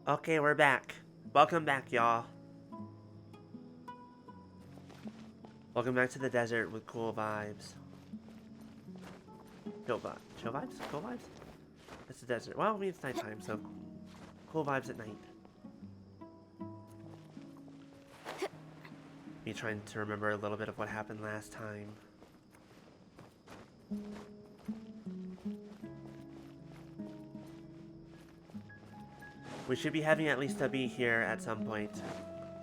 Okay, we're back. Welcome back, y'all. Welcome back to the desert with cool vibes. Chill vibes? Chill vibes? Cool vibes? It's the desert. Well, I mean, it's nighttime, so cool vibes at night. Me trying to remember a little bit of what happened last time. We should be having at least a bee here at some point.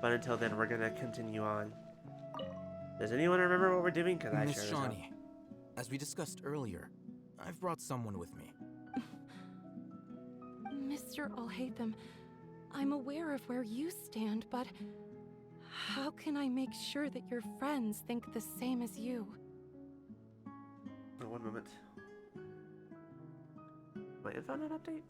But until then, we're gonna continue on. Does anyone remember what we're doing? Because I Miss sure as Shawnee, as we discussed earlier, I've brought someone with me. Mr. Alhaitham, I'm aware of where you stand, but how can I make sure that your friends think the same as you? Oh, one moment. My info not update?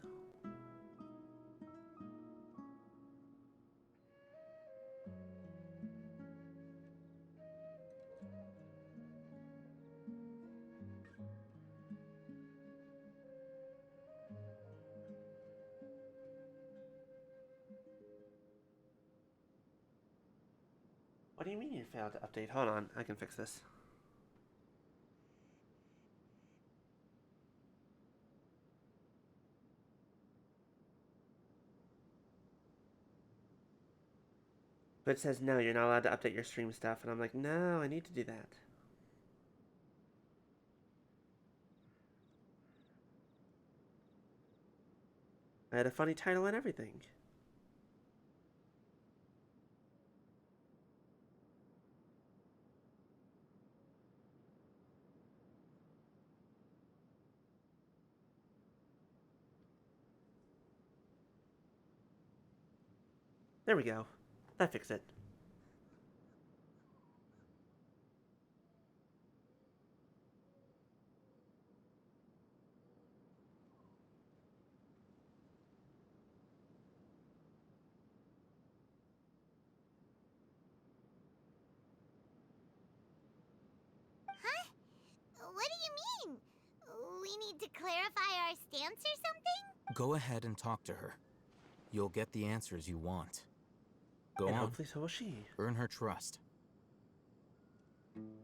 What do you mean you failed to update? Hold on, I can fix this. But it says no, you're not allowed to update your stream stuff, and I'm like, no, I need to do that. I had a funny title and everything. There we go. That fixed it. Huh? What do you mean? We need to clarify our stance or something? Go ahead and talk to her. You'll get the answers you want. Go And on. hopefully so will she. Earn her trust.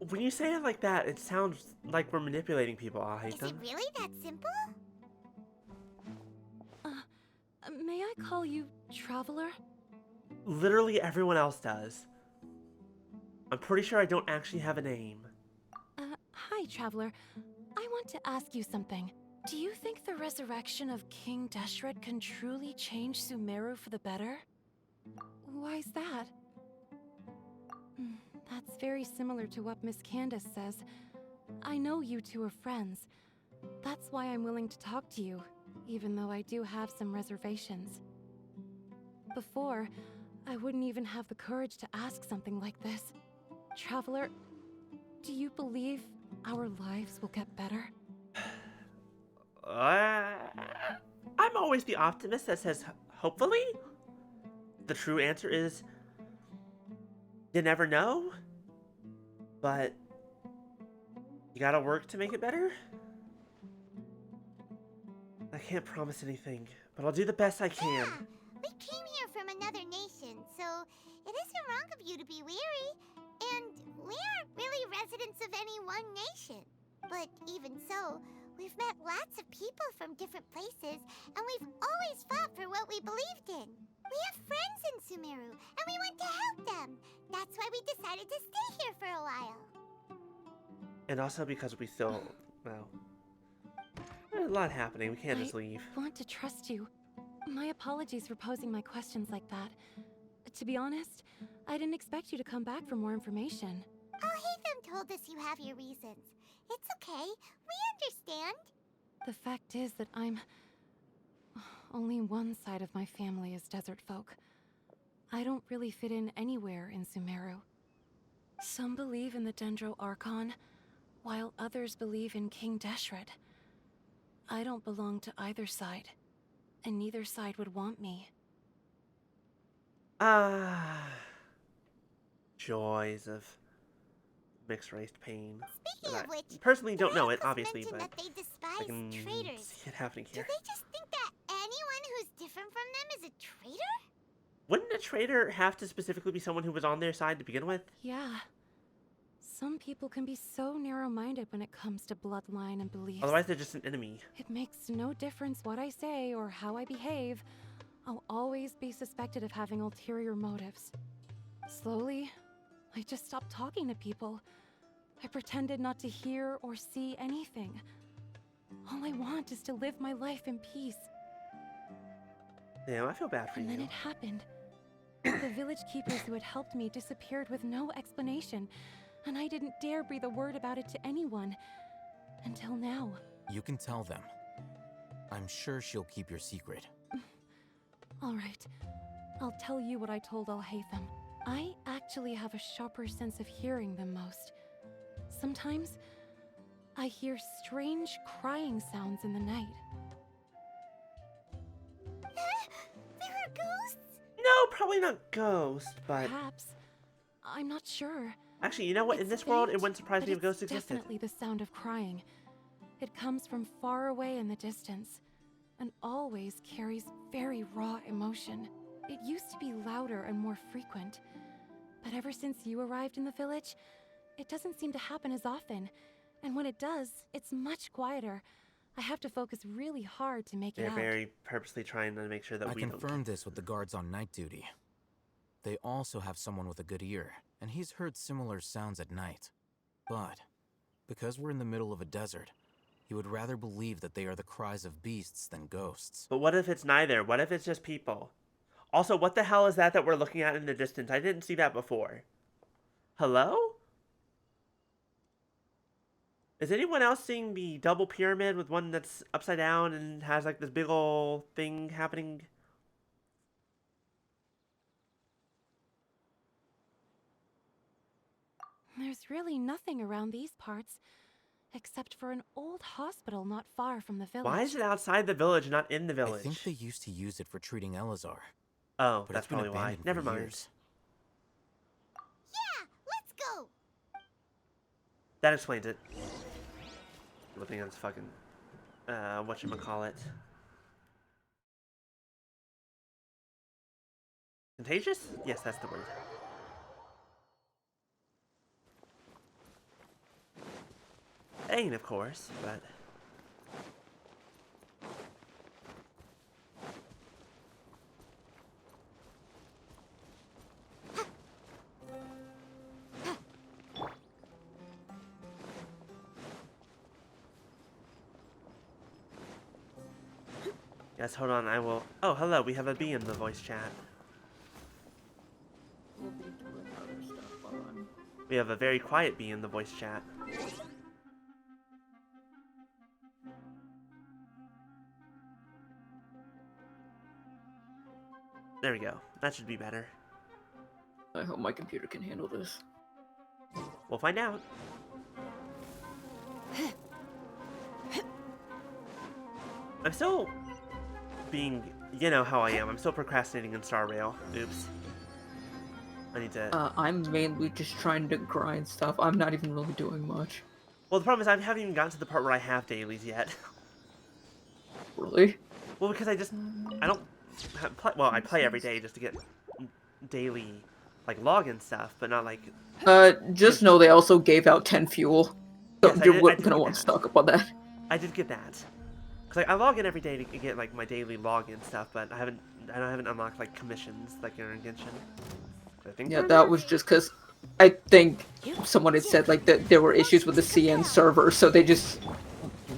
When you say it like that, it sounds like we're manipulating people. I hate Is them. it really that simple? May I call you Traveler? Literally everyone else does. I'm pretty sure I don't actually have a name. Hi, Traveler. I want to ask you something. Do you think the resurrection of King Deshret can truly change Sumeru for the better? Why's that? That's very similar to what Miss Candace says. I know you two are friends. That's why I'm willing to talk to you, even though I do have some reservations. Before, I wouldn't even have the courage to ask something like this. Traveler, do you believe our lives will get better? I'm always the optimist that says, hopefully? The true answer is, you never know, but you gotta work to make it better? I can't promise anything, but I'll do the best I can. Yeah, we came here from another nation, so it isn't wrong of you to be weary. And we aren't really residents of any one nation. But even so, we've met lots of people from different places, and we've always fought for what we believed in. We have friends in Sumeru, and we want to help them. That's why we decided to stay here for a while. And also because we still, well, there's a lot happening. We can't just leave. I want to trust you. My apologies for posing my questions like that. To be honest, I didn't expect you to come back for more information. Alhaitham told us you have your reasons. It's okay. We understand. The fact is that only one side of my family is desert folk. I don't really fit in anywhere in Sumeru. Some believe in the Dendro Archon, while others believe in King Deshret. I don't belong to either side, and neither side would want me. Joys of mixed-race pain. Speaking of which, Personally don't know it, Miracles obviously, mentioned but that they I despise can traitors. see it happening Do here. they just think that anyone who's different from them is a traitor? Wouldn't a traitor have to specifically be someone who was on their side to begin with? Yeah. Some people can be so narrow-minded when it comes to bloodline and beliefs. Otherwise, they're just an enemy. It makes no difference what I say or how I behave. I'll always be suspected of having ulterior motives. Slowly, I just stopped talking to people. I pretended not to hear or see anything. All I want is to live my life in peace. Damn, I feel bad for And you. then it happened. The village keepers who had helped me disappeared with no explanation, and I didn't dare breathe a word about it to anyone. Until now. You can tell them. I'm sure she'll keep your secret. All right. I'll tell you what I told Al-Haytham. I actually have a sharper sense of hearing than most. Sometimes, I hear strange crying sounds in the night. There are ghosts? No, probably not ghost, but... Perhaps. I'm not sure. Actually, you know what? In It's this world, it faint, wouldn't surprise but me if it's ghosts existed. definitely the sound of crying. It comes from far away in the distance, and always carries very raw emotion. It used to be louder and more frequent, but ever since you arrived in the village, it doesn't seem to happen as often, and when it does, it's much quieter. I have to focus really hard to make it They're out. very purposely trying to make sure that I we don't... confirmed this with the guards on night duty. They also have someone with a good ear, and he's heard similar sounds at night. But, because we're in the middle of a desert, he would rather believe that they are the cries of beasts than ghosts. But what if it's neither? What if it's just people? Also, what the hell is that we're looking at in the distance? I didn't see that before. Hello? Is anyone else seeing the double pyramid with one that's upside down and has like this big ol' thing happening? There's really nothing around these parts, except for an old hospital not far from the village. Why is it outside the village, not in the village? I think they used to use it for treating Elazar. Oh, But that's it's been probably why. abandoned Never for mind. years. Yeah, let's go. That explains it. Looking at this fucking, whatchamacallit. Contagious? Yes, that's the word. Ain't, of course, but... Yes, hold on, I will... Oh, hello, we have a bee in the voice chat. We'll be doing other stuff while I'm... We have a very quiet bee in the voice chat. There we go. That should be better. I hope my computer can handle this. We'll find out. I'm still being, you know how I am. I'm still procrastinating in Star Rail. Oops. I need to... I'm mainly just trying to grind stuff. I'm not even really doing much. Well, the problem is I haven't even gotten to the part where I have dailies yet. Really? Well, because I don't play, well, I play every day just to get daily, like, login stuff, but not like... Just know they also gave out 10 fuel. So Yes, I you're did gonna get want to that. stock up on that. I did get that. Cause like, I log in every day to get like my daily login stuff, but I haven't unlocked like commissions like in Genshin. I think Yeah, they're that there? was just because I think someone had said like that there were issues with the CN server, so they just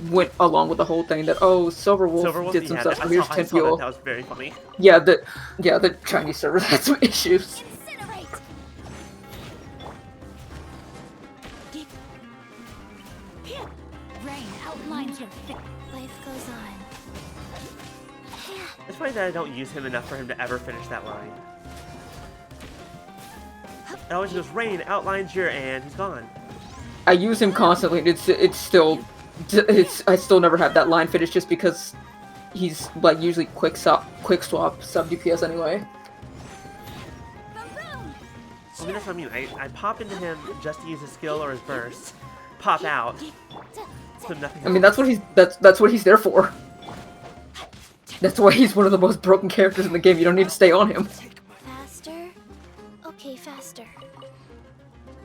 went along with the whole thing that Silverwolf did some yeah, stuff. I Here's saw 10 that. fuel. That was very funny. Yeah, the Chinese server had some issues. Incinerate! Rain outlines your life goes on. It's funny that I don't use him enough for him to ever finish that line. It always goes, rain outlines your, and he's gone. I use him constantly, and it's still I still never have that line finished just because he's like usually quick swap sub DPS anyway. I mean, that's what I mean. I pop into him just to use his skill or his burst, pop out, so nothing. I mean that's what he's there for. That's why he's one of the most broken characters in the game. You don't need to stay on him. Faster? Okay, faster.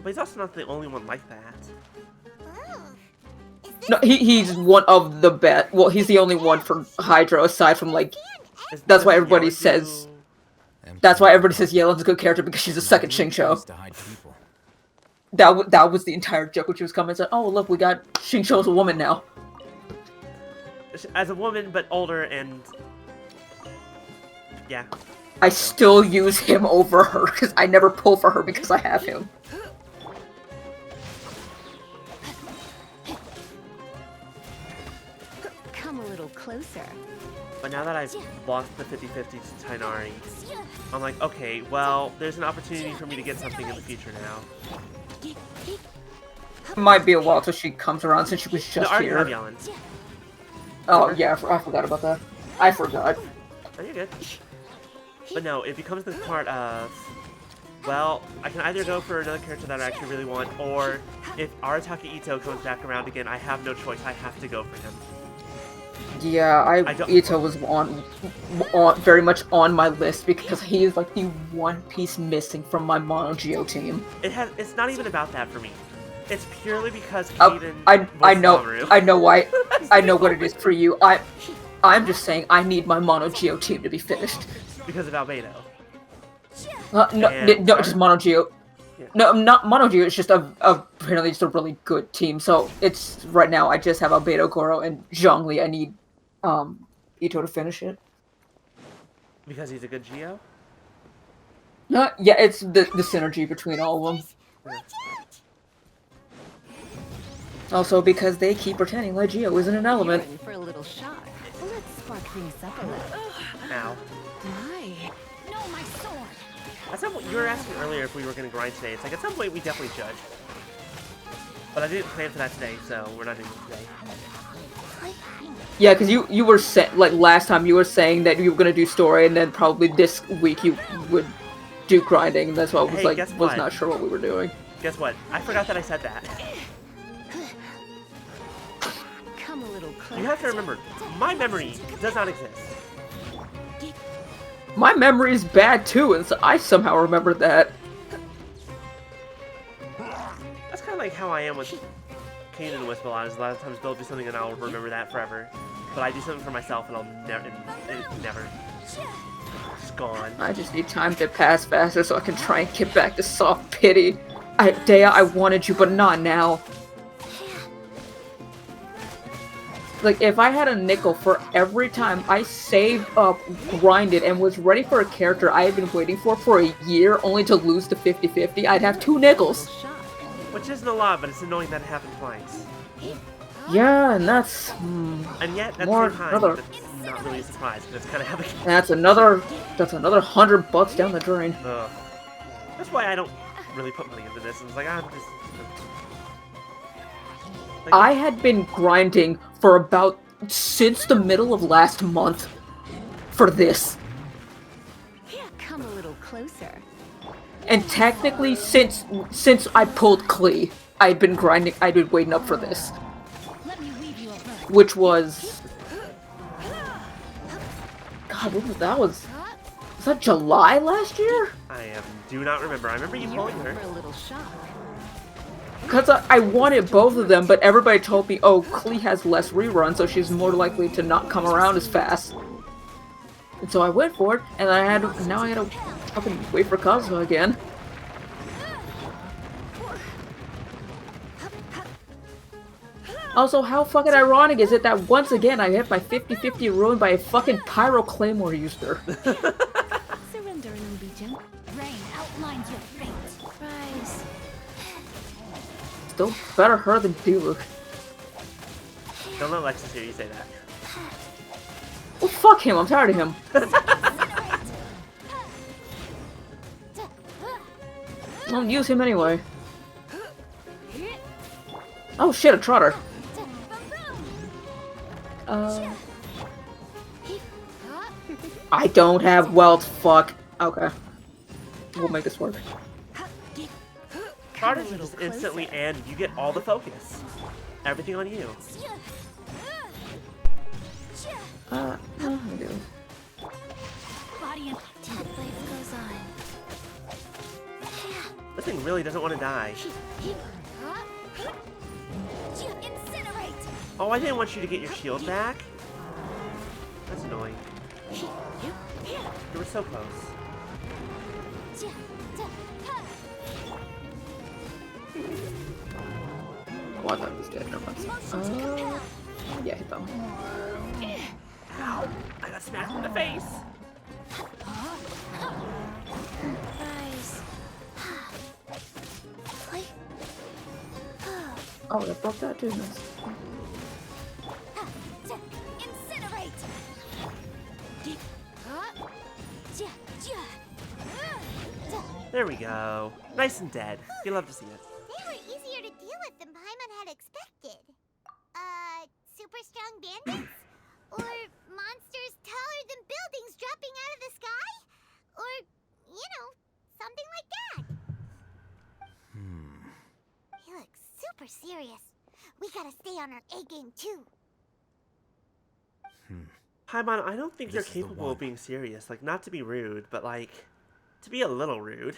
But he's also not the only one like that. Oh. Is this No, he's one of the best. Well, he's the only one for Hydra aside from like. That's why everybody says. That's why everybody says Yelan's a good character because she's a second Xingqiu. To hide people. That was the entire joke when she was coming and said, "Oh look, we got Xingqiu as a woman now." As a woman, but older and... Yeah. I still use him over her because I never pull for her because I have him. Come a little closer. But now that I've lost the 50-50 to Tainari, I'm like, okay, well, there's an opportunity for me to get something in the future now. Might be a while till she comes around since she was No, just I already have here. Yellen. Oh yeah, I forgot about that. I forgot. Oh, you're good. But no, it becomes the part of, well, I can either go for another character that I actually really want, or if Arataki Ito comes back around again, I have no choice. I have to go for him. Yeah, I don't- Ito was on very much on my list because he is like the one piece missing from my Mono Geo team. It's not even about that for me. It's purely because Oh, Kaden I voiced know Mamoru. I know why I know what it is for you. I'm just saying I need my Mono Geo team to be finished. Because of Albedo. No, And- no, just Mono Geo. Yeah. No, not Mono Geo. It's just apparently just a really good team. So it's right now I just have Albedo, Goro, and Zhongli. I need Ito to finish it. Because he's a good Geo? Yeah, it's the synergy between all of them. Also because they keep pretending like Geo isn't an element. You're in for a little shock. Let's spark things up a little. Ow. My. No, my sword. At some point, you were asking earlier if we were going to grind today. It's like, at some point, we definitely should. But I didn't plan for that today, so we're not doing it today. Yeah, because you were like last time you were saying that you were gonna do story, and then probably this week you would do grinding. And that's why I was Hey, like guess was what? not sure what we were doing. Guess what? I forgot that I said that. Come a little closer. You have to remember, my memory does not exist. My memory is bad too, and so I somehow remembered that. That's kind of like how I am with Kane and Wisp a lot. Is a lot of times they'll do something and I'll remember that forever. But I do something for myself and I'll never. It's gone. I just need time to pass faster so I can try and get back to soft pity. Dea, I wanted you, but not now. Like, if I had a nickel for every time I saved up, grinded, and was ready for a character I had been waiting for a year, only to lose to 50-50, I'd have 2 nickels. Shock. Which isn't a lot, but it's annoying that it happened twice. Yeah, and that's... And yet, at More the same time, another- it's not really a surprise, because it's kind of happening. that's another $100 down the drain. Ugh. That's why I don't really put money into this. It's like, I'm just... Like, I had been grinding for about since the middle of last month for this. Come a little closer. And technically, since I pulled Klee, I'd been grinding, I'd been waiting up for this. Let me weave you a verse. Which was... God, what was that? Was that July last year? I do not remember. I remember you You're pulling in her. for a little shock. Because I wanted both of them, but everybody told me, oh, Klee has less reruns, so she's more likely to not come around as fast. And so I went for it, and now I had to fucking wait for Kazuha again. Also, how fucking ironic is it that once again I hit my 50-50 ruined by a fucking Pyro Claymore user? Surrender and obedience. Rain outlines your fate. Rise. Still better her than Diluc. Don't let Lexus hear you say that. Well, fuck him, I'm tired of him. I'll use him anyway. Oh shit, a trotter. I don't have wealth, fuck. Okay. We'll make this work. Charters are just instantly, and you get all the focus. Everything on you. I do. Body and life goes on. This thing really doesn't want to die. Incinerate! Oh, I didn't want you to get your shield back. That's annoying. You were so close. Oh, I thought he was dead. Never mind. Yeah, hit them. Ow! I got smacked in the face. Rise. Oh, that broke that too. Nice. Incinerate! There we go. Nice and dead. You love to see it. They were easier to deal with than Paimon had expected. Super strong bandits? Or monsters taller than buildings dropping out of the sky? Or, something like that. He looks super serious. We gotta stay on our A game too. Paimon, I don't think This you're is the capable one. of being serious. Like, not to be rude, but like, to be a little rude.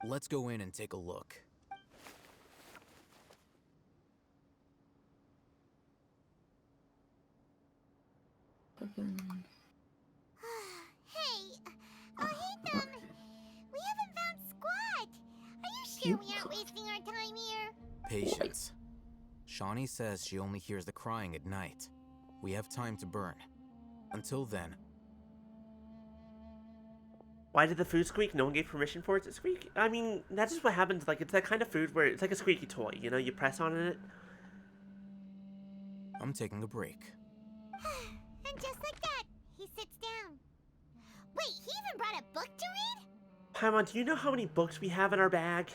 Let's go in and take a look. Hey, Thumb. We haven't found Squat. Are you sure You we aren't wasting our time here? Patience. Shawnee says she only hears the crying at night. We have time to burn. Until then, Why did the food squeak? No one gave permission for it to squeak? I mean, that's just what happens. Like, it's that kind of food where it's like a squeaky toy. You know, you press on it. I'm taking a break. And just like that, he sits down. Wait, he even brought a book to read? Paimon, do you know how many books we have in our bag?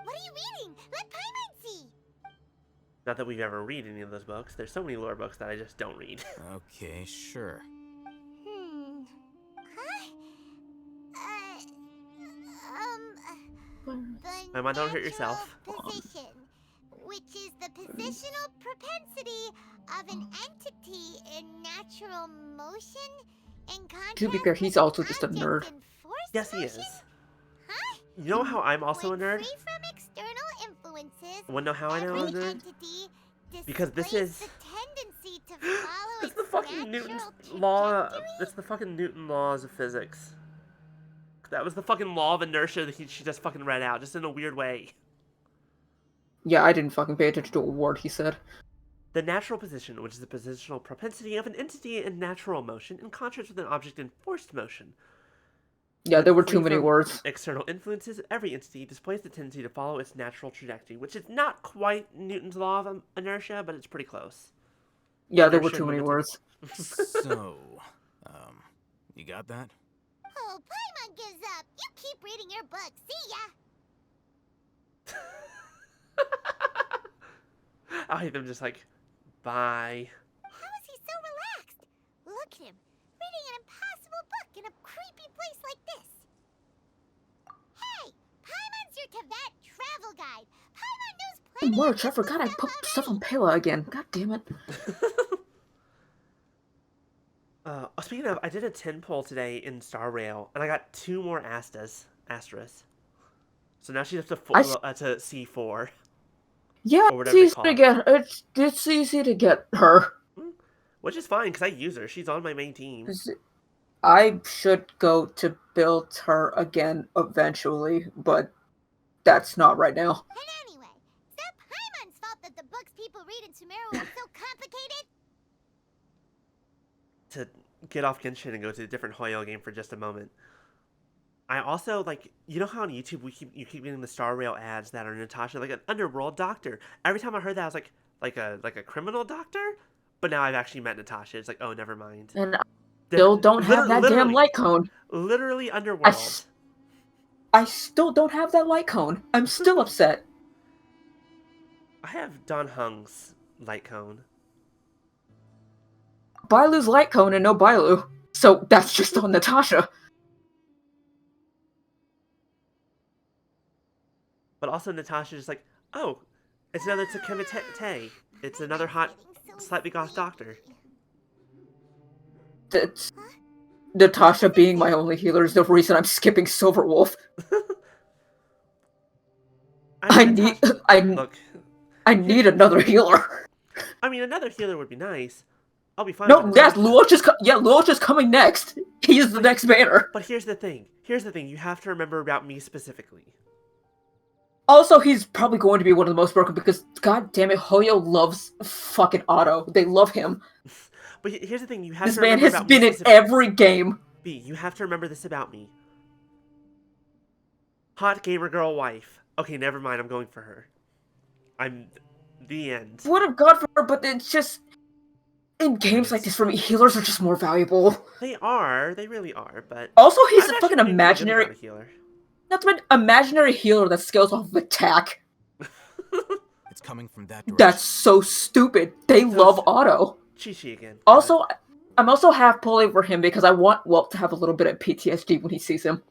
What are you reading? Let Paimon see. Not that we've ever read any of those books. There's so many lore books that I just don't read. Okay, sure. Huh? The Paimon, don't hurt yourself. natural position, which is the positional propensity of an entity in natural motion. In contrast To be fair, he's with also just a objects nerd. in forced Yes, he is. motion. Huh? You know how I'm also a When nerd? free from external influences, Wanna know how I know I'm a every nerd? entity Because this displays is- the tendency to follow It's its the fucking natural Newton's law. trajectory. It's the fucking Newton laws of physics. That was the fucking law of inertia that she just fucking read out, just in a weird way. Yeah, I didn't fucking pay attention to a word he said. The natural position, which is the positional propensity of an entity in natural motion, in contrast with an object in forced motion. Yeah, When there were free too many from words. External influences, every entity displays the tendency to follow its natural trajectory, which is not quite Newton's law of inertia, but it's pretty close. Yeah, there were Inertia too many momentum. words. So, you got that? Oh, Paimon gives up. You keep reading your book. See ya. I'll hate them just like, bye. How is he so relaxed? Look at him, reading an impossible book in a creepy place like this. Hey, Paimon's your Tibet travel guide. Paimon knows plenty of March, I useful forgot I stuff put already. stuff on Pela again. God damn it. Speaking of, I did a 10 pull today in Star Rail, and I got 2 more Astras. So now she's up to, to C4. Yeah, Or it's whatever they easy call to it. get. It's easy to get her. Which is fine, because I use her. She's on my main team. I should go to build her again eventually, but that's not right now. And anyway, is that Paimon's fault that the books people read in Sumeru are so complicated? To get off Genshin and go to a different Hoyo game for just a moment. I also, like, you know how on YouTube you keep getting the Star Rail ads that are Natasha, like an underworld doctor. Every time I heard that, I was like a criminal doctor? But now I've actually met Natasha. It's like, oh, never mind. And I still don't have that damn light cone. Literally underworld. I still don't have that light cone. I'm still upset. I have Don Hung's light cone. Bailu's light cone and no Bailu. So that's just on Natasha. But also Natasha's just like, oh, it's another Takemite. It's another hot, slightly goth doctor. That's Natasha being my only healer is the reason I'm skipping Silverwolf. I mean, Natasha, look, I need another healer. I mean, another healer would be nice. I'll be fine No, with yes, Natasha. Luoch is coming next. He's the next banner. But here's the thing. Here's the thing. You have to remember about me specifically. Also, he's probably going to be one of the most broken because, god damn it, Hoyo loves fucking Otto. They love him. But here's the thing. You have This to man remember has about been me in specifically. every game. B, you have to remember this about me. Hot gamer girl wife. Okay, never mind. I'm going for her. I'm the end. Would have gone for her, but it's just in games like this for me, healers are just more valuable. They are. They really are. But Also, he's I'm a actually fucking pretty good imaginary. about a healer. Not to mention, imaginary healer that scales off of attack. It's coming from that direction. That's so stupid. They love Otto. Chi again. Also, I'm also half pulling for him because I want Welt to have a little bit of PTSD when he sees him.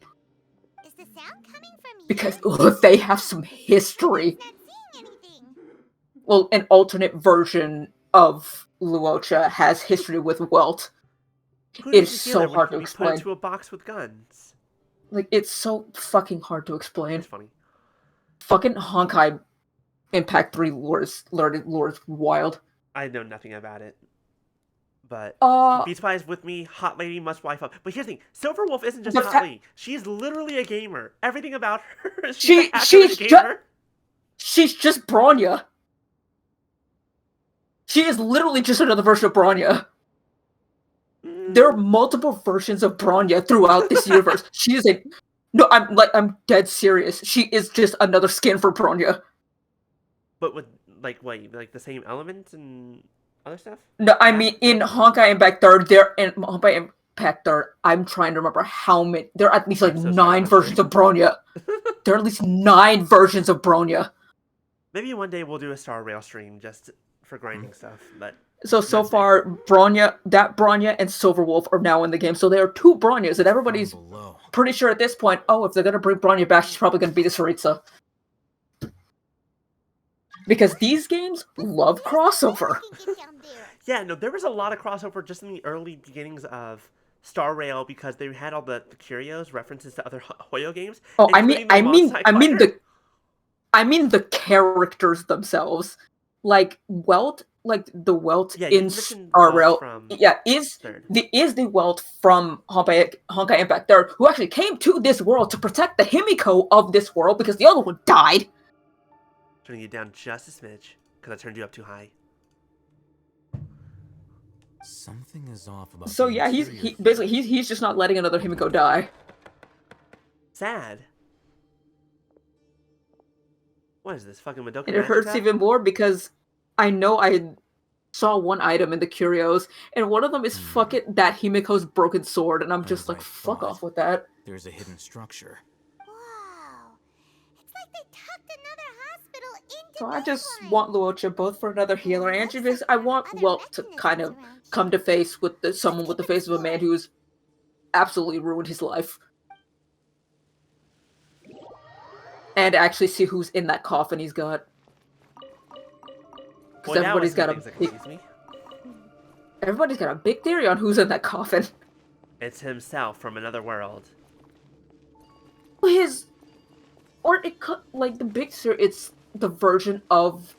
Is the sound coming from you? Because they have some history. Not seeing anything. Well, an alternate version of Luocha has history with Welt. Who It's needs a so healer when hard he to can be explain. Put into a box with guns. Like, it's so fucking hard to explain. It's funny. Fucking Honkai Impact 3 lore is wild. I know nothing about it. But Uh, Beats Pie is with me. Hot lady must wife up. But here's the thing: Silverwolf isn't just The a hot fa- lady. She's literally a gamer. Everything about her. She's just Bronya. She is literally just another version of Bronya. There are multiple versions of Bronya throughout this universe. She is a no. I'm dead serious. She is just another skin for Bronya. But with like the same elements and other stuff. No, I mean in Honkai Impact 3, I'm trying to remember how many. There are at least like I'm so sorry, 9 honestly. versions of Bronya. There are at least 9 versions of Bronya. Maybe one day we'll do a Star Rail stream just for grinding stuff. But So that's it. far, Bronya and Silverwolf are now in the game. So there are 2 Bronyas, and everybody's From below. pretty sure at this point, oh, if they're gonna bring Bronya back, she's probably gonna be the Saritsa. Because these games love crossover. We can get down there. Yeah, no, there was a lot of crossover just in the early beginnings of Star Rail because they had all the curios, references to other Hoyo games. Oh, I including mean the Monsai Choir. the characters themselves, like Welt, like the Welt Yeah, you in mentioned Star Welt Rail. from Yeah, is Third. the Welt from Honkai Impact 3, who actually came to this world to protect the Himiko of this world because the other one died. Turning you down just a smidge because I turned you up too high. Something is off about. So the yeah, interior. he's just not letting another Himiko die. Sad. What is this fucking Madoka And it hurts Magica? even more because I know I saw one item in the curios, and one of them is fucking that Himiko's broken sword, and I'm just As like, I fuck thought. off with that. There's a hidden structure. Wow. It's like they tucked another hospital into So I just Mainline. want Luocha both for another healer, and just I want Welt to kind of come to face with someone with the face of a man who's absolutely ruined his life. And actually see who's in that coffin he's got. Because Well, everybody's got a big theory on who's in that coffin. It's himself from another world. Like the big theory, it's the version of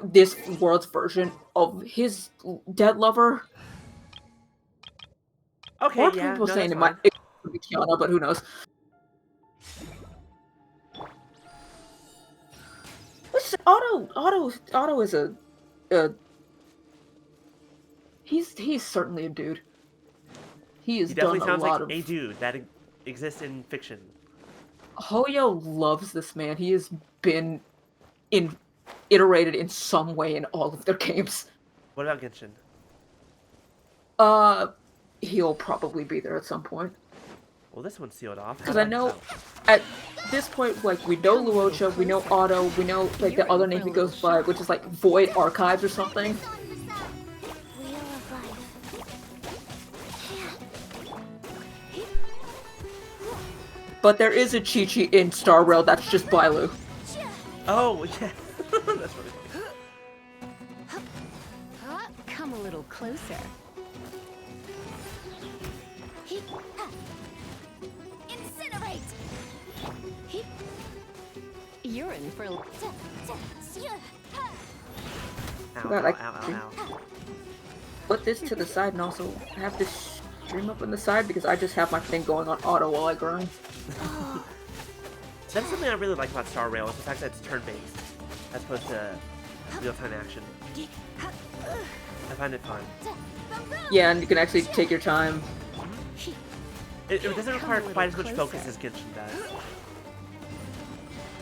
this world's version of his dead lover. Okay, Or yeah, people no, saying that's it fine. could be Kiana, but who knows? Otto is a he's certainly a dude. He has He done definitely a sounds lot like of. a dude that exists in fiction. Hoyo loves this man. He has been iterated in some way in all of their games. What about Genshin? He'll probably be there at some point. Well, this one's sealed off. Because I know at this point, like, we know Luocha, we know Otto, we know, like, the other name he goes by, which is, like, Void Archives or something. Wheel of life. but there is a Chi-Chi in Star Rail that's just Bailu. Oh, yeah. That's really funny. Come a little closer. Incinerate! You're in for a... Ow, God, ow, I- ow, ow. Put this to the side and also have this stream up on the side because I just have my thing going on auto while I grind. That's something I really like about Star Rail, is the fact that it's turn-based, as opposed to real-time action. I find it fun. Yeah, and you can actually take your time. It doesn't require quite as much focus as Genshin does.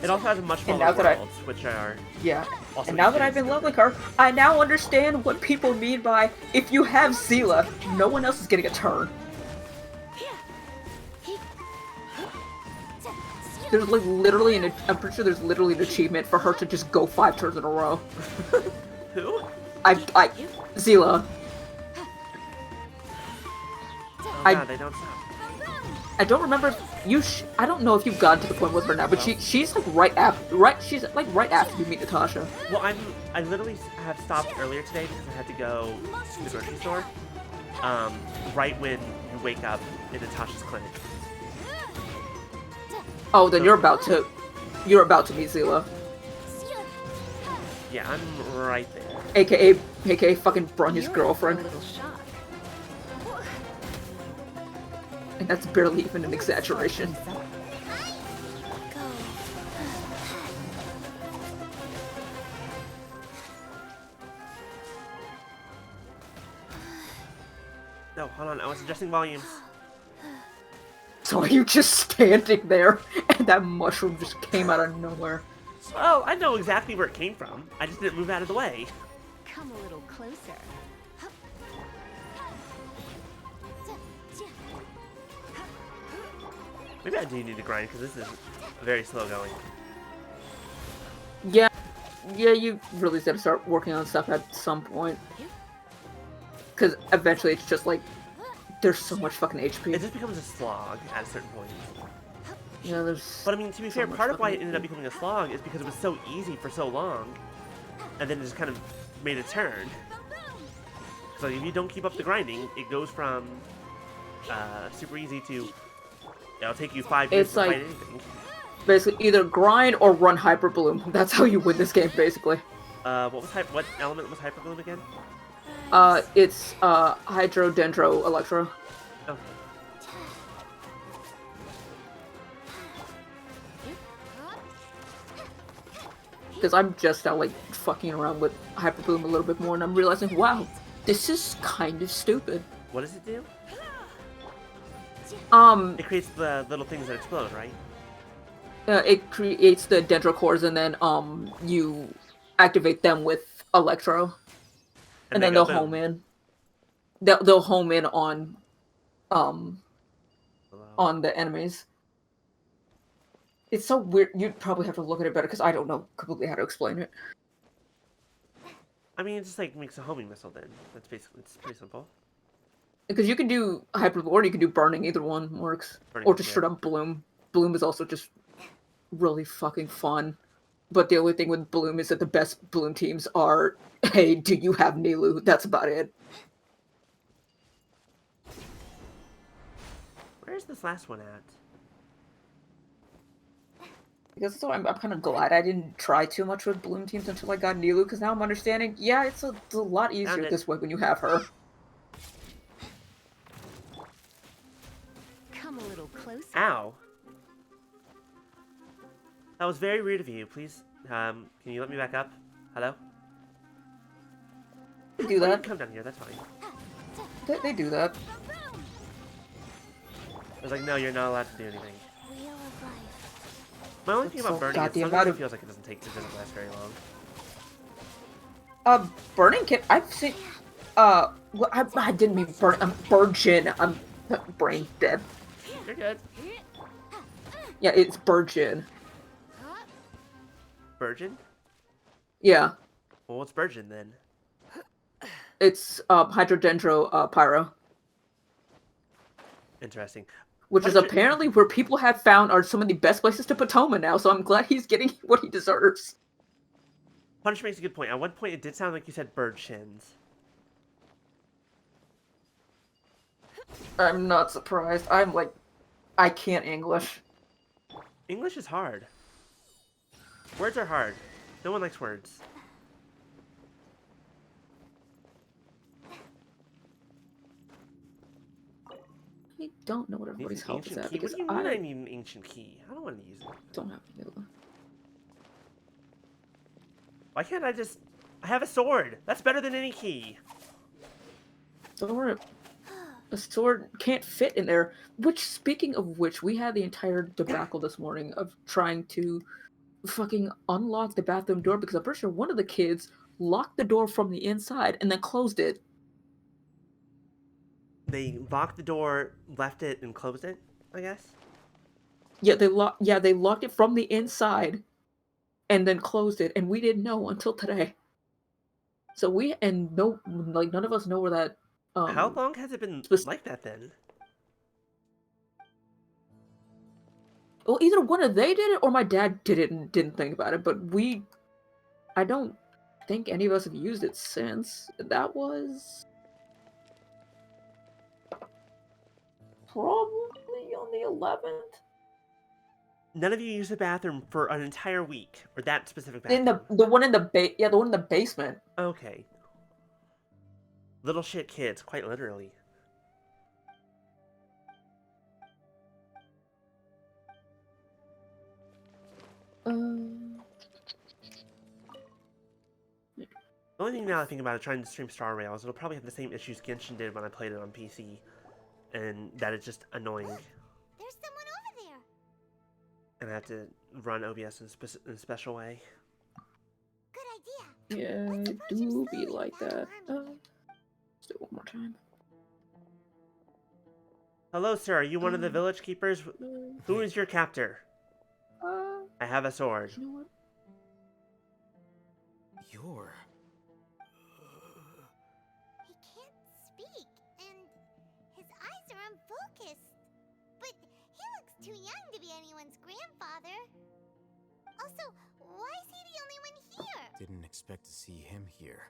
It also has a much smaller now that worlds, which are Yeah. also And now that I've been leveling her, I now understand what people mean by if you have Seela, no one else is getting a turn. There's like literally I'm pretty sure there's literally an achievement for her to just go 5 turns in a row. Who? Seela. Oh I- god, they don't stop. I don't remember if I don't know if you've gotten to the point with her now, but she's like right after you meet Natasha. Well, I literally have stopped earlier today because I had to go to the grocery store. Right when you wake up in Natasha's clinic. Oh, then you're about to meet Seela. Yeah, I'm right there. AKA fucking Brunya's girlfriend. A little shock. And that's barely even an exaggeration. No, hold on, I was adjusting volumes. So are you just standing there and that mushroom just came out of nowhere? Well, I know exactly where it came from. I just didn't move out of the way. Come a little closer. Maybe I do need to grind because this is very slow going. Yeah, you really gotta start working on stuff at some point. Because eventually it's just like, there's so much fucking HP. It just becomes a slog at a certain point. Yeah, there's... But I mean, to be so fair, much part of why it fucking ended up becoming a slog is because it was so easy for so long, and then it just kind of made a turn. So if you don't keep up the grinding, it goes from super easy to it'll take you 5 years It's to like- fight anything. Basically, either grind or run Hyper Bloom. That's how you win this game, basically. What element was Hyper Bloom again? It's Hydro, Dendro, Electro. Okay. Because I'm just now, like, fucking around with Hyper Bloom a little bit more, and I'm realizing, wow, this is kind of stupid. What does it do? It creates the little things that explode, right? It creates the Dendro cores, and then, you activate them with Electro. And they then go they'll boom. home in. They'll home in on the enemies. It's so weird. You'd probably have to look at it better because I don't know completely how to explain it. I mean, it just like makes a homing missile. Then that's basically it's pretty simple. Because you can do Hyper or you can do Burning. Either one works. Burning Or works, just yeah. straight up Bloom. Bloom is also just really fucking fun. But the only thing with Bloom is that the best Bloom teams are, hey, do you have Nilu? That's about it. Where's this last one at? Because so I'm kind of glad I didn't try too much with Bloom teams until I got Nilu, because now I'm understanding, yeah, it's a lot Found easier it. this way when you have her. Come a little closer. Ow. That was very rude of you. Please, can you let me back up? Hello? They do Oh, you can that. come down here, that's fine. They do that. I was like, no, you're not allowed to do anything. My only thing That's about so burning is goddamn sometimes out it of- feels like it doesn't last very long. Burning can I've seen. Well, I didn't mean burn. I'm Burgeon. I'm brain dead. You're good. Yeah, it's Burgeon. Virgin? Yeah, Well, what's Virgin then? it's Hydrodendro Pyro. Interesting. Which is apparently where people have found are some of the best places to put Toma now, so I'm glad he's getting what he deserves. Punch makes a good point. At one point, it did sound like you said bird shins. I'm not surprised. I'm like, I can't English. English is hard. Words are hard. No one likes words. I don't know what Needs everybody's an health is ancient at key? What because do you mean I I need an ancient key? I don't want to use it. don't have any of them. Why can't I just... I have a sword. That's better than any key. Sword, a sword can't fit in there. Which, speaking of which, we had the entire debacle this morning of trying to fucking unlock the bathroom door because I'm pretty sure one of the kids locked the door from the inside and then closed it. They locked the door, left it, and closed it, I guess? Yeah, they locked it from the inside and then closed it, and we didn't know until today. So none of us know where that How long has it been spec- like that, then? well, either one of they did it or my dad did it and didn't think about it, but I don't think any of us have used it since. That was probably on the 11th. None of you used the bathroom for an entire week, or that specific In bathroom. the one in the the one in the basement. Okay. Little shit kids, quite literally. The only thing now I think about is trying to stream Star Rails. It'll probably have the same issues Genshin did when I played it on PC. And that is just annoying. There's someone over there. And I have to run OBS in a special way. Good idea. Yeah, Let's it approach him do be slowly like without that. alarming him. Let's do it one more time. Hello, sir. Are you one of the village keepers? Who is your captor? I have a sword. You know what? You're... He can't speak, and his eyes are unfocused. But he looks too young to be anyone's grandfather. Also, why is he the only one here? Didn't expect to see him here.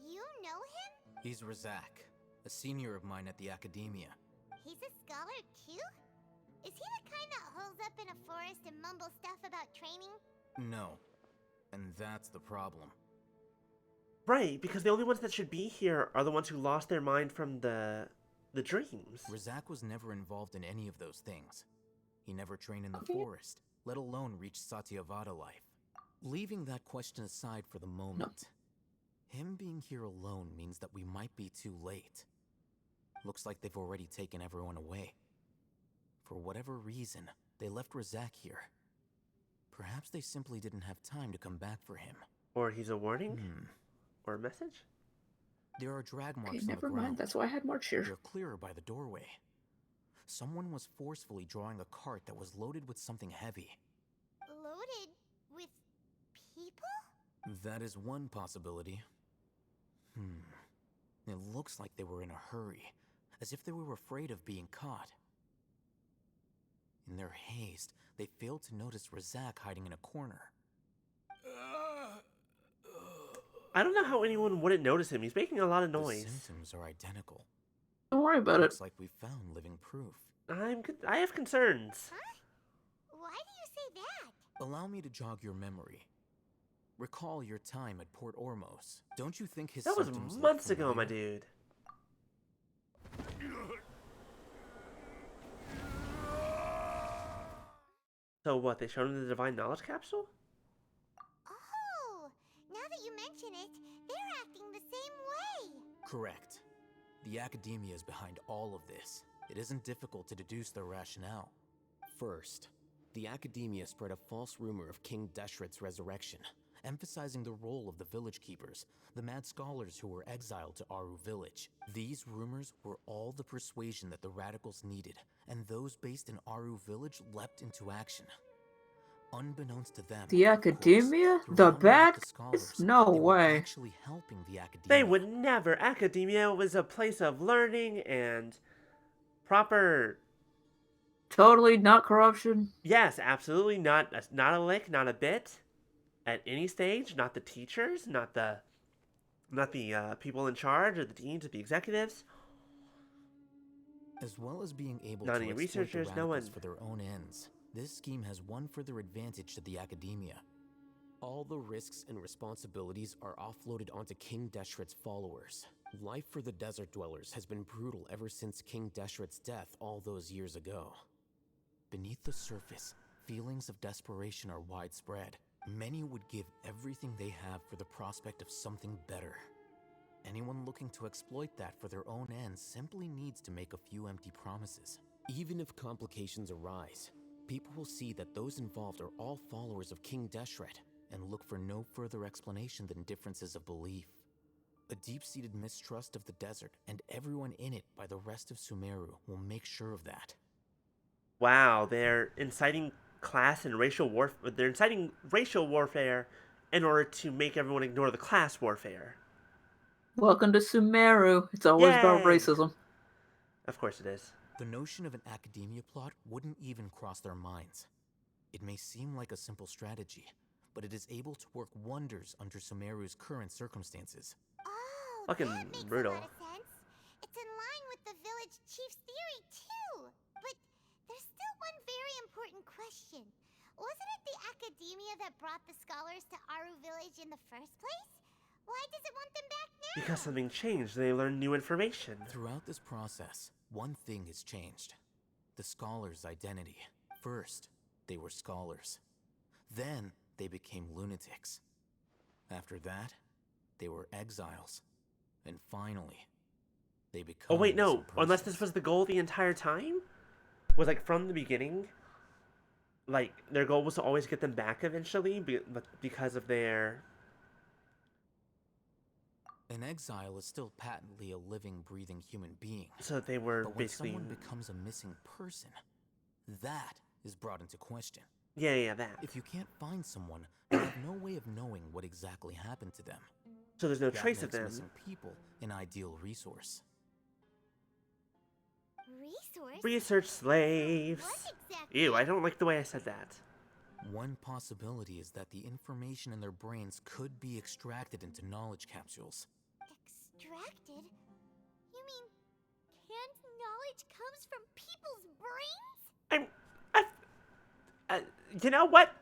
You know him? He's Razak, a senior of mine at the academia. He's a scholar too? Is he the kind that holes up in a forest and mumbles stuff about training? No. And that's the problem. Right, because the only ones that should be here are the ones who lost their mind from the dreams. Razak was never involved in any of those things. He never trained in the Okay. forest, let alone reach Satyavada life. Leaving that question aside for the moment, him being here alone means that we might be too late. Looks like they've already taken everyone away. For whatever reason, they left Razak here. Perhaps they simply didn't have time to come back for him. Or he's a warning? Or a message? There are drag marks Okay, on the never ground. mind. That's why I had March here. They're clearer by the doorway. Someone was forcefully drawing a cart that was loaded with something heavy. Loaded with people? That is one possibility. It looks like they were in a hurry, as if they were afraid of being caught. In their haste, they failed to notice Razak hiding in a corner. I don't know how anyone wouldn't notice him. He's making a lot of The noise. symptoms are identical. Don't worry about it. Looks like we found living proof. I have concerns. Why do you say that? Allow me to jog your memory. Recall your time at Port Ormos. Don't you think his That was symptoms look months ago, my familiar? dude. So what, they showed him the Divine Knowledge Capsule? Oh, now that you mention it, they're acting the same way. Correct. The academia is behind all of this. It isn't difficult to deduce their rationale. First, the academia spread a false rumor of King Deshret's resurrection, emphasizing the role of the village keepers, the mad scholars who were exiled to Aru village. These rumors were all the persuasion that the radicals needed, and those based in Aru village leapt into action. Unbeknownst to them, The of course, academia? through The one of bad the scholars, guys? No they were way. actually helping the academia. They would never. Academia was a place of learning and proper Totally not corruption. Yes, absolutely not a lick, not a bit, at any stage. Not the teachers, not the people in charge, or the deans, or the executives. As well as being able Not to any exploit the researchers, no radicals one. for their own ends, this scheme has one further advantage to the academia. All the risks and responsibilities are offloaded onto King Deshret's followers. Life for the desert dwellers has been brutal ever since King Deshret's death all those years ago. Beneath the surface, feelings of desperation are widespread. Many would give everything they have for the prospect of something better. Anyone looking to exploit that for their own ends simply needs to make a few empty promises. Even if complications arise, people will see that those involved are all followers of King Deshret, and look for no further explanation than differences of belief. A deep-seated mistrust of the desert and everyone in it by the rest of Sumeru will make sure of that. Wow, they're inciting class and racial warfare. They're inciting racial warfare in order to make everyone ignore the class warfare. Welcome to Sumeru. It's always about Yay! racism. Of course it is. The notion of an academia plot wouldn't even cross their minds. It may seem like a simple strategy, but it is able to work wonders under Sumeru's current circumstances. Oh, Fucking that makes brutal. a lot of sense. It's in line with the village chief's theory, too. But there's still one very important question. Wasn't it the academia that brought the scholars to Aru village in the first place? Why does it want them back now? Because something changed. They learned new information. Throughout this process, one thing has changed. The scholars' identity. First, they were scholars. Then, they became lunatics. After that, they were exiles. And finally, they become Oh wait, no. innocent Unless persons. this was the goal the entire time? Was like from the beginning? Like their goal was to always get them back eventually, because of their. An exile is still patently a living, breathing human being. So that they were But when basically. someone becomes a missing person, that is brought into question. Yeah, that. If you can't find someone, you have no way of knowing what exactly happened to them. So there's no That trace of makes them. missing people an ideal resource. Resource? Research slaves. What exactly? Ew, I don't like the way I said that. One possibility is that the information in their brains could be extracted into knowledge capsules. Extracted? You mean canned knowledge comes from people's brains? You know what?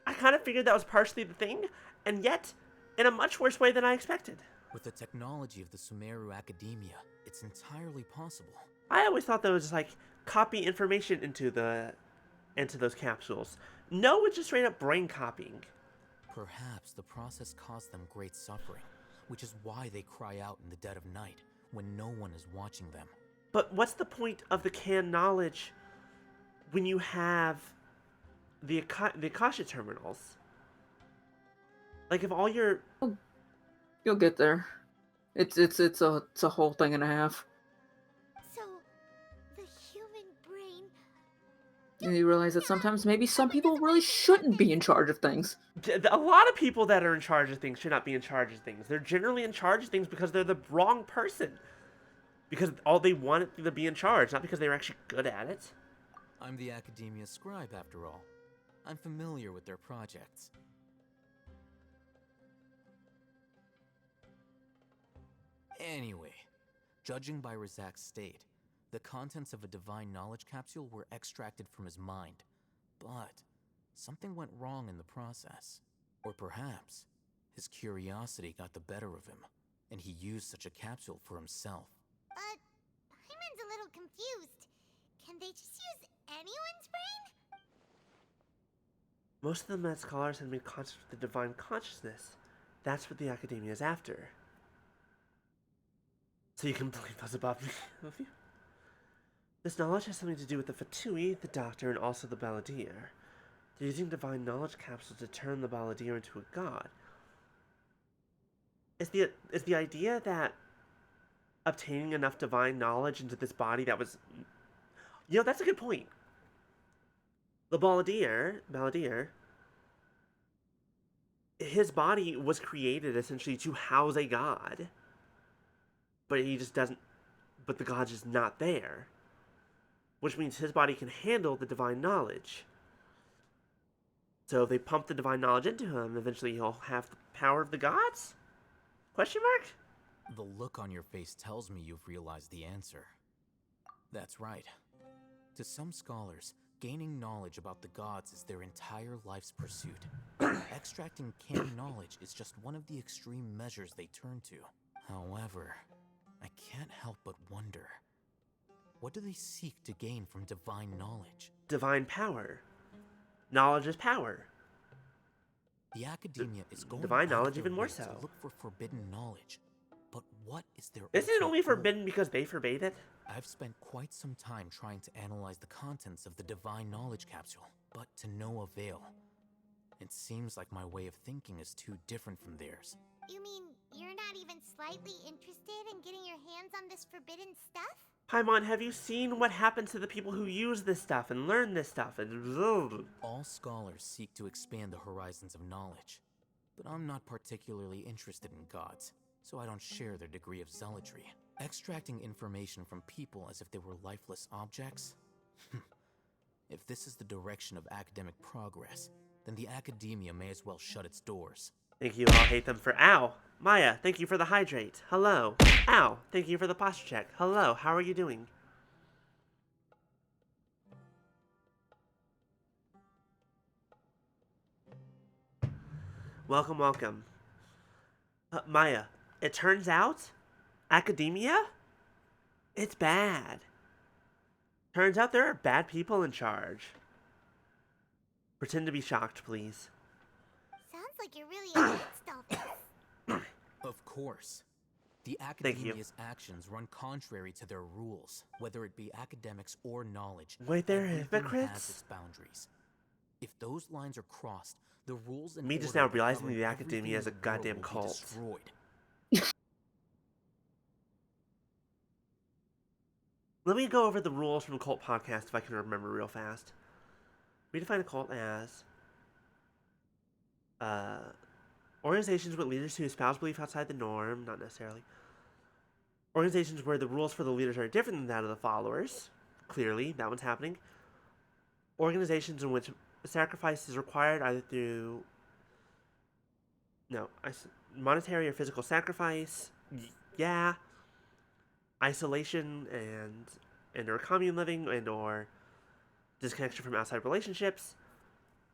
I kind of figured that was partially the thing, and yet, in a much worse way than I expected. With the technology of the Sumeru Academia, it's entirely possible. I always thought that was just like copy information into those capsules. No, it's just straight up brain copying. Perhaps the process caused them great suffering, which is why they cry out in the dead of night when no one is watching them. But what's the point of the canned knowledge when you have the Akasha terminals? Like if all your You'll get there. It's a whole thing and a half. So, the human brain. And you realize that sometimes maybe some people really shouldn't be in charge of things. a lot of people that are in charge of things should not be in charge of things. They're generally in charge of things because they're the wrong person. Because all they want it to be in charge, not because they're actually good at it. I'm the Academia scribe, after all. I'm familiar with their projects. Anyway, judging by Razak's state, the contents of a divine knowledge capsule were extracted from his mind. But something went wrong in the process. Or perhaps his curiosity got the better of him, and he used such a capsule for himself. Hyman's a little confused. Can they just use anyone's brain? Most of the Med Scholars have made conscious with the divine consciousness. That's what the Academia is after. So you can believe those above you. This knowledge has something to do with the Fatui, the Doctor, and also the Balladeer. They're using divine knowledge capsules to turn the Balladeer into a god. Is the idea that obtaining enough divine knowledge into this body that was... You know, that's a good point. The Balladeer, his body was created essentially to house a god. But he just doesn't... But the god's just not there. which means his body can handle the divine knowledge. So if they pump the divine knowledge into him, eventually he'll have the power of the gods? Question mark? The look on your face tells me you've realized the answer. That's right. To some scholars, gaining knowledge about the gods is their entire life's pursuit. Extracting kin knowledge is just one of the extreme measures they turn to. However, I can't help but wonder, what do they seek to gain from divine knowledge? Divine power. Knowledge is power. The academia is going divine out knowledge of their even more way so. to look for forbidden knowledge. But what is their Isn't it ultimate only goal? forbidden because they forbade it? I've spent quite some time trying to analyze the contents of the divine knowledge capsule, but to no avail. It seems like my way of thinking is too different from theirs. You mean you're not even slightly interested in getting your hands on this forbidden stuff? Paimon, have you seen what happens to the people who use this stuff and learn this stuff? And All scholars seek to expand the horizons of knowledge, but I'm not particularly interested in gods, so I don't share their degree of zealotry. Extracting information from people as if they were lifeless objects? If this is the direction of academic progress, then the academia may as well shut its doors. Thank you, I'll hate them for ow. Maya, thank you for the hydrate. Hello. Ow, thank you for the posture check. Hello, how are you doing? Welcome, welcome. Maya, it turns out, academia? It's bad. Turns out there are bad people in charge. Pretend to be shocked, please. Sounds like you're really against all this. Of course. The Thank you. academia's actions run contrary to their rules, whether it be academics or knowledge. Wait, they're Everything hypocrites? has its boundaries. If those lines are crossed, the rules and Me just order now that realizing govern the everything academia is a in the world goddamn will be cult. destroyed. Let me go over the rules from Cult Podcast if I can remember real fast. We define a cult as organizations with leaders who espouse belief outside the norm, not necessarily. Organizations where the rules for the leaders are different than that of the followers. Clearly, that one's happening. Organizations in which sacrifice is required either through monetary or physical sacrifice. Yeah. Isolation and or commune living and or disconnection from outside relationships,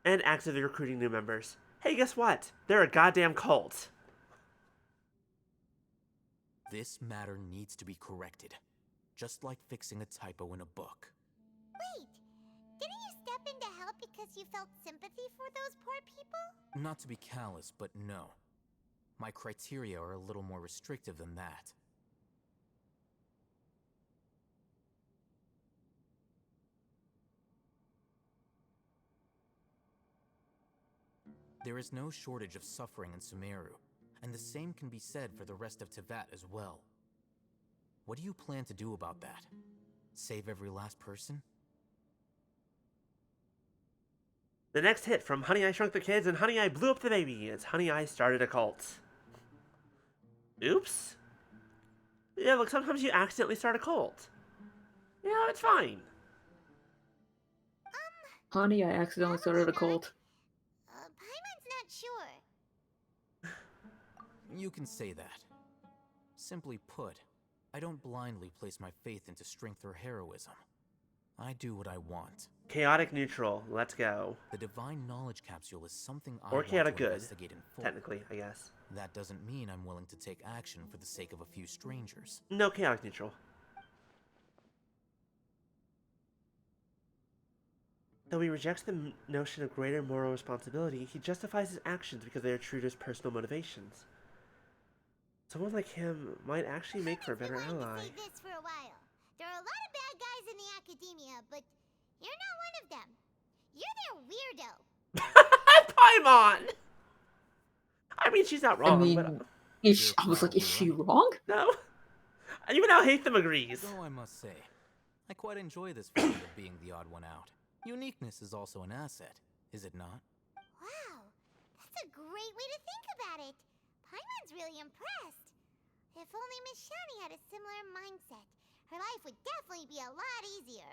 and actively recruiting new members. Hey, guess what? They're a goddamn cult. This matter needs to be corrected, just like fixing a typo in a book. Wait, didn't you step in to help because you felt sympathy for those poor people? Not to be callous, but no. My criteria are a little more restrictive than that. There is no shortage of suffering in Sumeru, and the same can be said for the rest of Teyvat as well. What do you plan to do about that? Save every last person? The next hit from Honey, I Shrunk the Kids and Honey, I Blew Up the Baby is Honey, I Started a Cult. Oops. Yeah, look, sometimes you accidentally start a cult. Yeah, it's fine. Honey, I accidentally started a cult. Paimon's not sure. You can say that. Simply put, I don't blindly place my faith into strength or heroism. I do what I want. Chaotic neutral, let's go. The divine knowledge capsule is something I Or want chaotic to good, investigate in full. technically, I guess. That doesn't mean I'm willing to take action for the sake of a few strangers. No, chaotic neutral. Though he rejects the notion of greater moral responsibility, he justifies his actions because they are true to his personal motivations. Someone like him might actually make for a better I've been ally. wanting to say this for a while. There are a lot of bad guys in the academia, but you're not one of them. You're their weirdo. Paimon! I mean, she's not wrong, I mean, but... I was like, is she wrong? No. Even now, Hatham agrees. Though I must say, I quite enjoy this feeling of being the odd one out. Uniqueness is also an asset, is it not? Wow, that's a great way to think about it. Paimon's really impressed. If only Miss Shani had a similar mindset, her life would definitely be a lot easier.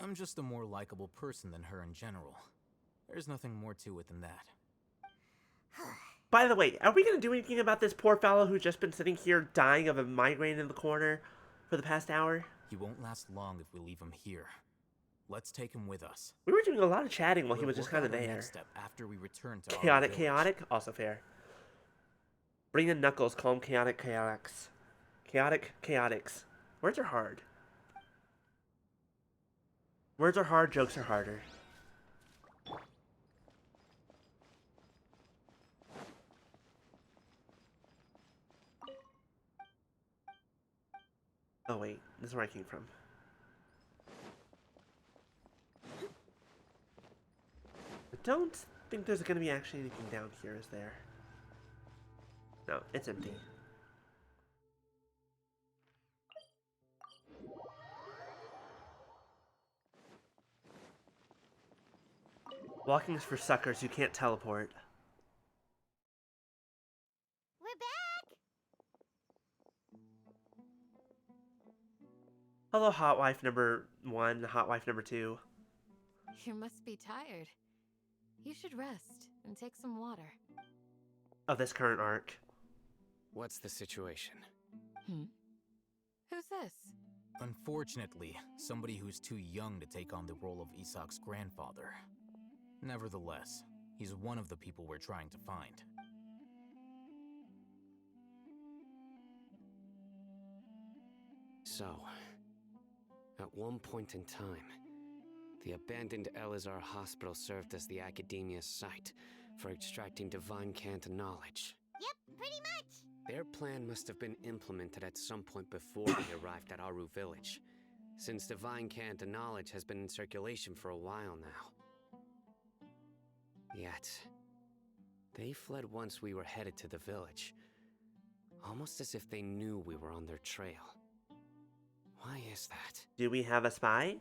I'm just a more likable person than her in general. There's nothing more to it than that. By the way, are we going to do anything about this poor fellow who's just been sitting here dying of a migraine in the corner for the past hour? He won't last long if we leave him here. Let's take him with us. We were doing a lot of chatting while he We'll was just work kind of out our there. next step after we return to our Chaotic, village. chaotic, also fair. Bring in Knuckles, call him chaotic, chaotics. Chaotic, chaotics. Words are hard. Words are hard, jokes are harder. Oh wait, this is where I came from. I don't think there's going to be actually anything down here, is there? No, it's empty. Walking is for suckers who can't teleport. We're back! Hello, hot wife number 1, hot wife number 2. You must be tired. You should rest and take some water. Of this current arc. What's the situation? Who's this? Unfortunately, somebody who's too young to take on the role of Isak's grandfather. Nevertheless, he's one of the people we're trying to find. So, at one point in time, the abandoned Elazar Hospital served as the Academia's site for extracting divine cant knowledge. Yep, pretty much. Their plan must have been implemented at some point before we arrived at Aru Village, since divine cant knowledge has been in circulation for a while now. Yet, they fled once we were headed to the village, almost as if they knew we were on their trail. Why is that? Do we have a spy?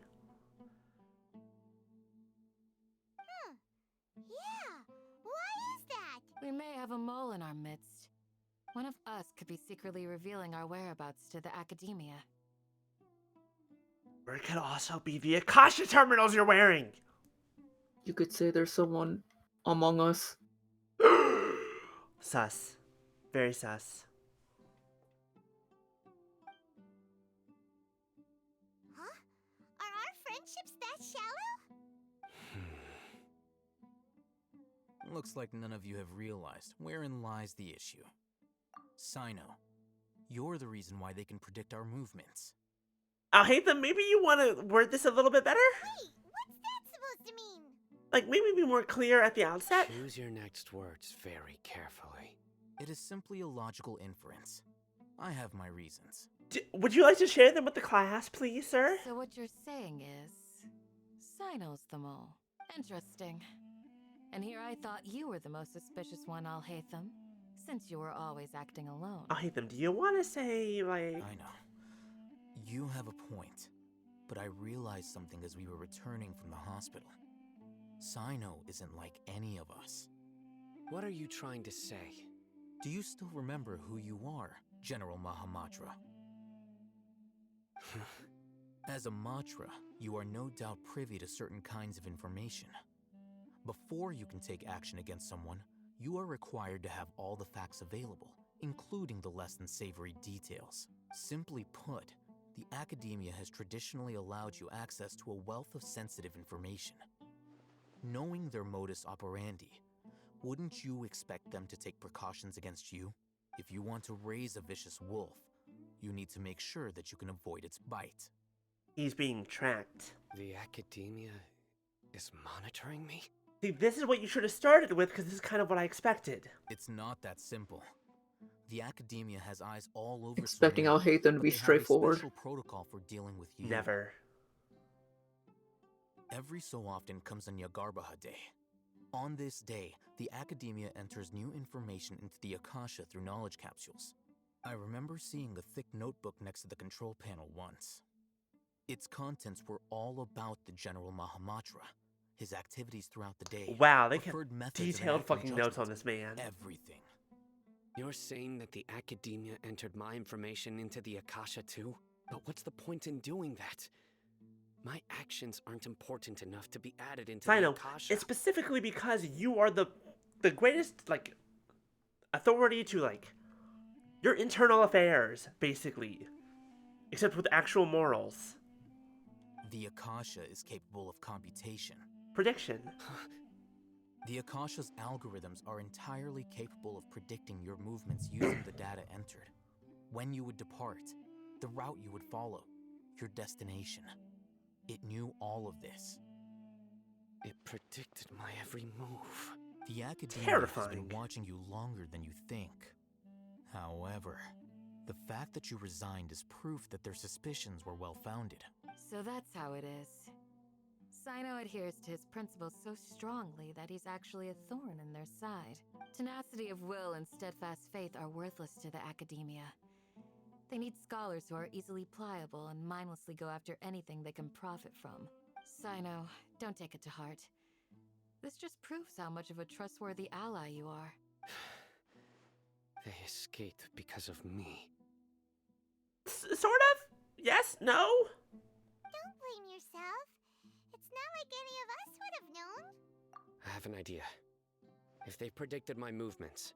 Yeah, why is that? We may have a mole in our midst. One of us could be secretly revealing our whereabouts to the Academia. Or it could also be the Akasha terminals you're wearing! You could say there's someone among us. Sus. Very sus. Huh? Are our friendships that shallow? Looks like none of you have realized wherein lies the issue. Sino, you're the reason why they can predict our movements. I'll hate them. Maybe you want to word this a little bit better? Wait, what's that supposed to mean? Like, maybe be more clear at the outset? Choose your next words very carefully. It is simply a logical inference. I have my reasons. Would you like to share them with the class, please, sir? So what you're saying is, Sino's the mole. Interesting. And here I thought you were the most suspicious one, Alhaitham, since you were always acting alone. I'll hate them. Do you want to say, like... I know. You have a point, but I realized something as we were returning from the hospital. Sino isn't like any of us. What are you trying to say? Do you still remember who you are, General Mahamatra? As a Matra, you are no doubt privy to certain kinds of information. Before you can take action against someone, you are required to have all the facts available, including the less than savory details. Simply put, the Academia has traditionally allowed you access to a wealth of sensitive information. Knowing their modus operandi, wouldn't you expect them to take precautions against you? If you want to raise a vicious wolf, you need to make sure that you can avoid its bite. He's being tracked. The Academia is monitoring me? See, this is what you should have started with, because this is kind of what I expected. It's not that simple. The Academia has eyes all over. Expecting Sumeru, Alhaitham to but be they have a straightforward. special protocol for dealing with you. Never. Every so often comes a Nyagarbaha Day. On this day, the Academia enters new information into the Akasha through knowledge capsules. I remember seeing a thick notebook next to the control panel once. Its contents were all about the General Mahamatra, his activities throughout the day. Wow, they preferred have methods and detailed active fucking notes on judgment. this man. Everything. You're saying that the Academia entered my information into the Akasha too? But what's the point in doing that? My actions aren't important enough to be added into I the know. Akasha. It's specifically because you are the greatest, like, authority to, like, your internal affairs, basically. Except with actual morals. The Akasha is capable of computation. Prediction. The Akasha's algorithms are entirely capable of predicting your movements using the data entered. When you would depart, the route you would follow, your destination. It knew all of this. It predicted my every move. The Academia has Terrifying. been watching you longer than you think. However, the fact that you resigned is proof that their suspicions were well-founded. So that's how it is. Sino adheres to his principles so strongly that he's actually a thorn in their side. Tenacity of will and steadfast faith are worthless to the Academia. They need scholars who are easily pliable and mindlessly go after anything they can profit from. Sino, don't take it to heart. This just proves how much of a trustworthy ally you are. They escaped because of me. Sort of? Yes? No? Don't blame yourself. It's not like any of us would have known. I have an idea. If they predicted my movements,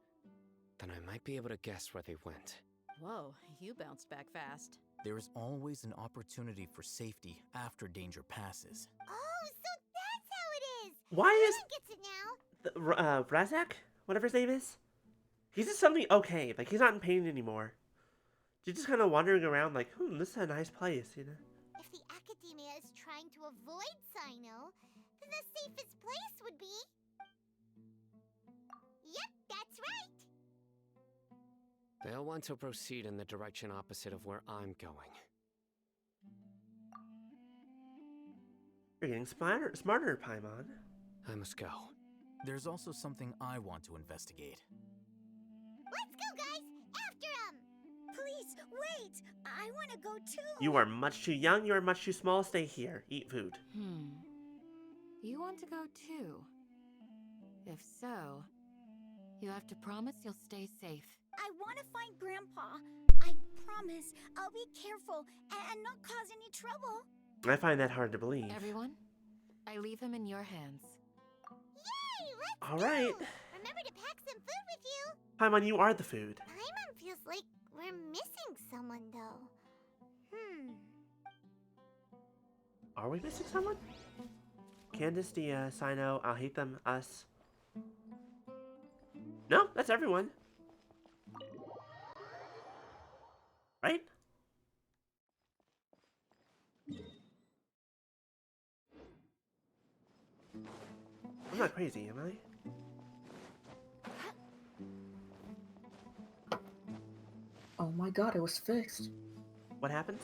then I might be able to guess where they went. Whoa, you bounced back fast. There is always an opportunity for safety after danger passes. Oh, so that's how it is. Why is Everyone gets it now. Razak? Whatever his name is? He's just suddenly okay. Like, he's not in pain anymore. He's just kind of wandering around like, this is a nice place, you know? If the Academia is trying to avoid Sino, then the safest place would be... Yep, that's right. They'll want to proceed in the direction opposite of where I'm going. You're getting smarter, Paimon. I must go. There's also something I want to investigate. Let's go, guys! After him! Please, wait! I want to go too! You are much too young, you are much too small. Stay here. Eat food. You want to go too? If so, you have to promise you'll stay safe. I want to find Grandpa. I promise I'll be careful and not cause any trouble. I find that hard to believe. Everyone, I leave him in your hands. Yay! Let's All go! right. Remember to pack some food with you. Paimon, you are the food. Paimon feels like we're missing someone, though. Are we missing someone? Candace, Dia, Sino, I'll hate them, us. No, that's everyone. Right? I'm not crazy, am I? Oh my god, it was fixed. What happens?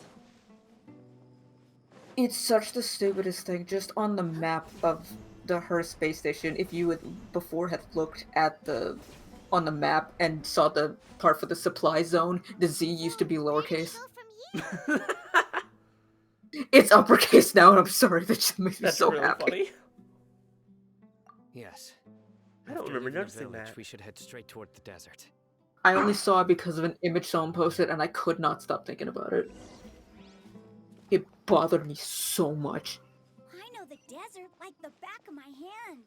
It's such the stupidest thing. Just on the map of the her space station, if you would before had looked at the on the map and saw the part for the supply zone, the Z used to be lowercase. Go from here? It's uppercase now, and I'm sorry, that just makes me That's so really happy. funny. Yes. I don't After remember leaving the noticing village, that. we should head straight toward the desert. I only saw it because of an image someone posted, and I could not stop thinking about it. It bothered me so much. I know the desert like the back of my hand.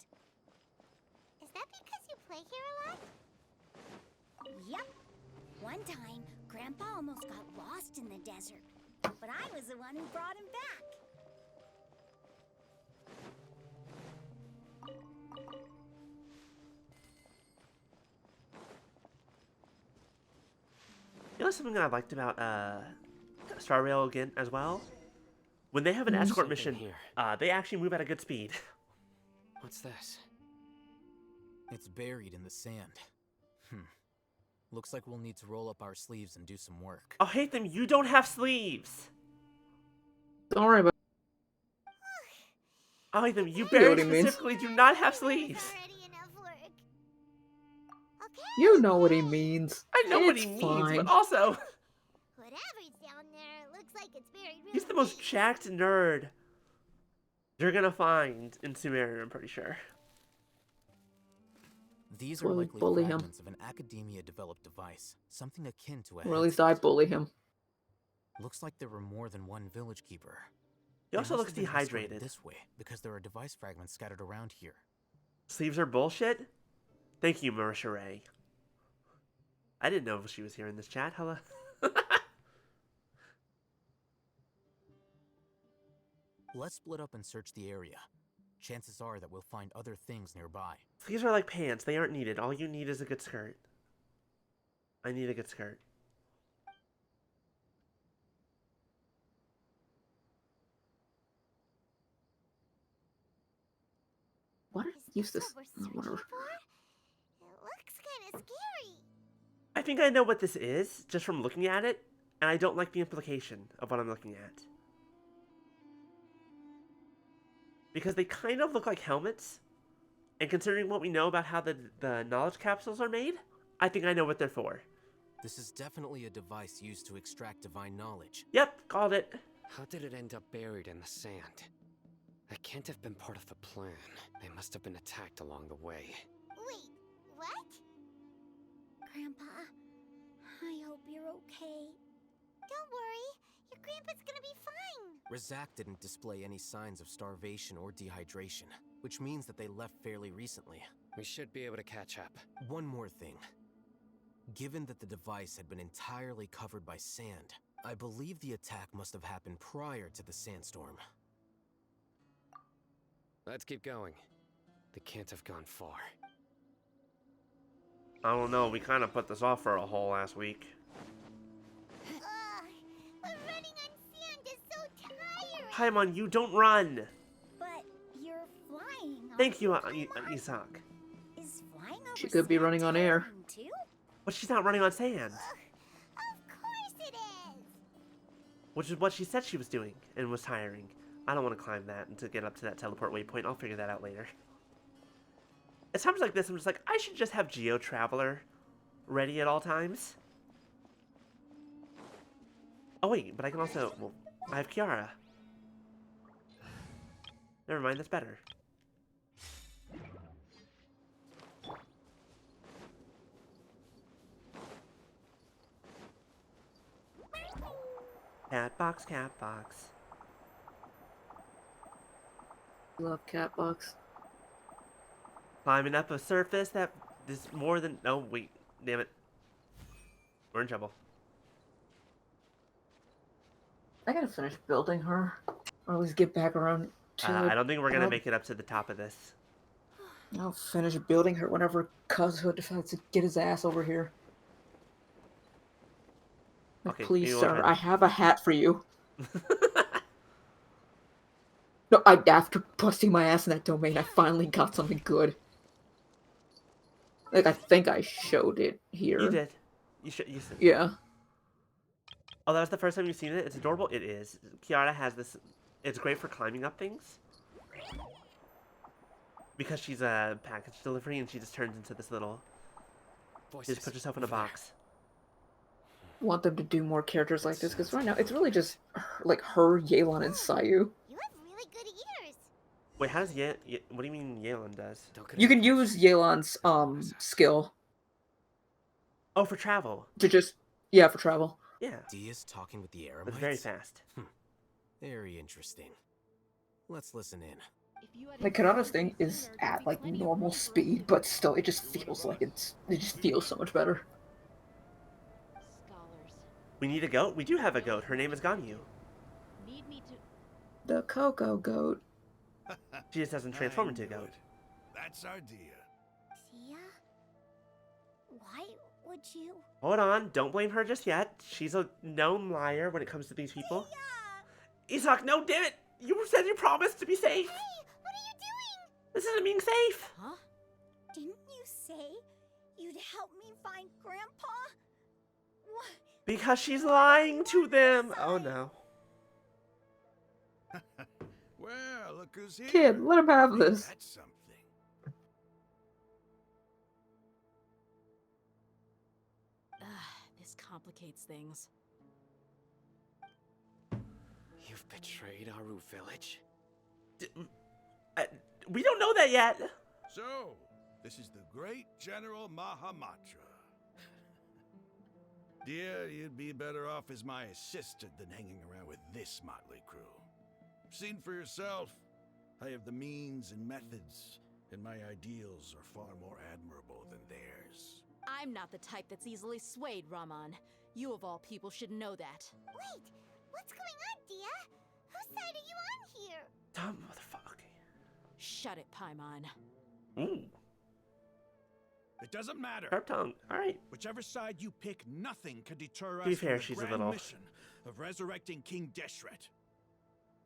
Is that because you play here a lot? Yep. One time, Grandpa almost got lost in the desert, but I was the one who brought him back. You know something I liked about Star Rail again as well? When they have an escort Something mission, here. they actually move at a good speed. What's this? It's buried in the sand. Looks like we'll need to roll up our sleeves and do some work. I'll hate them, you don't have sleeves! Don't worry about it. I'll hate them, you know very what he means. specifically do not have There's sleeves! already enough work. Okay. You know what he means. I know what It's he means, fine. but also, Whatever's down there, it looks like it's buried really he's the most deep. jacked nerd you're gonna find in Sumeria, I'm pretty sure. These are Bully- likely bully him. fragments of an academia-developed device, something akin to a Or at least I headset. bully him. Looks like there were more than one village keeper. He also They must looks have been escorted dehydrated. this way because there are device fragments scattered around here. Sleeves are bullshit? Thank you, Marisha Ray. I didn't know she was here in this chat. Hello. Let's split up and search the area. Chances are that we'll find other things nearby. Sleeves are like pants. They aren't needed. All you need is a good skirt. I need a good skirt. What? Is Use this this. what we're searching Whatever. for? It looks kind of scary. I think I know what this is, just from looking at it, and I don't like the implication of what I'm looking at. Because they kind of look like helmets, and considering what we know about how the knowledge capsules are made, I think I know what they're for. This is definitely a device used to extract divine knowledge. Yep, called it. How did it end up buried in the sand? That can't have been part of the plan. They must have been attacked along the way. Wait, what? Grandpa, I hope you're okay. Don't worry. Your grandpa's gonna be fine. Razak didn't display any signs of starvation or dehydration, which means that they left fairly recently. We should be able to catch up. One more thing. Given that the device had been entirely covered by sand, I believe the attack must have happened prior to the sandstorm. Let's keep going. They can't have gone far. I don't know, we kind of put this off for a whole last week. But running on sand is so tiring. Paimon, you don't run! But you're flying. Thank you, aren't you? Isak. Is flying over She could be sand running on air. tiring too? But she's not running on sand. Of course it is. Which is what she said she was doing, and was tiring. I don't want to climb that and to get up to that teleport waypoint. I'll figure that out later. At times like this, I'm just like, I should just have Geo Traveler ready at all times. Oh wait, but I can also, well, I have Kiara. Never mind, that's better. Cat box, cat box. Love Catbox. Climbing up a surface that is more than... Oh, wait. Damn it. We're in trouble. I gotta finish building her. Or at least get back around to I don't think we're going to I'll- make it up to the top of this. I'll finish building her whenever Cuzhood decides to get his ass over here. Okay, Please, you go sir, ahead. I have a hat for you. No, after busting my ass in that domain, I finally got something good. Like, I think I showed it here. You did. You should. You said. Yeah. Oh, that was the first time you've seen it? It's adorable? It is. Kiara has this... It's great for climbing up things. Because she's a package delivery and she just turns into this little... She just puts herself in a box. Want them to do more characters like this, because right now, it's really just, like, her, Yelan, and Sayu. You have really good ears. Wait, how does what do you mean Yelan does? Don't get You any can use closer. Yelan's, skill Oh, for travel. to just, yeah, for travel. Yeah. Dia's talking with the Eremites? It's very fast. Very interesting. Let's listen in. Like, Kanata's thing is at, like, normal speed, but still, it just feels like it just feels so much better. Scholars. We need a goat? We do have a goat. Her name is Ganyu. Need me to... The Coco Goat. She just doesn't transform I into a knew goat. it. That's our dear. Tia? Why would you? Hold on. Don't blame her just yet. She's a known liar when it comes to these people. Isak, no, damn it! You said you promised to be safe! Hey, what are you doing? This isn't being safe! Huh? Didn't you say you'd help me find Grandpa? What? Because she's lying to them! Oh no. Well, look who's here. Kid, let him have this. That's something. This complicates things. You've betrayed Aru Village? We don't know that yet! So, this is the great General Mahamatra. Dear, you'd be better off as my assistant than hanging around with this motley crew. Seen for yourself. I have the means and methods, and my ideals are far more admirable than theirs. I'm not the type that's easily swayed, Raman. You of all people should know that. Wait, what's going on, Dia? Whose side are you on here? Dumb motherfucker. Shut it, Paimon. Ooh. It doesn't matter. Sharp tongue. Alright. Whichever side you pick, nothing can deter To be us fair, from she's the a grand little- mission of resurrecting King Deshret.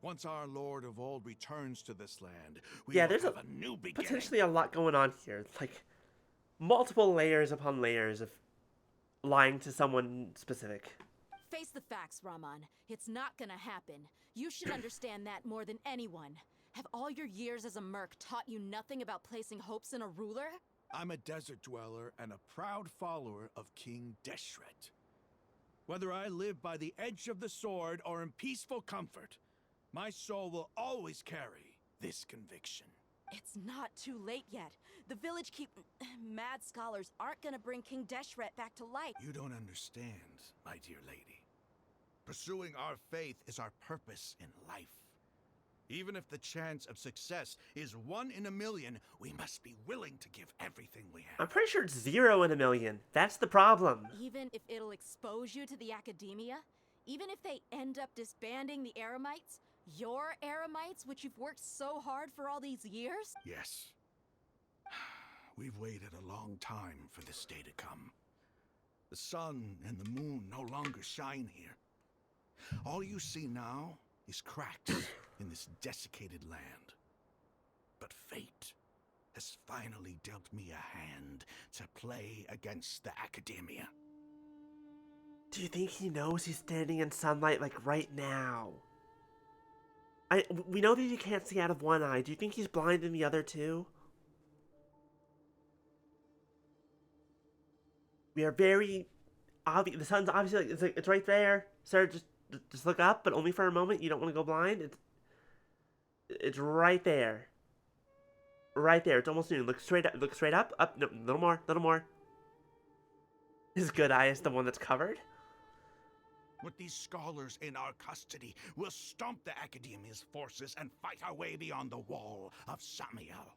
Once our Lord of Old returns to this land, we Yeah, will there's have a new beginning. Potentially a lot going on here. Like, multiple layers upon layers of lying to someone specific. Face the facts, Raman. It's not gonna happen. You should understand that more than anyone. Have all your years as a merc taught you nothing about placing hopes in a ruler? I'm a desert dweller and a proud follower of King Deshret. Whether I live by the edge of the sword or in peaceful comfort, my soul will always carry this conviction. It's not too late yet. The village mad scholars aren't gonna bring King Deshret back to life. You don't understand, my dear lady. Pursuing our faith is our purpose in life. Even if the chance of success is 1 in a million, we must be willing to give everything we have. I'm pretty sure it's 0 in a million. That's the problem. Even if it'll expose you to the academia? Even if they end up disbanding the Eremites? Your Eremites, which you've worked so hard for all these years? Yes. We've waited a long time for this day to come. The sun and the moon no longer shine here. All you see now is cracks in this desiccated land. But fate has finally dealt me a hand to play against the academia. Do you think he knows he's standing in sunlight, like, right now? We know that you can't see out of one eye. Do you think he's blind in the other two? We are very obvious. The sun's obviously it's right there. Sir, just look up, but only for a moment. You don't want to go blind. It's right there. Right there. It's almost noon. Look straight up. Look straight up. Up. No, little more. Little more. His good eye is the one that's covered. With these scholars in our custody, we'll stomp the academia's forces and fight our way beyond the wall of Samiel.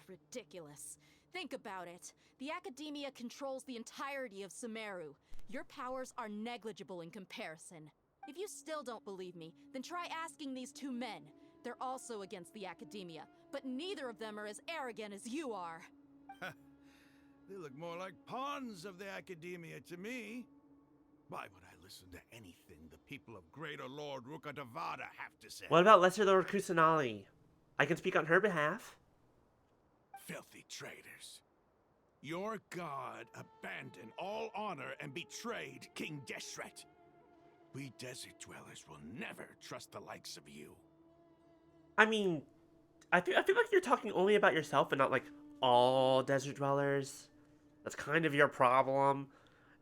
Ridiculous. Think about it. The academia controls the entirety of Sumeru. Your powers are negligible in comparison. If you still don't believe me, then try asking these two men. They're also against the academia, but neither of them are as arrogant as you are. They look more like pawns of the academia to me. Why would I listen to anything the people of Greater Lord Rukkhadevada have to say? What about Lesser Lord Kusanali? I can speak on her behalf. Filthy traitors. Your god abandoned all honor and betrayed King Deshret. We desert dwellers will never trust the likes of you. I mean, I feel like you're talking only about yourself and not like all desert dwellers. That's kind of your problem,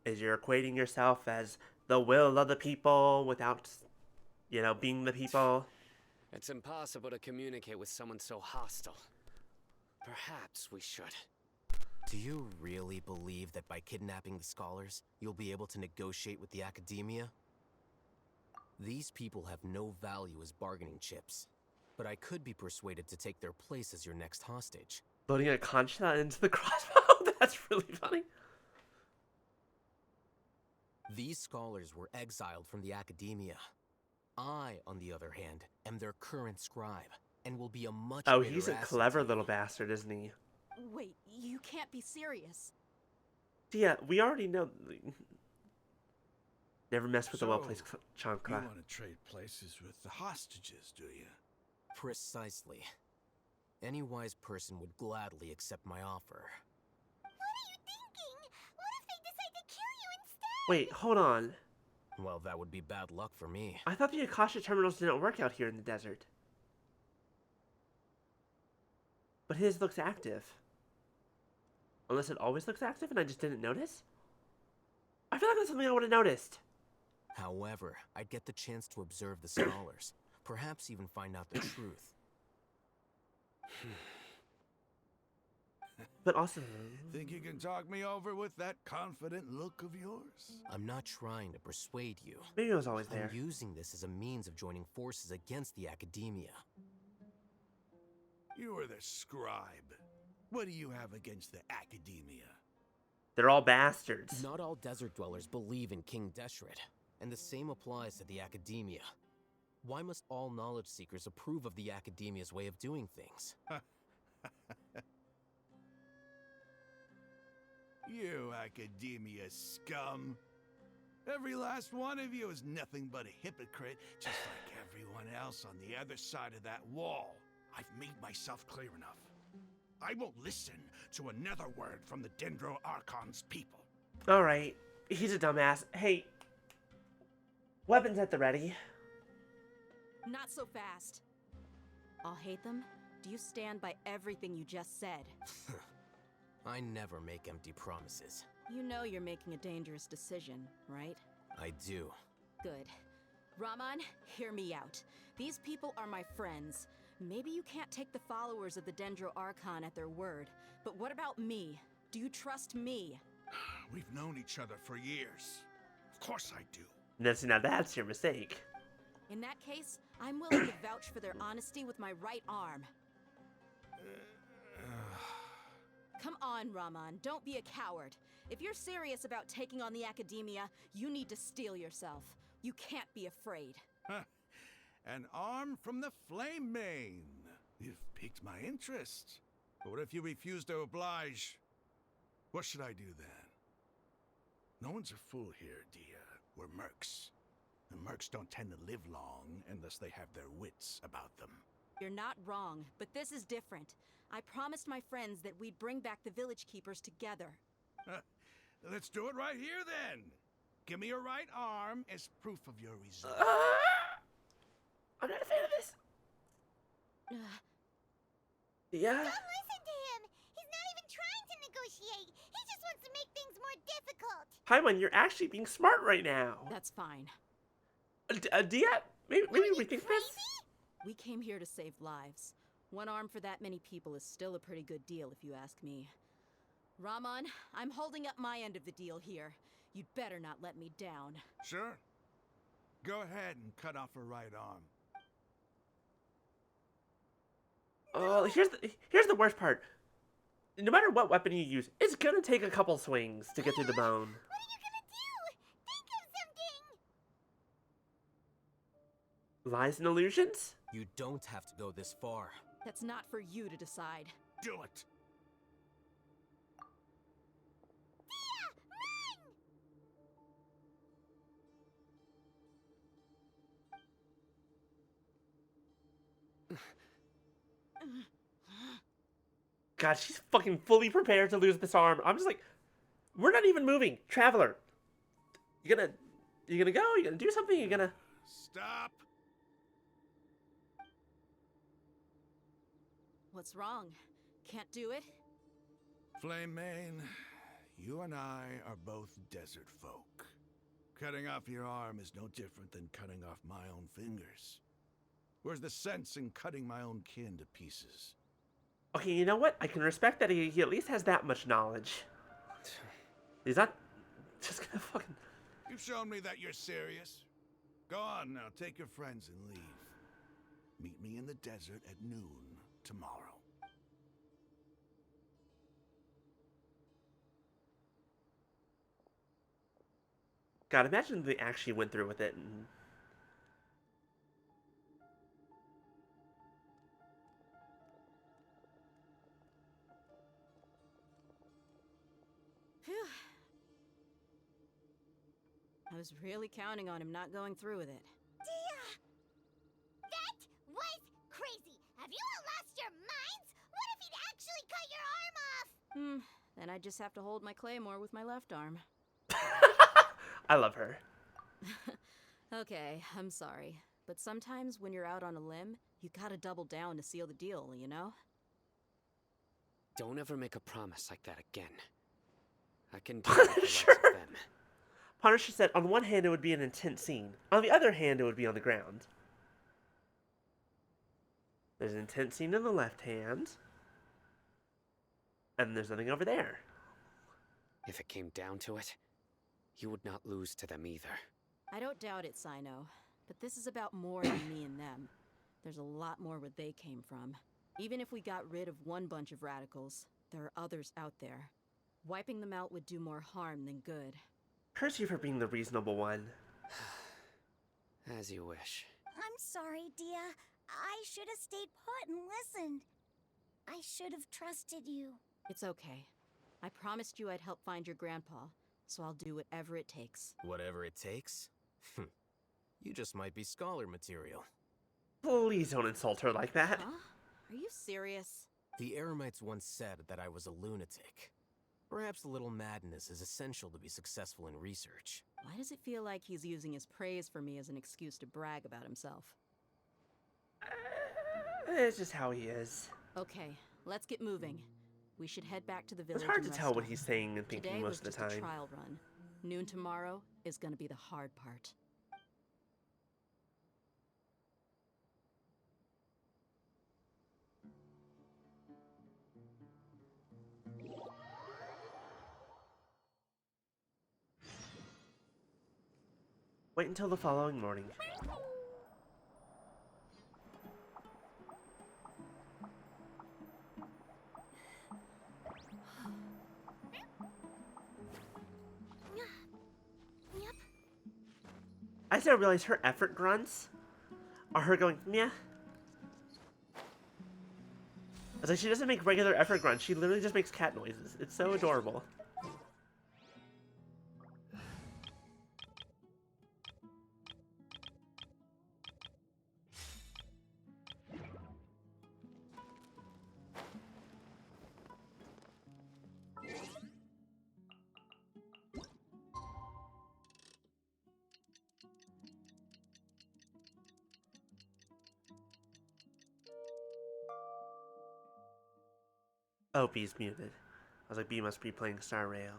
is you're equating yourself as the will of the people without, you know, being the people. It's impossible to communicate with someone so hostile. Perhaps we should. Do you really believe that by kidnapping the scholars, you'll be able to negotiate with the academia? These people have no value as bargaining chips, but I could be persuaded to take their place as your next hostage. Loading a concha into the crossbow? That's really funny. These scholars were exiled from the academia. I, on the other hand, am their current scribe, and will be a much Oh, greater he's a asset clever to little you. bastard, isn't he? Wait, you can't be serious. Yeah, we already know. Never mess with the well-placed You chancla. want to trade places with the hostages, do you? Precisely. Any wise person would gladly accept my offer. What are you thinking? What if they decide to kill you instead? Wait, hold on. Well, that would be bad luck for me. I thought the Akasha terminals didn't work out here in the desert. But his looks active. Unless it always looks active and I just didn't notice? I feel like that's something I would have noticed. However, I'd get the chance to observe the scholars, perhaps even find out the truth. But also, Think you can talk me over with that confident look of yours? I'm not trying to persuade you. maybe it was always there. I'm using this as a means of joining forces against the Academia. You are the scribe. What do you have against the Academia? They're all bastards. Not all desert dwellers believe in King Deshret, and the same applies to the Academia. Why must all knowledge seekers approve of the Academia's way of doing things? You Academia scum. Every last one of you is nothing but a hypocrite, just like everyone else on the other side of that wall. I've made myself clear enough. I won't listen to another word from the Dendro Archon's people. Alright, he's a dumbass. Hey, weapons at the ready. Not so fast. I'll hate them. Do you stand by everything you just said? I never make empty promises. You know you're making a dangerous decision, right? I do. Good. Raman, hear me out. These people are my friends. Maybe you can't take the followers of the Dendro Archon at their word, but what about me? Do you trust me? We've known each other for years. Of course I do. Now that's your mistake. In that case, I'm willing to vouch for their honesty with my right arm. Come on, Raman, don't be a coward. If you're serious about taking on the Academia, you need to steel yourself. You can't be afraid. An arm from the Flame Mane. You've piqued my interest. But what if you refuse to oblige? What should I do then? No one's a fool here, Dia. We're mercs. And mercs don't tend to live long unless they have their wits about them. You're not wrong, but this is different. I promised my friends that we'd bring back the village keepers together. Let's do it right here then. Give me your right arm as proof of your resolve. I'm not a fan of this. Yeah. Don't listen to him! He's not even trying to negotiate! He just wants to make things more difficult! Paimon, you're actually being smart right now. That's fine. Dia, maybe we think this. We came here to save lives. One arm for that many people is still a pretty good deal, if you ask me. Raman, I'm holding up my end of the deal here. You'd better not let me down. Sure. Go ahead and cut off her right arm. Oh, here's the worst part. No matter what weapon you use, it's gonna take a couple swings to get through the bone. What are you gonna do? Think of something! Lies and illusions? You don't have to go this far. That's not for you to decide. Do it! God, she's fucking fully prepared to lose this arm. I'm just like, we're not even moving. Traveler, you gonna go? You gonna do something? You gonna... Stop! What's wrong? Can't do it? Flame Mane, you and I are both desert folk. Cutting off your arm is no different than cutting off my own fingers. Where's the sense in cutting my own kin to pieces? Okay, you know what? I can respect that he at least has that much knowledge. He's not just gonna fucking... You've shown me that you're serious. Go on now, take your friends and leave. Meet me in the desert at noon tomorrow. God, imagine they actually went through with it and... Phew. I was really counting on him not going through with it. That was crazy! Have you all lost your minds? What if he'd actually cut your arm off? Then I just have to hold my claymore with my left arm. I love her. Okay, I'm sorry. But sometimes when you're out on a limb, you gotta double down to seal the deal, you know? Don't ever make a promise like that again. I can do it with the likes Sure. of them. Punisher said on one hand it would be an intense scene. On the other hand, it would be on the ground. There's an intense scene on the left hand. And there's nothing over there. If it came down to it, you would not lose to them either. I don't doubt it, Sino. But this is about more than me and them. There's a lot more where they came from. Even if we got rid of one bunch of radicals, there are others out there. Wiping them out would do more harm than good. Curse you for being the reasonable one. As you wish. I'm sorry, Dia. I should have stayed put and listened. I should have trusted you. It's okay. I promised you I'd help find your grandpa, so I'll do whatever it takes. Whatever it takes? You just might be scholar material. Please don't insult her like that. Huh? Are you serious? The Eremites once said that I was a lunatic. Perhaps a little madness is essential to be successful in research. Why does it feel like he's using his praise for me as an excuse to brag about himself? It's just how he is. Okay, let's get moving. We should head back to the village. It's hard to and tell rest what up. he's saying and thinking Today most of was the just time. a trial run. Noon tomorrow is gonna be the hard part. Wait until the following morning. Yep. I still realize her effort grunts are her going, meh. It's like she doesn't make regular effort grunts, she literally just makes cat noises. It's so adorable. Oh, B's muted. I was like, B must be playing Star Rail.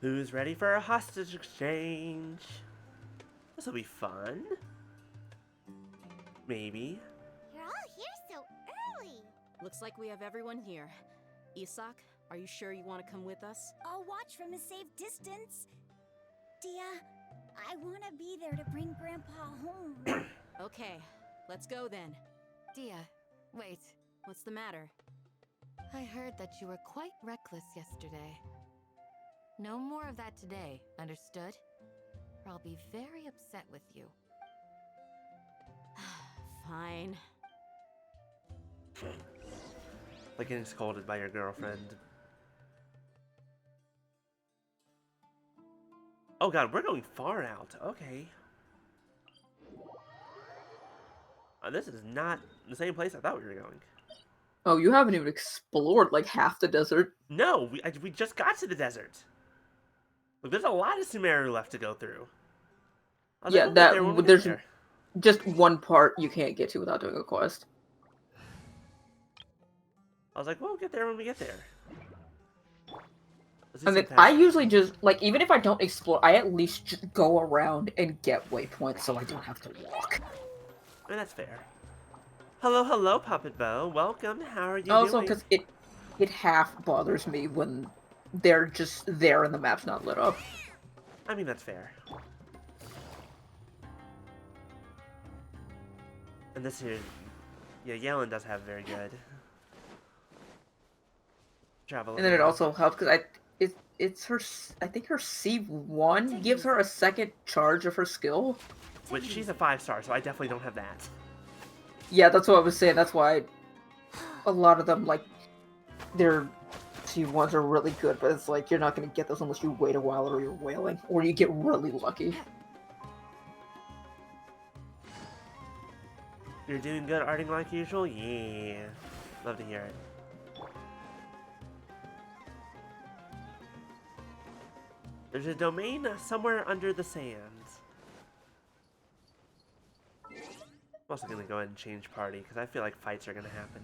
Who's ready for a hostage exchange? This will be fun. Maybe. You're all here so early. Looks like we have everyone here. Isak, are you sure you want to come with us? I'll watch from a safe distance. Dia, I want to be there to bring Grandpa home. Okay, let's go then. Dia, wait. What's the matter? I heard that you were quite reckless yesterday. No more of that today, understood? Or I'll be very upset with you. Fine. Like getting scolded by your girlfriend. Oh god, we're going far out. Okay. This is not the same place I thought we were going. Oh, you haven't even explored like half the desert. No, we just got to the desert. Look, there's a lot of Sumeru left to go through. I was Yeah, like, we'll get there when we get there's there. just one part you can't get to without doing a quest. I was like, we'll get there when we get there. I mean, I usually just, like, even if I don't explore, I at least just go around and get waypoints so I don't have to walk. I mean, that's fair. Hello, hello, Puppet Bow. Welcome. How are you Also, doing? because it half bothers me when they're just there and the map's not lit up. I mean, that's fair. And this here, yeah, Yellen does have very good travel. And then it also helps because it's her. I think her C1 gives her a second charge of her skill. Which she's a 5-star, so I definitely don't have that. Yeah, that's what I was saying. That's why a lot of them, like, their C1s are really good, but it's like you're not going to get those unless you wait a while or you're wailing, or you get really lucky. You're doing good arting like usual? Yeah. Love to hear it. There's a domain somewhere under the sands. I'm also gonna go ahead and change party, because I feel like fights are gonna happen.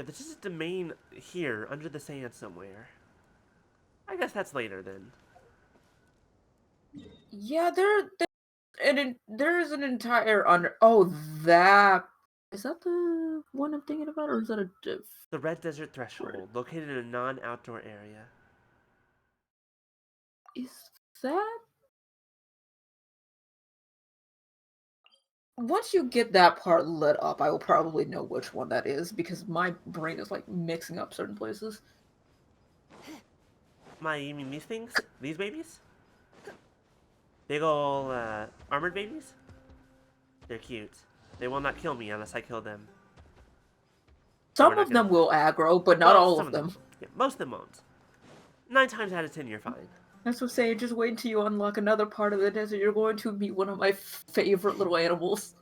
Yeah, this is a domain here, under the sand somewhere. I guess that's later then. Yeah, there's an entire under. Oh, that is that the one I'm thinking about, or is that a diff? The Red Desert Threshold, located in a non-outdoor area. Is that? Once you get that part lit up, I will probably know which one that is because my brain is like mixing up certain places. You mean these things? These babies? Big ol' armored babies? They're cute. They will not kill me unless I kill them. Some of them will aggro, but not all some of them. Yeah, most of them won't. 9 times out of 10, you're fine. That's what I'm saying. Just wait until you unlock another part of the desert. You're going to meet one of my favorite little animals.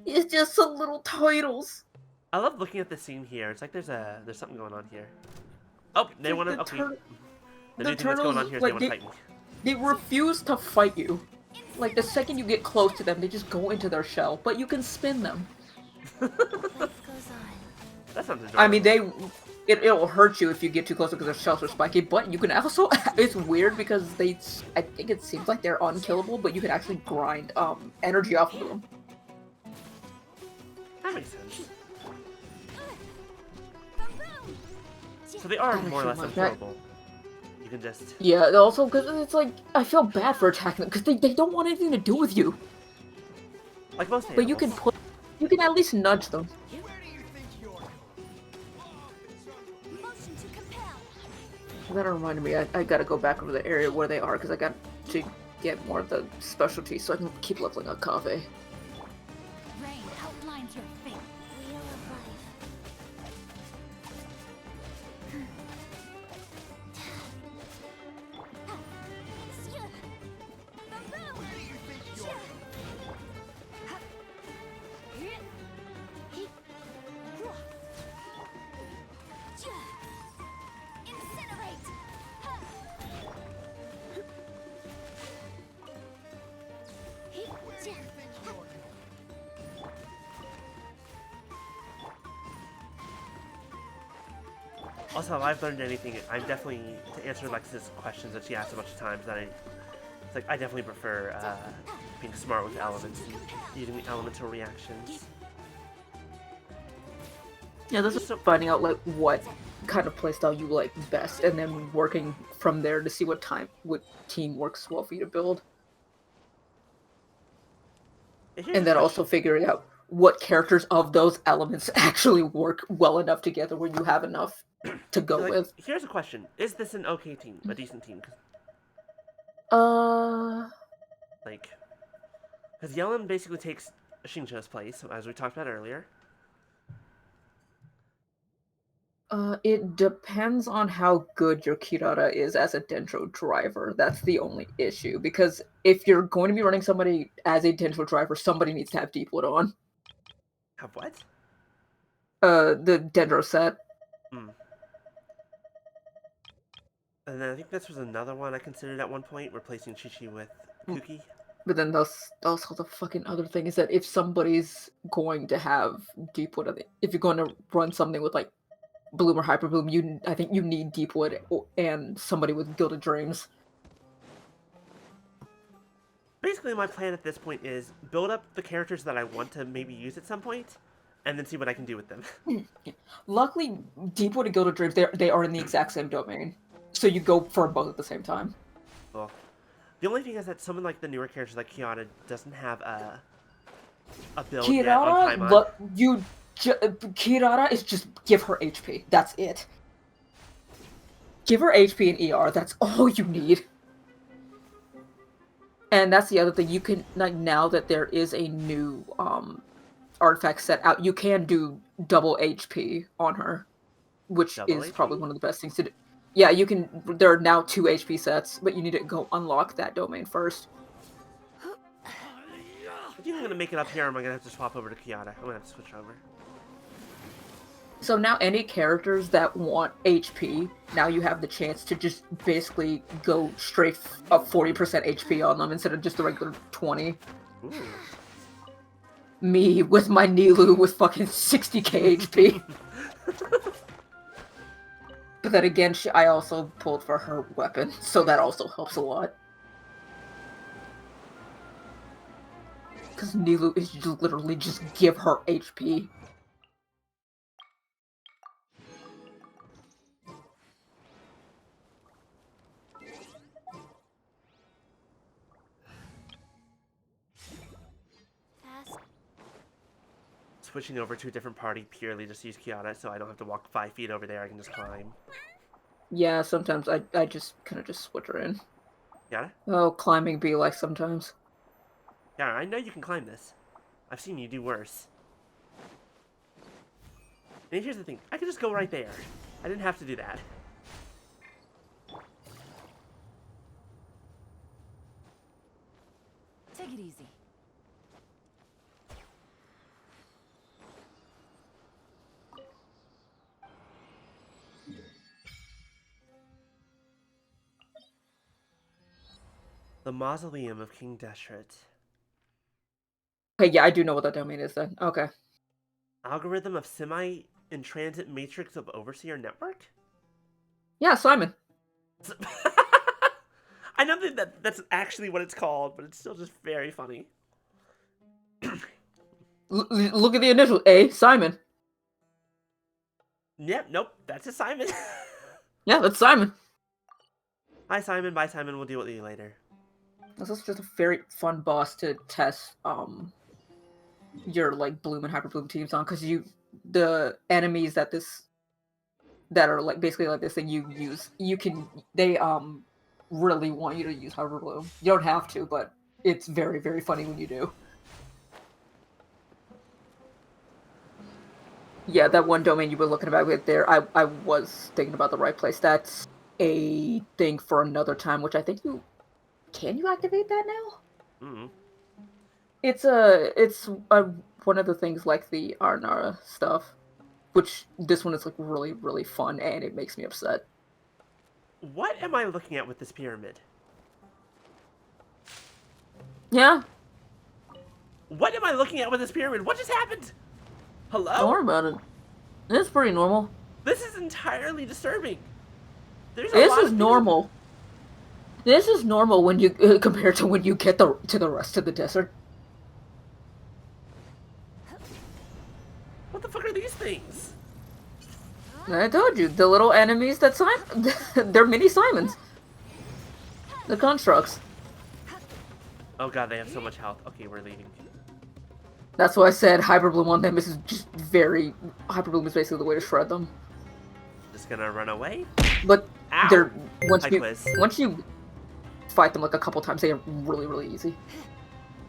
It's just some little turtles. I love looking at the scene here. It's like there's something going on here. Oh, they want to. Okay. The new thing that's going on here is they want to fight me. They refuse to fight you. Like the second you get close to them, they just go into their shell. But you can spin them. Life goes on. That sounds enjoyable. I mean, it'll hurt you if you get too close because their shells are spiky. But you can also. It's weird because I think it seems like they're unkillable, but you can actually grind energy off of them. That makes sense. So they are more or less unkillable. You can just... Yeah, also because it's like, I feel bad for attacking them because they don't want anything to do with you. Like most animals. But you can at least nudge them. That reminded me, I gotta go back over the area where they are because I got to get more of the specialty so I can keep leveling up coffee. Rain outlines your fate. Wheel of life. Also, if I've learned anything, I'm definitely, to answer Lex's questions that she asked a bunch of times, that I definitely prefer being smart with elements and using elemental reactions. Yeah, this is finding out like what kind of playstyle you like best, and then working from there to see what team works well for you to build. And then also figuring out what characters of those elements actually work well enough together where you have enough to go with. Here's a question. Is this an okay team? A decent team? Like, because Yellen basically takes Shincho's place, as we talked about earlier. It depends on how good your Kirara is as a Dendro driver. That's the only issue. Because if you're going to be running somebody as a Dendro driver, somebody needs to have Deepwood on. Have what? The Dendro set. Hmm. And then I think this was another one I considered at one point, replacing Chichi with Kuki. But then also the fucking other thing is that if somebody's going to have Deepwood, if you're going to run something with like Bloom or Hyper Bloom, I think you need Deepwood and somebody with Gilded Dreams. Basically, my plan at this point is build up the characters that I want to maybe use at some point, and then see what I can do with them. Luckily, Deepwood and Gilded Dreams, they are in the exact same domain. So you go for both at the same time. Well, the only thing is that some of like the newer characters like Kiara doesn't have a build yet on Paimon. Kirara is just give her HP. That's it. Give her HP and ER. That's all you need. And that's the other thing. You can, like, now that there is a new artifact set out, you can do double HP on her, which is probably one of the best things to do. Yeah, you can. There are now 2 HP sets, but you need to go unlock that domain first. I think I'm gonna make it up here. Or am I gonna have to swap over to Kiara? I'm gonna have to switch over. So now any characters that want HP, now you have the chance to just basically go straight up 40% HP on them instead of just the regular 20. Ooh. Me with my Nilu with fucking 60k HP. But then again, I also pulled for her weapon, so that also helps a lot. Because Nilu is just literally just give her HP. Fast. Switching over to a different party purely just to use Kiana, so I don't have to walk 5 feet over there. I can just climb. Yeah, sometimes I just kind of just switch her in. Kiana? Oh, climbing be like sometimes. Kiana, I know you can climb this. I've seen you do worse. And here's the thing. I could just go right there. I didn't have to do that. Take it easy. The Mausoleum of King Deshret. Okay, yeah, I do know what that domain is then. Okay. Algorithm of Semi-Intransit Matrix of Overseer Network? Yeah, Simon. I know that's actually what it's called, but it's still just very funny. Look at the initial A, Simon. Yep, nope, that's a Simon. Yeah, that's Simon. Hi, Simon. Bye, Simon. We'll deal with you later. This is just a very fun boss to test your like Bloom and Hyper Bloom teams on, because the enemies that are like basically like this thing they really want you to use Hyper Bloom. You don't have to, but it's very, very funny when you do. Yeah, that one domain you were looking about right there, I was thinking about the right place. That's a thing for another time, which I think can you activate that now? Mm-hmm. It's one of the things like the Arnara stuff, which this one is like really, really fun, and it makes me upset. What am I looking at with this pyramid? Yeah. What am I looking at with this pyramid? What just happened? Hello? Don't worry about it. It's pretty normal. This is entirely disturbing. This is normal. This is normal when you compared to when you get to the rest of the desert. What the fuck are these things? I told you, the little enemies that they're mini Simons. The constructs. Oh god, they have so much health. Okay, we're leaving. That's why I said Hyper Bloom on them is just Hyper Bloom is basically the way to shred them. Just gonna run away? But Ow. they're once you fight them like a couple times, they are really, really easy.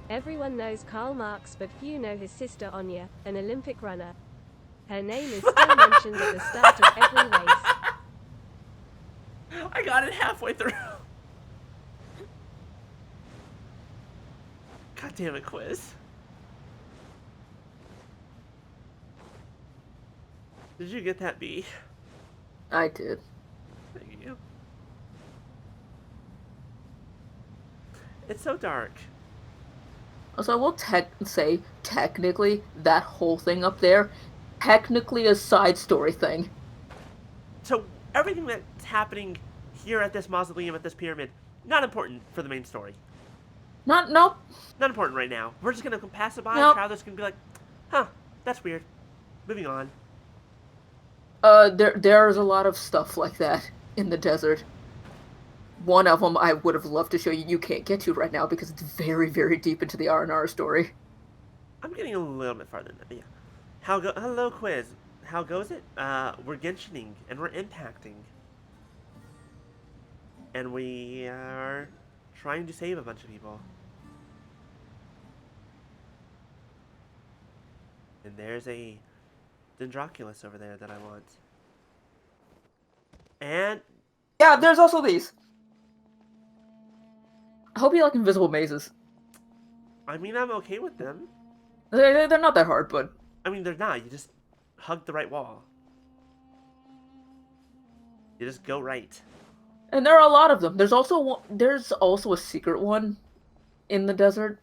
Everyone knows Karl Marx, but few know his sister Anya, an Olympic runner. Her name is still mentioned at the start of every race. I got it halfway through. God damn it, Quiz. Did you get that B? I did. Thank you. It's so dark. Also, I will say, technically, that whole thing up there, technically a side story thing. So, everything that's happening here at this mausoleum, at this pyramid, not important for the main story. Nope. Not important right now. We're just gonna pass it by, Nope. Crowder's gonna be like, huh, that's weird. Moving on. There's a lot of stuff like that in the desert. One of them I would have loved to show you. You can't get to right now because it's very, very deep into the R&R story. I'm getting a little bit farther than that, but yeah. Hello, Quiz. How goes it? We're Genshining, and we're impacting. And we are trying to save a bunch of people. And there's a Dendroculus over there that I want. And... yeah, there's also these. I hope you like invisible mazes. I mean, I'm okay with them. They're not that hard, but... I mean, they're not. You just hug the right wall. You just go right. And there are a lot of them. There's also a secret one in the desert.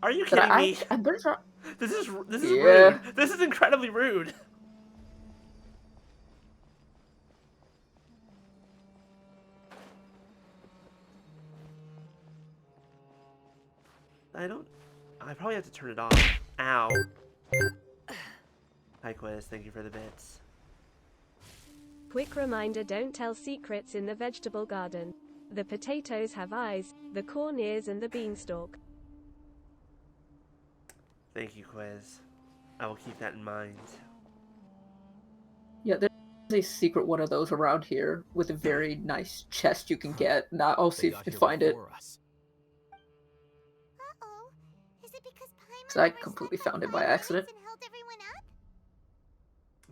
Are you kidding me? I'm pretty sure... This is Yeah. rude. This is incredibly rude. I probably have to turn it off. Ow. Hi, Quiz. Thank you for the bits. Quick reminder, don't tell secrets in the vegetable garden. The potatoes have eyes, the corn ears, and the beanstalk. Thank you, Quiz. I will keep that in mind. Yeah, there's a secret one of those around here with a very nice chest you can get. Now I'll see They if I got can here find it. before us. Uh-oh. Is it because Paimon 'Cause I overslept completely by found it 5 by minutes accident. and held everyone up?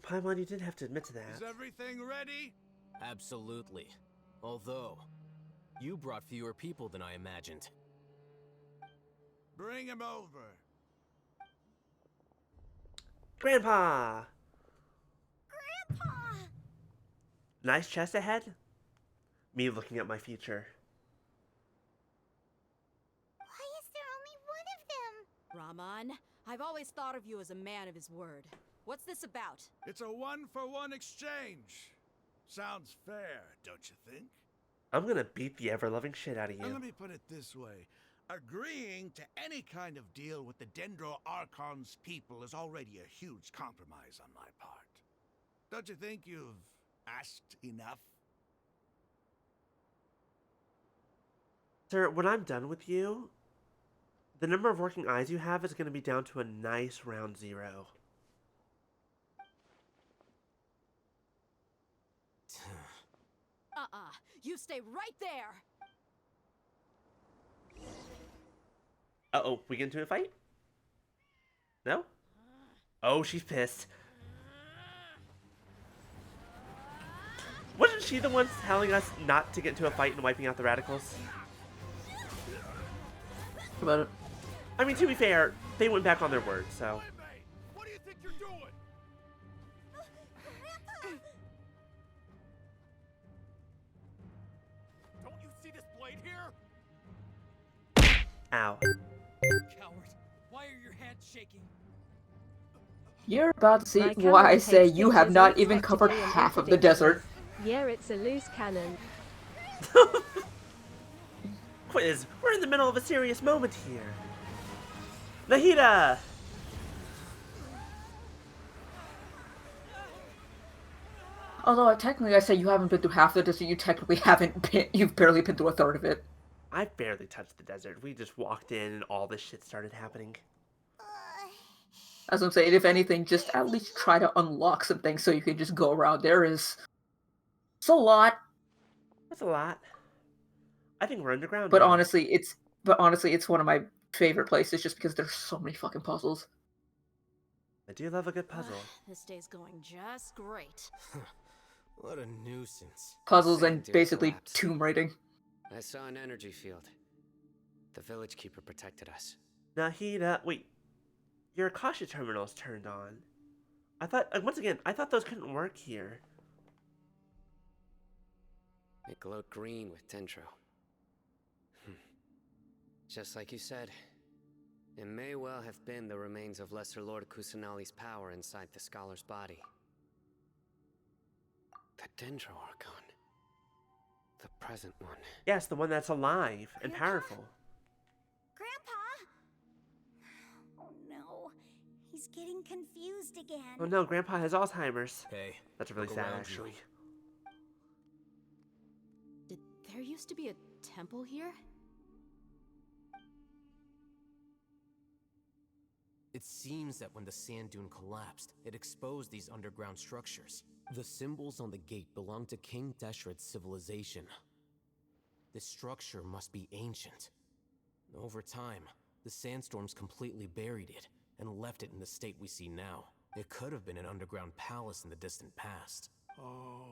Paimon, you did have to admit to that. Is everything ready? Absolutely. Although, you brought fewer people than I imagined. Bring him over. Grandpa! Grandpa! Nice chest ahead? Me looking at my future. Why is there only one of them? Raman, I've always thought of you as a man of his word. What's this about? It's a one-for-one exchange. Sounds fair, don't you think? I'm gonna beat the ever-loving shit out of And you. let me put it this way. Agreeing to any kind of deal with the Dendro Archon's people is already a huge compromise on my part. Don't you think you've asked enough? Sir, when I'm done with you, the number of working eyes you have is gonna be down to a nice round 0. You stay right there! Uh-oh, we get into a fight? No? Oh, she's pissed. Wasn't she the one telling us not to get into a fight and wiping out the radicals? About it. I mean, to be fair, they went back on their word, so... What do you think you're doing? Don't you see this blade here? Ow. Coward, why are your hands shaking? You're about to see My why I cannon say takes you have pictures not even covered unexpectedly and half of the desert. Yeah, it's a loose cannon. Quiz, we're in the middle of a serious moment here. Nahida! Although technically I say you haven't been through half the desert, you technically haven't been, you've barely been through a third of it. I barely touched the desert. We just walked in and all this shit started happening. As I'm saying, if anything, just at least try to unlock some things so you can just go around. It's a lot. That's a lot. I think we're underground But now. honestly, it's one of my favorite places just because there's so many fucking puzzles. I do love a good puzzle. This day's going just great. What a nuisance. Puzzles Sand and dune basically collapse. tomb raiding. I saw an energy field. The village keeper protected us. Nahida, wait. Your Akasha terminal's turned on. I thought, once again, I thought those couldn't work here. It glowed green with Dendro. Just like you said, it may well have been the remains of Lesser Lord Kusanali's power inside the scholar's body. The Dendro Archon. The present one. Yes, the one that's alive and powerful. Grandpa! Oh no, he's getting confused again. Oh no, Grandpa has Alzheimer's. Hey, That's really look sad, around you. actually. Did there used to be a temple here? It seems that when the sand dune collapsed, it exposed these underground structures. The symbols on the gate belong to King Deshret's civilization. This structure must be ancient. Over time, the sandstorms completely buried it and left it in the state we see now. It could have been an underground palace in the distant past. Oh,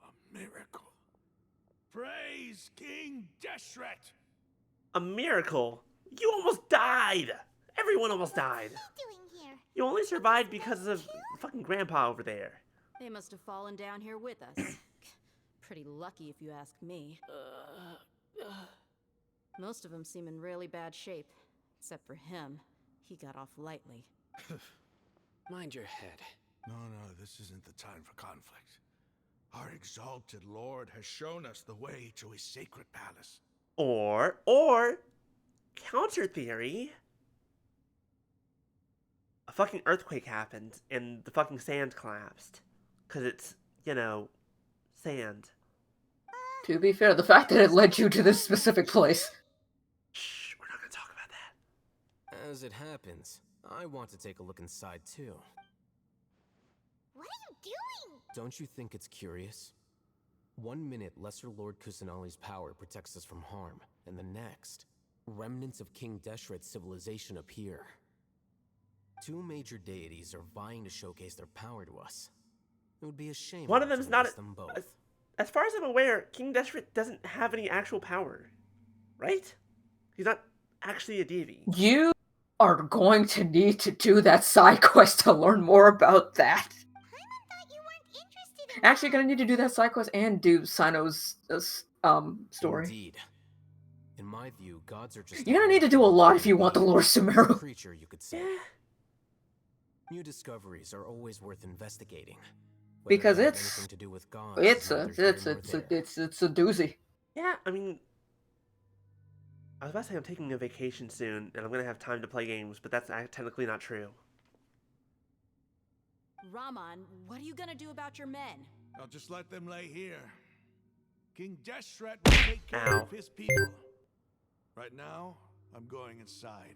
a miracle. Praise King Deshret! A miracle! You almost died! Everyone almost died! What are you doing here? You only survived because of fucking Grandpa over there. They must have fallen down here with us. Pretty lucky if you ask me. Most of them seem in really bad shape, except for him. he got off lightly. Mind your head. No, this isn't the time for conflict. Our exalted Lord has shown us the way to his sacred palace. Or, counter theory, a fucking earthquake happened and the fucking sand collapsed. Because it's, sand. To be fair, the fact that it led you to this specific place. Shh, we're not gonna talk about that. As it happens, I want to take a look inside too. What are you doing? Don't you think it's curious? 1 minute, Lesser Lord Kusanali's power protects us from harm, and the next, remnants of King Deshret's civilization appear. 2 major deities are vying to showcase their power to us. It would be a shame One of not them's to not release them both. As far as I'm aware, King Deshret doesn't have any actual power. Right? He's not actually a deity. You are going to need to do that side quest to learn more about that. Paimon thought you weren't interested in Actually, gonna need to do that side quest and do Sino's story. Indeed. In my view, gods are just You're gonna need to do a lot if you want the lore of Sumeru. Creature, you could say. New discoveries are always worth investigating. Whether Because they have it's anything to do with gods it's is a neither here it's nor it's there. it's a doozy. Yeah, I mean, I was about to say I'm taking a vacation soon and I'm gonna have time to play games, but that's technically not true. Raman, what are you gonna do about your men? I'll just let them lay here. King Deshret will take care Ow. of his people. Right now, I'm going inside.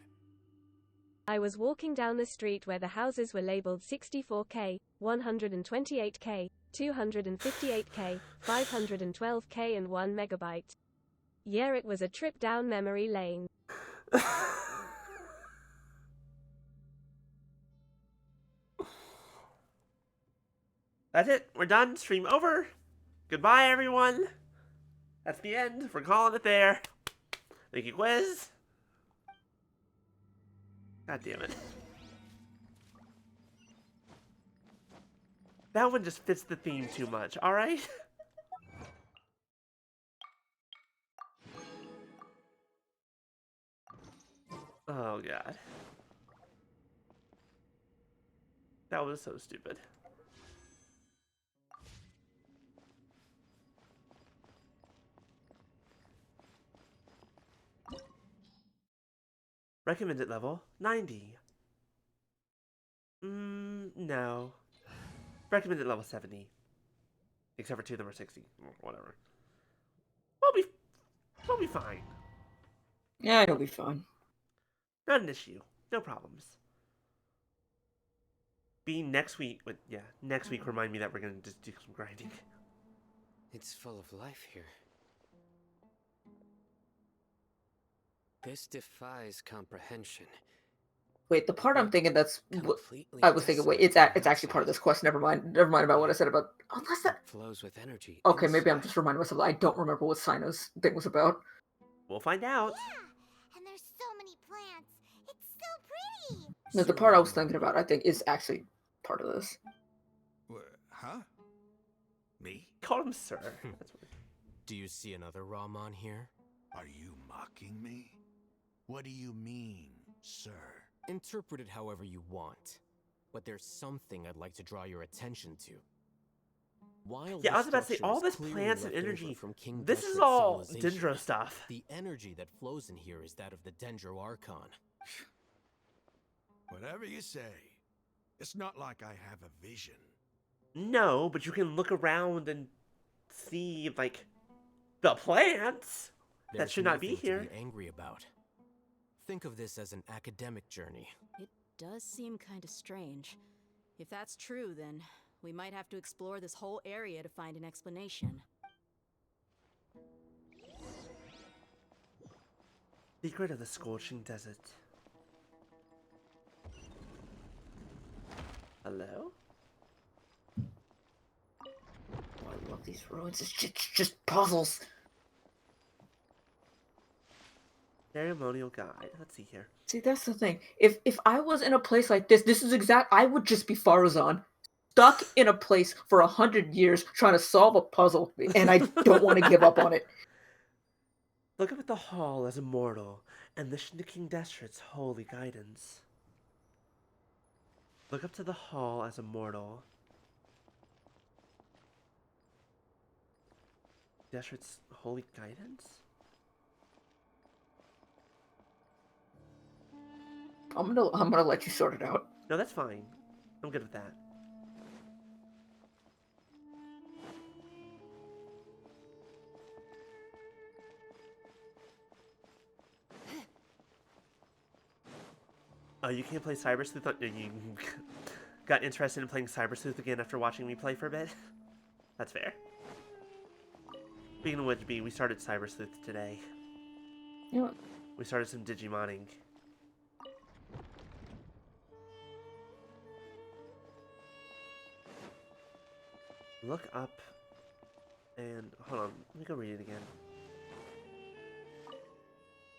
I was walking down the street where the houses were labeled 64K, 128K, 258K, 512K and 1 megabyte. Yeah, it was a trip down memory lane. That's it. We're done. Stream over. Goodbye, everyone. That's the end. We're calling it there. Thank you, Quiz. God damn it. That one just fits the theme too much, alright? Oh, God. That was so stupid. Recommended level 90. No. Recommended level 70. Except for 2 of them are 60. Whatever. We'll be fine. Yeah, it'll be fun. Not an issue. No problems. Be next week. But yeah, next week remind me that we're gonna just do some grinding. It's full of life here. This defies comprehension. Wait, the part I'm thinking that's Completely I was thinking. Wait, it's desolate actually part of this quest. Never mind about what I said about. Unless that. flows with energy. Okay, maybe I'm inside. just reminding myself. I don't remember what Sino's thing was about. We'll find out. Yeah, and there's so many plants. It's so pretty. No, the part I was thinking about, I think, is actually part of this. Huh? Me? Call him sir. That's what... Do you see another Raman here? Are you mocking me? What do you mean, sir? Interpret it however you want. But there's something I'd like to draw your attention to. While Yeah, I was this about to say, structure all is this clearly plants and left over energy, from King this is Deshret's all civilization, Dendro stuff. The energy that flows in here is that of the Dendro Archon. Whatever you say. It's not like I have a vision. No, but you can look around and see, like, the plants that There's should not be nothing to here. be angry about. Think of this as an academic journey. It does seem kinda strange. If that's true, then we might have to explore this whole area to find an explanation. Secret of the Scorching Desert. Hello? Oh, I love these ruins. It's just puzzles. Ceremonial guide. Let's see here. See, that's the thing. If I was in a place like this, I would just be Farazan, stuck in a place for 100 years trying to solve a puzzle, and I don't want to give up on it. Look up at the hall as immortal and listen to King Deshret's holy guidance. Look up to the hall as a mortal. Deshret's holy guidance? I'm gonna let you sort it out. No, that's fine. I'm good with that. Oh, you can't play Cyber Sleuth on... You got interested in playing Cyber Sleuth again after watching me play for a bit? That's fair. Speaking of which, we started Cyber Sleuth today. Yeah. We started some Digimoning. Look up and... Hold on, let me go read it again.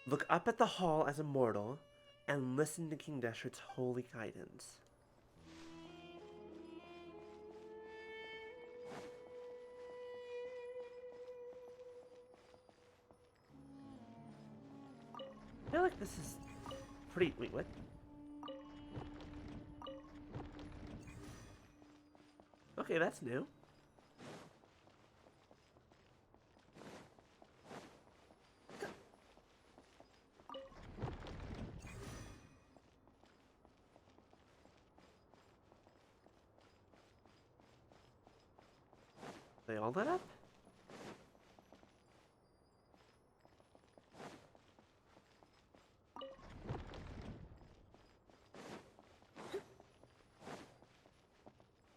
Look up at the hall as a mortal and listen to King Deshret's holy guidance. I feel like this is pretty... Wait, what? Okay, that's new. They all lit up?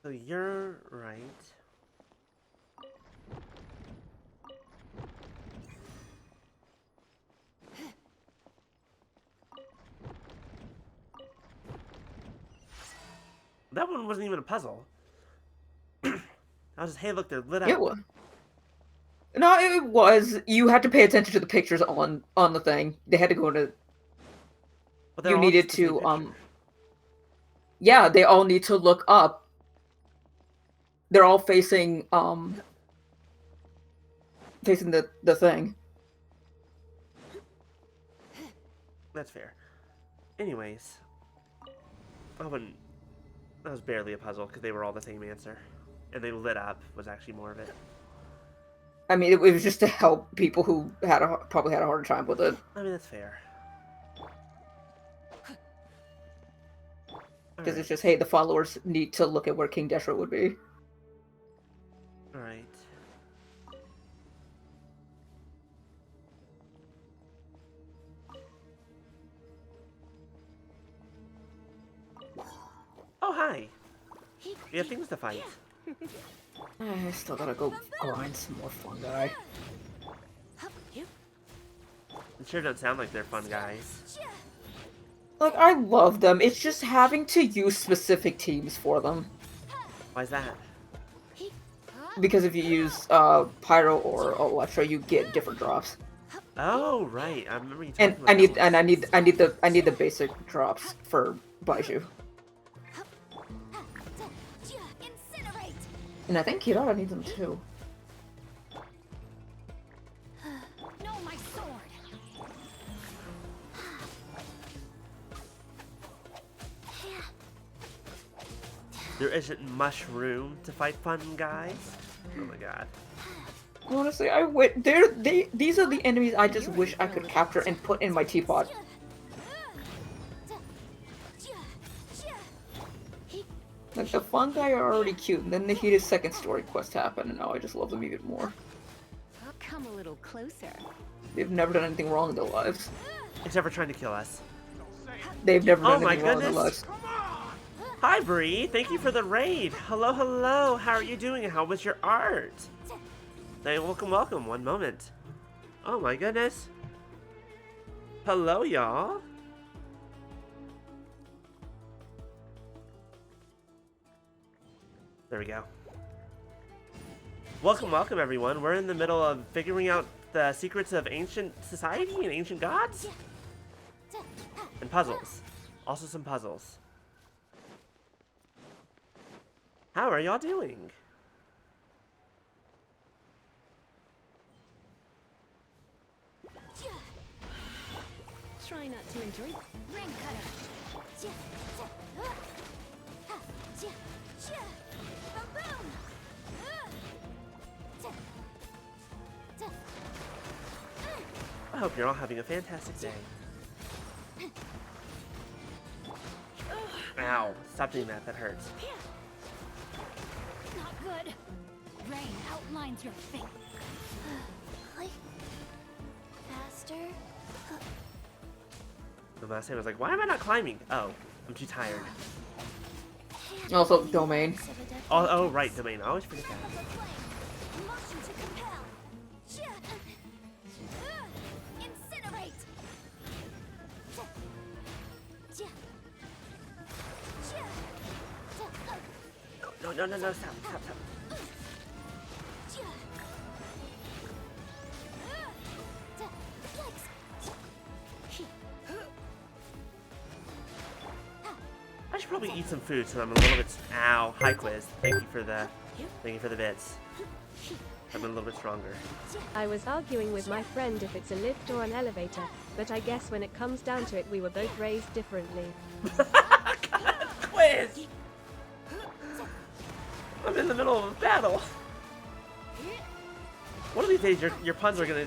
So you're right. That one wasn't even a puzzle. I was just, hey, look, they're lit up. It was. No, it was. You had to pay attention to the pictures on the thing. They had to go into. But they're You all needed just the same to picture. Yeah, they all need to look up. They're all facing facing the thing. That's fair. Anyways, that was barely a puzzle because they were all the same answer, and they lit up was actually more of it. I mean, it was just to help people who probably had a harder time with it. I mean, that's fair. Because it's just, hey, the followers need to look at where King Deshret would be. Alright. Oh, hi! We have things to fight. I still gotta go grind some more fun guy. It sure don't sound like they're fun guys. Like, I love them. It's just having to use specific teams for them. Why's that? Because if you use Pyro or Electro, you get different drops. Oh, right. I remember you talking And about I need the basic drops for Baiju. And I think Kirara needs them too. No, my sword. There isn't much room to fight fun guys. Oh my god. Honestly, these are the enemies I just wish I could capture and put in my teapot. Like, the fun guy are already cute, and then the heated second story quest happened, and now I just love them even more. Come a little closer. They've never done anything wrong in their lives. Except for trying to kill us. They've never Oh done my anything wrong in their goodness. lives. Hi, Bree. Thank you for the raid. Hello, hello. How are you doing? And how was your art? Hey, welcome, welcome. One moment. Oh my goodness. Hello, y'all. There we go. Welcome, welcome, everyone. We're in the middle of figuring out the secrets of ancient society and ancient gods. And puzzles. Also some puzzles. How are y'all doing? Try not to enjoy ring cutter. I hope you're all having a fantastic day. Ow. Stop doing that. That hurts. Not good. Rain outlines your fate. Faster. The last time I was like, why am I not climbing? Oh, I'm too tired. Also, domain. Oh, right, domain. I always forget that. Motion to compel. Incinerate. No, stop. I should probably eat some food so I'm a little bit. Ow, hi quiz. Thank you for the bits. I'm a little bit stronger. I was arguing with my friend if it's a lift or an elevator, but I guess when it comes down to it, we were both raised differently. Quiz! I'm in the middle of a battle. One of these days, your puns are gonna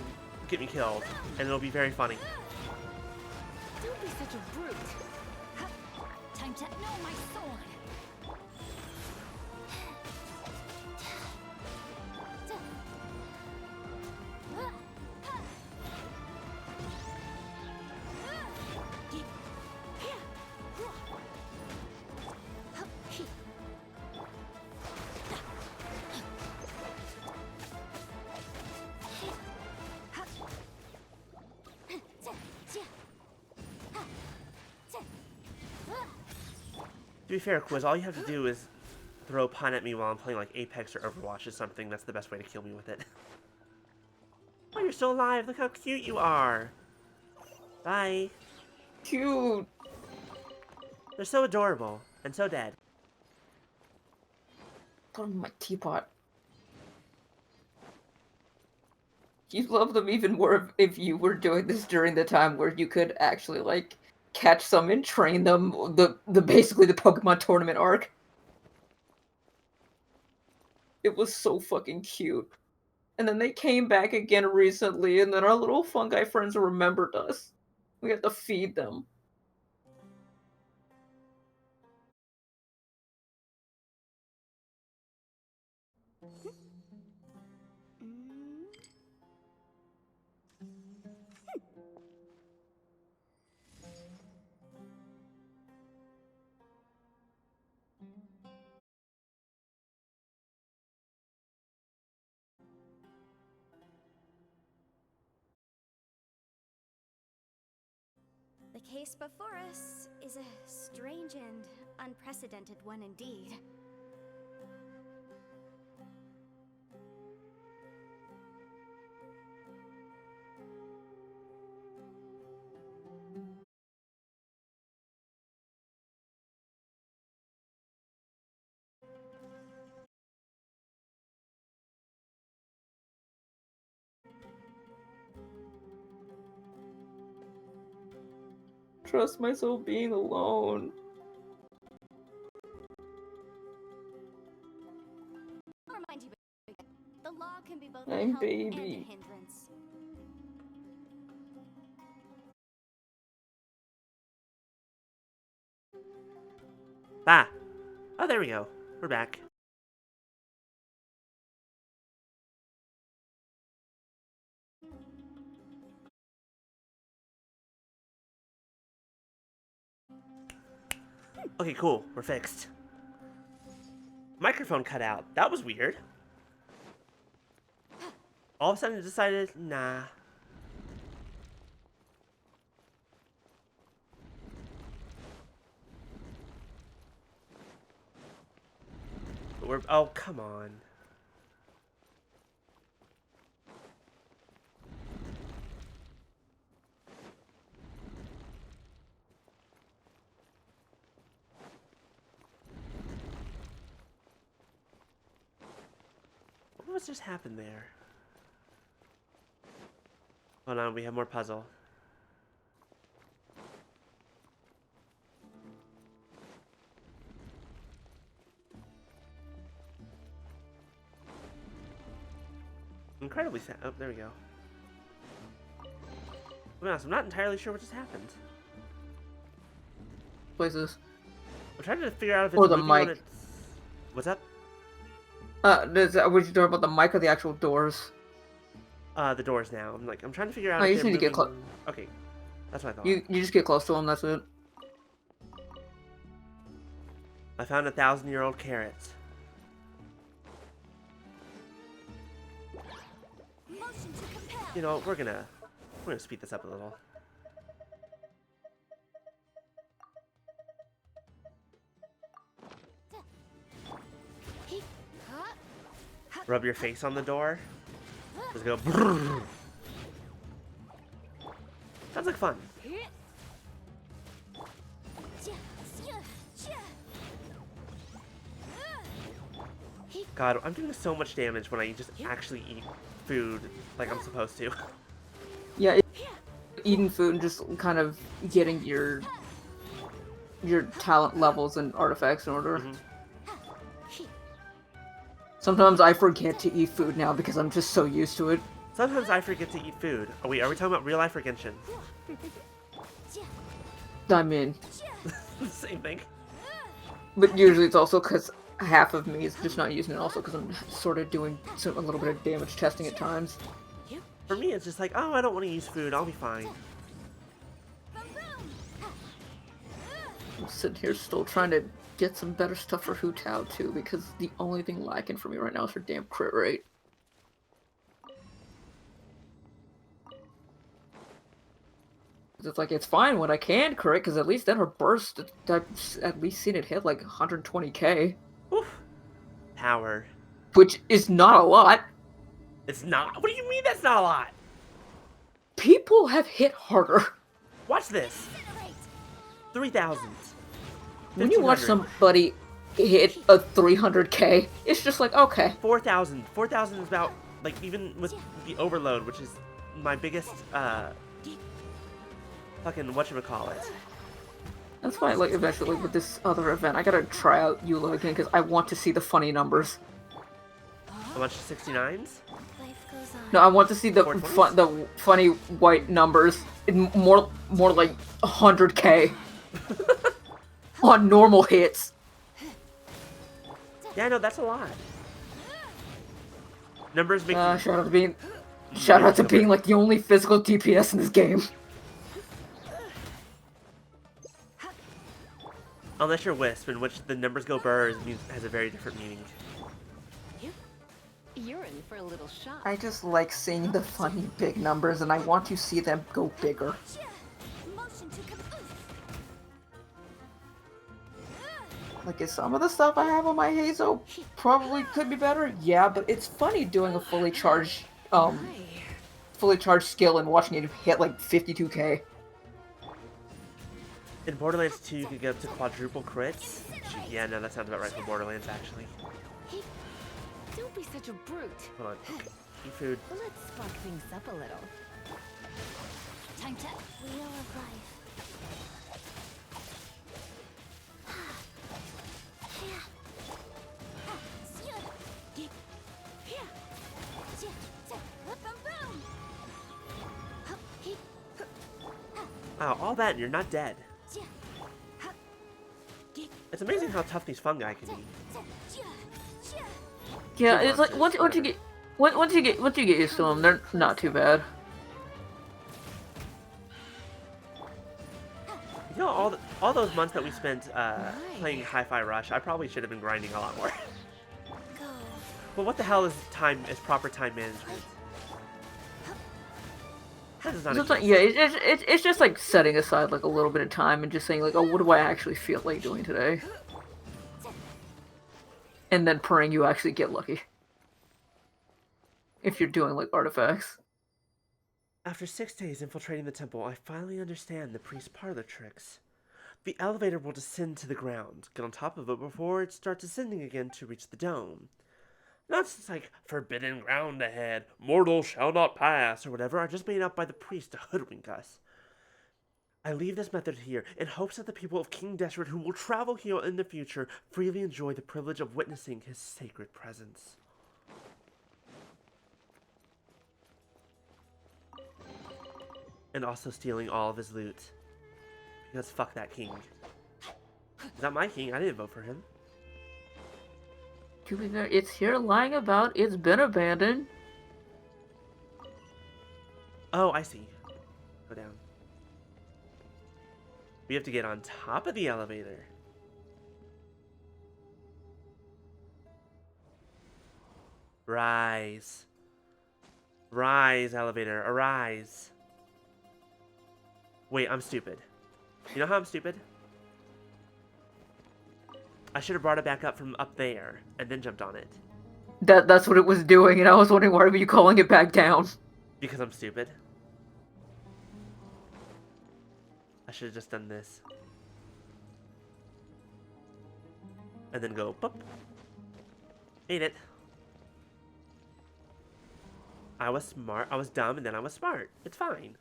get me killed, and it'll be very funny. Don't be such a brute. Time to know my sword. To be fair, Quiz, all you have to do is throw a pun at me while I'm playing like Apex or Overwatch or something. That's the best way to kill me with it. Oh, you're still alive. Look how cute you are. Bye. Cute. They're so adorable and so dead. Put them in my teapot. You'd love them even more if you were doing this during the time where you could actually, like, catch some and train them, basically the Pokemon tournament arc. It was so fucking cute. And then they came back again recently, and then our little fungi friends remembered us. We had to feed them. The case before us is a strange and unprecedented one indeed. Trust myself being alone. I'll remind you, the law can be both a I'm help and a baby. hindrance. Ah. Oh, there we go. We're back. Okay, cool. We're fixed. Microphone cut out. That was weird. All of a sudden it decided, nah. But we're, oh, come on. What just happened there? Oh no, we have more puzzle. incredibly sad. Oh, there we go. To be honest, I'm not entirely sure what just happened. Places. I'm trying to figure out if it's Or the moving on mic. its... What's up? Was you talking about the mic or the actual doors? The doors now. I'm trying to figure out Oh, if you they're just need to get moving... Okay, that's what I thought. You just get close to them, that's it. I found 1,000-year-old carrots. You know, we're gonna speed this up a little. Rub your face on the door. Just go. Brrr. Sounds like fun. God, I'm doing so much damage when I just actually eat food like I'm supposed to. Yeah, eating food and just kind of getting your talent levels and artifacts in order. Sometimes I forget to eat food now because I'm just so used to it. Sometimes I forget to eat food. Oh wait, are we talking about real life or Genshin? I mean, Same thing. but usually it's also because half of me is just not using it, also because I'm sort of doing a little bit of damage testing at times. For me, it's just like, oh, I don't want to use food. I'll be fine. I'm sitting here still trying to get some better stuff for Hu Tao too, because the only thing lacking for me right now is her damn crit rate. It's like, it's fine when I can crit, because at least then her burst, I've at least seen it hit like 120k. Oof. Power. Which is not a lot. It's not? What do you mean that's not a lot? People have hit harder. Watch this. 3,000. When you watch somebody hit a 300k, it's just like, okay. 4,000. 4,000 is about, like, even with the overload, which is my biggest, fucking whatchamacallit. That's why, like, eventually with this other event, I gotta try out Eula again, because I want to see the funny numbers. How much? 69s? No, I want to see the funny white numbers. More like 100k. On normal hits. Yeah, no, that's a lot. Numbers make shout out to being like the only physical DPS in this game. Unless you're Wisp, in which the numbers go burrs has a very different meaning. You're in for a little shock. I just like seeing the funny big numbers, and I want to see them go bigger. Like, some of the stuff I have on my Hazo probably could be better, yeah, but it's funny doing a fully charged skill and watching it hit like 52k. In Borderlands 2, you could get up to quadruple crits. Yeah, no, that sounds about right for Borderlands, actually. Don't be such a brute. Hold on. Eat food. Let's spark things up a little. Time to wheel of life. Wow, all that and you're not dead. It's amazing how tough these fungi can be. Yeah, it's like once you get used to them, they're not too bad. You know, all those months that we spent playing Hi-Fi Rush, I probably should have been grinding a lot more. But what the hell is proper time management? How does that exist? Yeah, it's just like setting aside like a little bit of time and just saying like, oh, what do I actually feel like doing today? And then praying you actually get lucky. If you're doing like artifacts. After 6 days infiltrating the temple, I finally understand the priest's parlor tricks. The elevator will descend to the ground. Get on top of it before it starts ascending again to reach the dome. Nonsense like forbidden ground ahead, mortal shall not pass, or whatever are just made up by the priest to hoodwink us. I leave this method here in hopes that the people of King Desert who will travel here in the future freely enjoy the privilege of witnessing his sacred presence. And also stealing all of his loot. Because fuck that king. He's not my king, I didn't vote for him. To be fair, it's here lying about, it's been abandoned. Oh, I see. Go down. We have to get on top of the elevator. Rise. Rise, elevator, arise. Wait, I'm stupid. You know how I'm stupid? I should have brought it back up from up there and then jumped on it. That's what it was doing, and I was wondering why were you calling it back down? Because I'm stupid. I should have just done this. And then go, boop. Ate it. I was smart, I was dumb, and then I was smart. It's fine.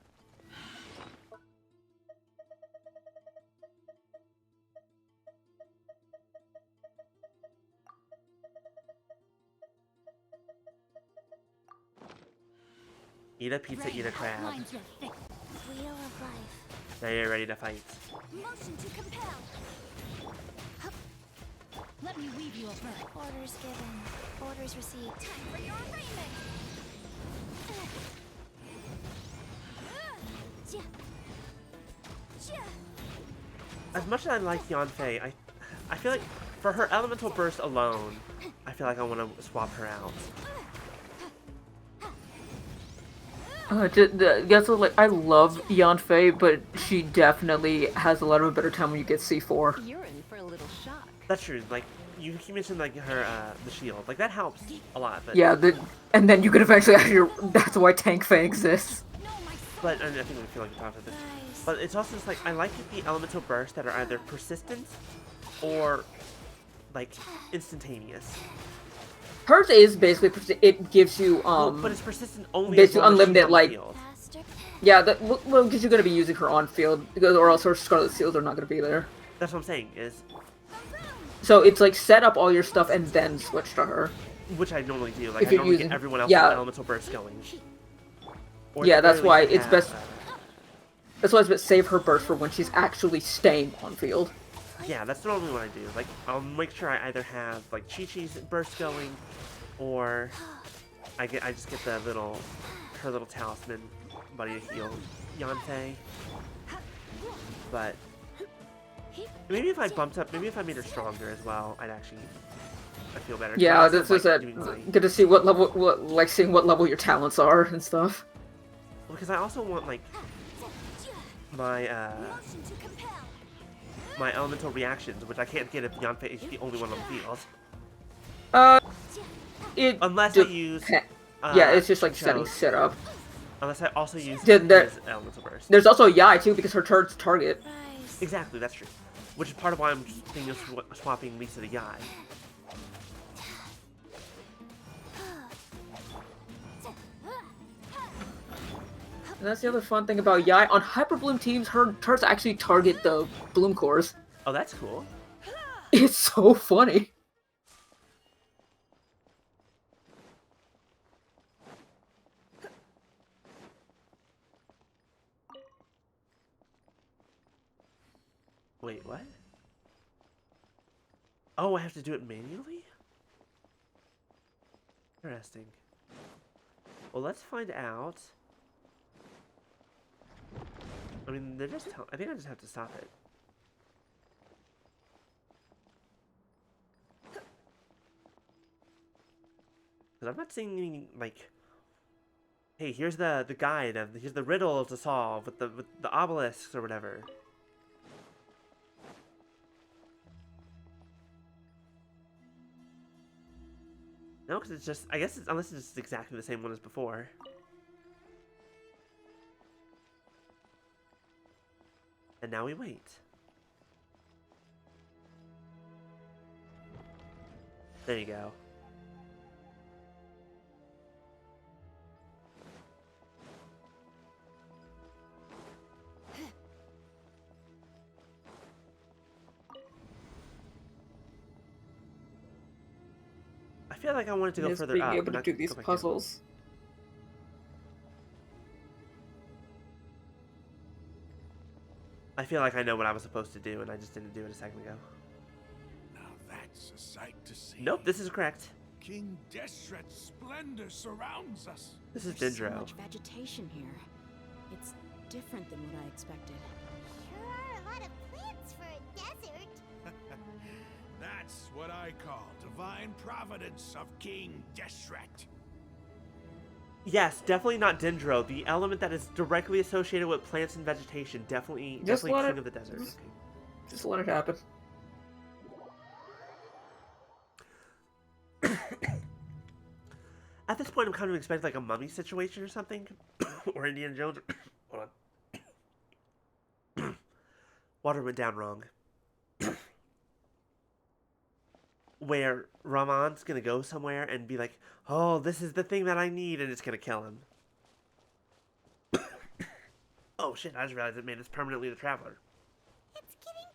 Eat a pizza, eat a crab. Wheel of life. Now you're ready to fight. Motion to compel. Let me weave you a verb. Orders given. Orders received. Time for your arraignment. As much as I like Yanfei, I feel like for her elemental burst alone, I feel like I want to swap her out. Guess what, like, I love Yanfei, but she definitely has a lot of a better time when you get C4. You're in for a little shock. That's true. Like you mentioned, like her the shield, like that helps a lot. But Yeah, and then you could eventually have your. That's why Tank Fei exists. But and I think we feel like we talked about this. But it's also just like I like the elemental bursts that are either persistent or like instantaneous. Hers is basically it gives you but it's persistent only. Basically as long as she's unlimited, on the like. field. Yeah, well, because you're gonna be using her on field, or else her Scarlet Seals are not gonna be there. That's what I'm saying is. So it's like set up all your stuff and then switch to her. Which I normally do. Like If I you're normally using, get everyone else's yeah. elemental burst going. Or Yeah, at the that's very why least it's have, best. That's why it's best save her burst for when she's actually staying on field. Yeah, that's normally what I do. Like I'll make sure I either have like Chi-Chi's burst going, or I just get her little talisman buddy to heal Yanfei. But maybe if I made her stronger as well, I feel better. Yeah, Also, that's just like, good to see seeing what level your talents are and stuff. Well, because I also want like my my elemental reactions, which I can't get if Yanfei is the only one on the field. Unless I use. Yeah, it's just like setting shit up. Unless I also use There- his elemental burst. There's also Yai too, because her turn's target. Exactly, that's true. Which is part of why I'm thinking of swapping Lisa to Yai. And that's the other fun thing about Yai. On Hyper Bloom teams, her turns actually target the Bloom cores. Oh, that's cool. It's so funny. Wait, what? Oh, I have to do it manually? Interesting. Well, let's find out. I mean, they're just I think I just have to stop it. Because I'm not seeing any, like, hey, here's the guide, here's the riddle to solve with the obelisks or whatever. No, because it's just, I guess unless it's just exactly the same one as before. And now we wait. There you go. I feel like I wanted to go Just further being up. able to not do these go back down. puzzles. I feel like I know what I was supposed to do, and I just didn't do it a second ago. Now that's a sight to see. Nope, this is correct. King Deshret's splendor surrounds us. This is There's so Dendro. much vegetation here. It's different than what I expected. Sure are a lot of plants for a desert. That's what I call divine providence of King Deshret. Yes, definitely not Dendro. The element that is directly associated with plants and vegetation. Definitely King of the Desert. Just let it happen. At this point, I'm kind of expecting like a mummy situation or something. Or Indiana Jones. Hold on. Water went down wrong. Where Ramon's gonna go somewhere and be like, oh, this is the thing that I need, and it's gonna kill him. Oh shit, I just realized it made us permanently the Traveler. It's getting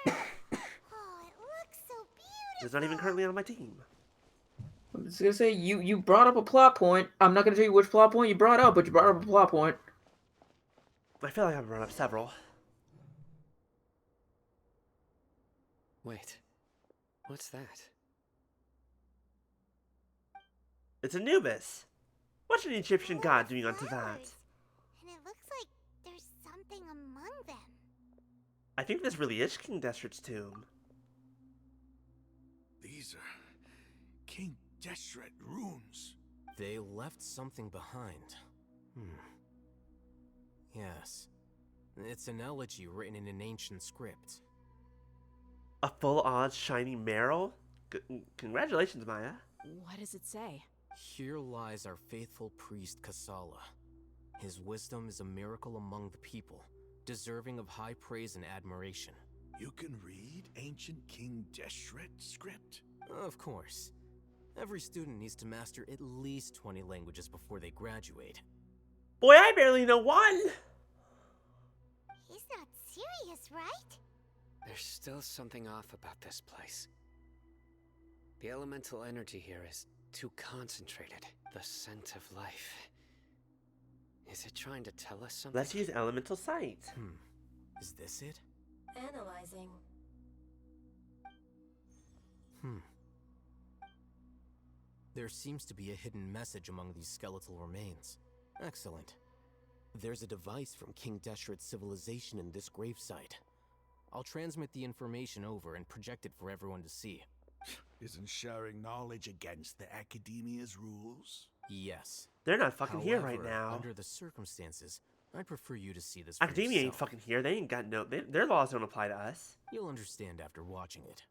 brighter. Oh, it looks so beautiful. It's not even currently on my team. I'm just gonna say, you brought up a plot point. I'm not gonna tell you which plot point you brought up, but you brought up a plot point. I feel like I've run up several. Wait. What's that? It's Anubis. What's an Egyptian god doing onto that? And it looks like there's something among them. I think this really is King Deshret's tomb. These are King Deshret runes. They left something behind. Yes. It's an elegy written in an ancient script. A full odds shiny Meryl? Congratulations, Maya. What does it say? Here lies our faithful priest Kasala. His wisdom is a miracle among the people, deserving of high praise and admiration. You can read ancient King Deshret script? Of course. Every student needs to master at least 20 languages before they graduate. Boy, I barely know one! He's not serious, right? There's still something off about this place. The elemental energy here is too concentrated. The scent of life. Is it trying to tell us something? Let's use elemental sight. Is this it? Analyzing. There seems to be a hidden message among these skeletal remains. Excellent. There's a device from King Deshret's civilization in this gravesite. I'll transmit the information over and project it for everyone to see. Isn't sharing knowledge against the Academia's rules? Yes. They're not fucking here right However, now. under the circumstances, I'd prefer you to see this for Academia ain't yourself. fucking here. They ain't got no... their laws don't apply to us. You'll understand after watching it.